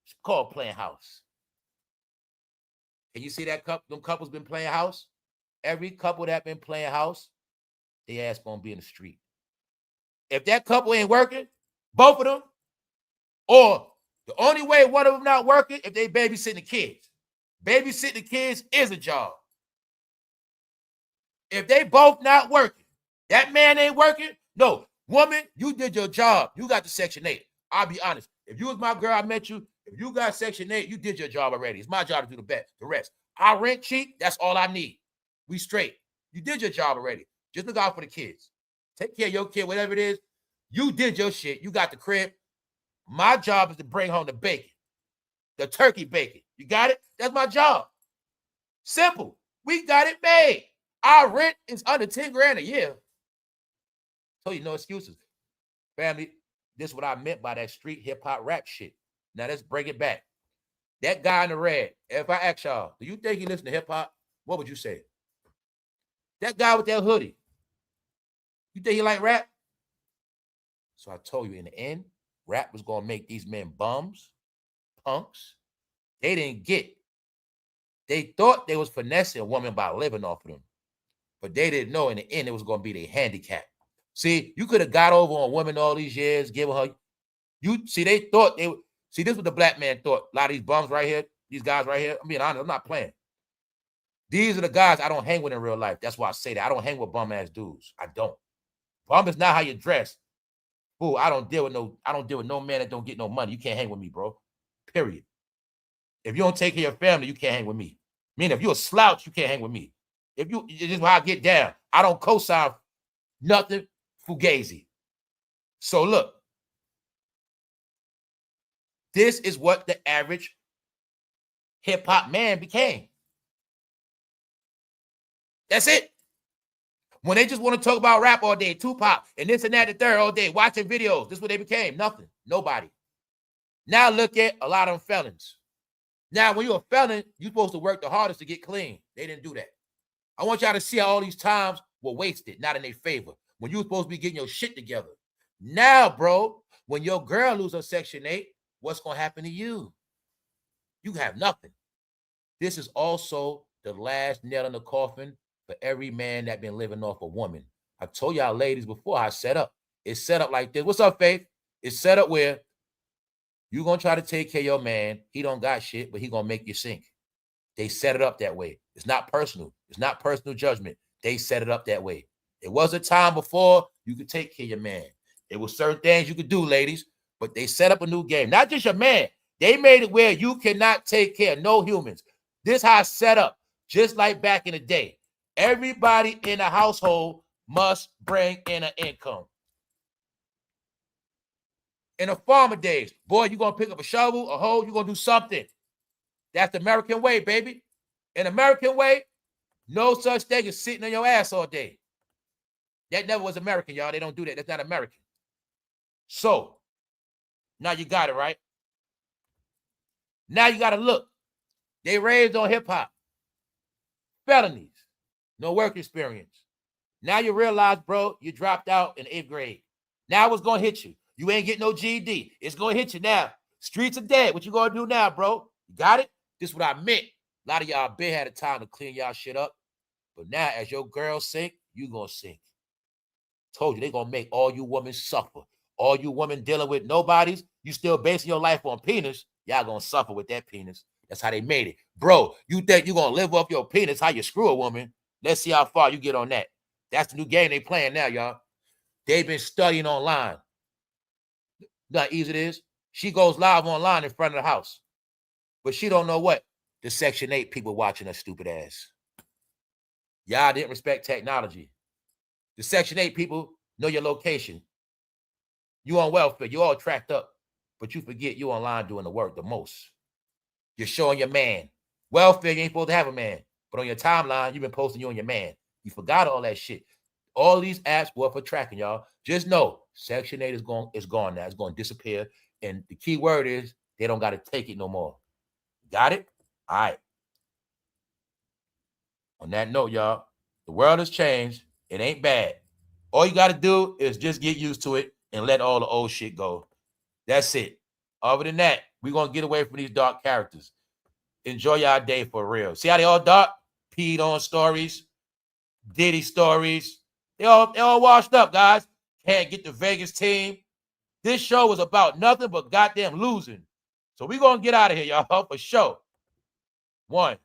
it's called playing house. And you see that them couples been playing house? Every couple that been playing house, they ass gonna be in the street. If that couple ain't working, both of them, or the only way one of them not working, if they babysitting the kids. Babysitting the kids is a job. If they both not working, that man ain't working. No, woman, you did your job. You got the Section 8. I'll be honest. If you was my girl, I met you. If you got Section 8, you did your job already. It's my job to do the rest. I rent cheap. That's all I need. We straight. You did your job already. Just look out for the kids. Take care of your kid, whatever it is. You did your shit. You got the crib. My job is to bring home the bacon, the turkey bacon. You got it? That's my job. Simple. We got it made. Our rent is under 10 grand a year. So you no excuses. Family, this is what I meant by that street hip-hop rap shit. Now let's bring it back. That guy in the red, if I ask y'all, do you think he listen to hip-hop? What would you say? That guy with that hoodie, you think he like rap? So I told you in the end, rap was going to make these men bums, punks. They didn't get. They thought they was finessing a woman by living off of them. But they didn't know in the end it was going to be their handicap. See, you could have got over on women all these years, giving her. They thought they would. See, this is what the black man thought. A lot of these bums right here, these guys right here, I'm being honest, I'm not playing. These are the guys I don't hang with in real life. That's why I say that. I don't hang with bum-ass dudes. I don't. Bum is not how you dress. Fool, I don't deal with no man that don't get no money. You can't hang with me, bro. Period. If you don't take care of your family, you can't hang with me. Meaning, if you're a slouch, you can't hang with me. This is how I get down. I don't co-sign nothing fugazi. So look, this is what the average hip-hop man became. That's it. When they just want to talk about rap all day, Tupac, and this and that, the third all day, watching videos, this is what they became. Nothing. Nobody. Now look at a lot of them felons. Now, when you're a felon, you're supposed to work the hardest to get clean. They didn't do that. I want y'all to see how all these times were wasted, not in their favor. When you were supposed to be getting your shit together. Now, bro, when your girl loses her Section 8, what's going to happen to you? You have nothing. This is also the last nail in the coffin for every man that been living off a woman. I told y'all ladies before I set up. It's set up like this. What's up, Faith? It's set up where you're going to try to take care of your man. He don't got shit, but he going to make you sink. They set it up that way. It's not personal. It's not personal judgment. They set it up that way. It was a time before you could take care of your man. There were certain things you could do, ladies, but they set up a new game. Not just your man. They made it where you cannot take care of no humans. This how it's set up, just like back in the day. Everybody in a household must bring in an income. In the farmer days, boy, you're going to pick up a shovel, a hoe, you're going to do something. That's the American way, baby. In American way, no such thing as sitting on your ass all day. That never was American, y'all. They don't do that. That's not American. So, now you got it, right? Now you got to look. They raised on hip-hop. Felonies. No work experience. Now you realize, bro, you dropped out in 8th grade. Now what's going to hit you? You ain't getting no GED. It's going to hit you now. Streets are dead. What you going to do now, bro? You got it? This is what I meant. A lot of y'all been had a time to clean y'all shit up. But now as your girls sink, you going to sink. Told you, they going to make all you women suffer. All you women dealing with nobodies, you still basing your life on penis, y'all going to suffer with that penis. That's how they made it. Bro, you think you're going to live off your penis, how you screw a woman? Let's see how far you get on that. That's the new game they playing now, y'all. They've been studying online. You know how easy it is? She goes live online in front of the house. But she don't know what? The Section 8 people watching her stupid ass. Y'all didn't respect technology. The Section 8 people know your location. You on welfare. You all tracked up. But you forget you online doing the work the most. You're showing your man. Welfare, you ain't supposed to have a man. But on your timeline, you've been posting you and your man. You forgot all that shit. All these apps were for tracking, y'all. Just know, Section 8 is gone now. It's going to disappear. And the key word is they don't got to take it no more. Got it? All right. On that note, y'all, the world has changed. It ain't bad. All you got to do is just get used to it and let all the old shit go. That's it. Other than that, we're going to get away from these dark characters. Enjoy y'all day for real. See how they all dark? Peed on stories, Diddy stories. They all washed up, guys. can't get the Vegas team. This show was about nothing but goddamn losing. So we're going to get out of here, y'all, for sure. One.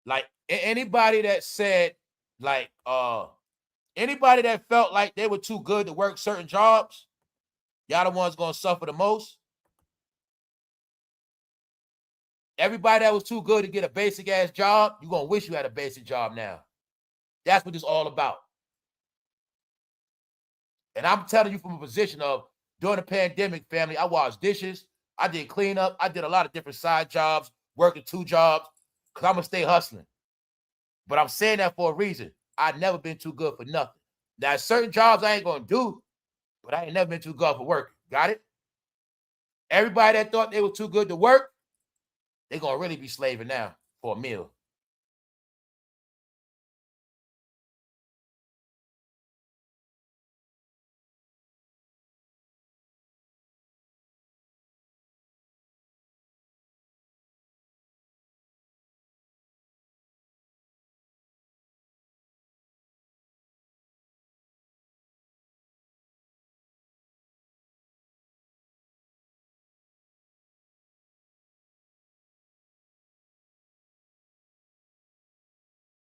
Like anybody that said, like, anybody that felt like they were too good to work certain jobs, y'all the ones gonna suffer the most. Everybody that was too good to get a basic ass job, you're gonna wish you had a basic job now. That's what it's all about. And I'm telling you from a position of during the pandemic, family, I washed dishes, I did cleanup, I did a lot of different side jobs, working 2 jobs, because I'm gonna stay hustling. But I'm saying that for a reason. I've never been too good for nothing. Now, certain jobs I ain't gonna do, but I ain't never been too good for working. Got it? Everybody that thought they were too good to work, they're gonna really be slaving now for a meal.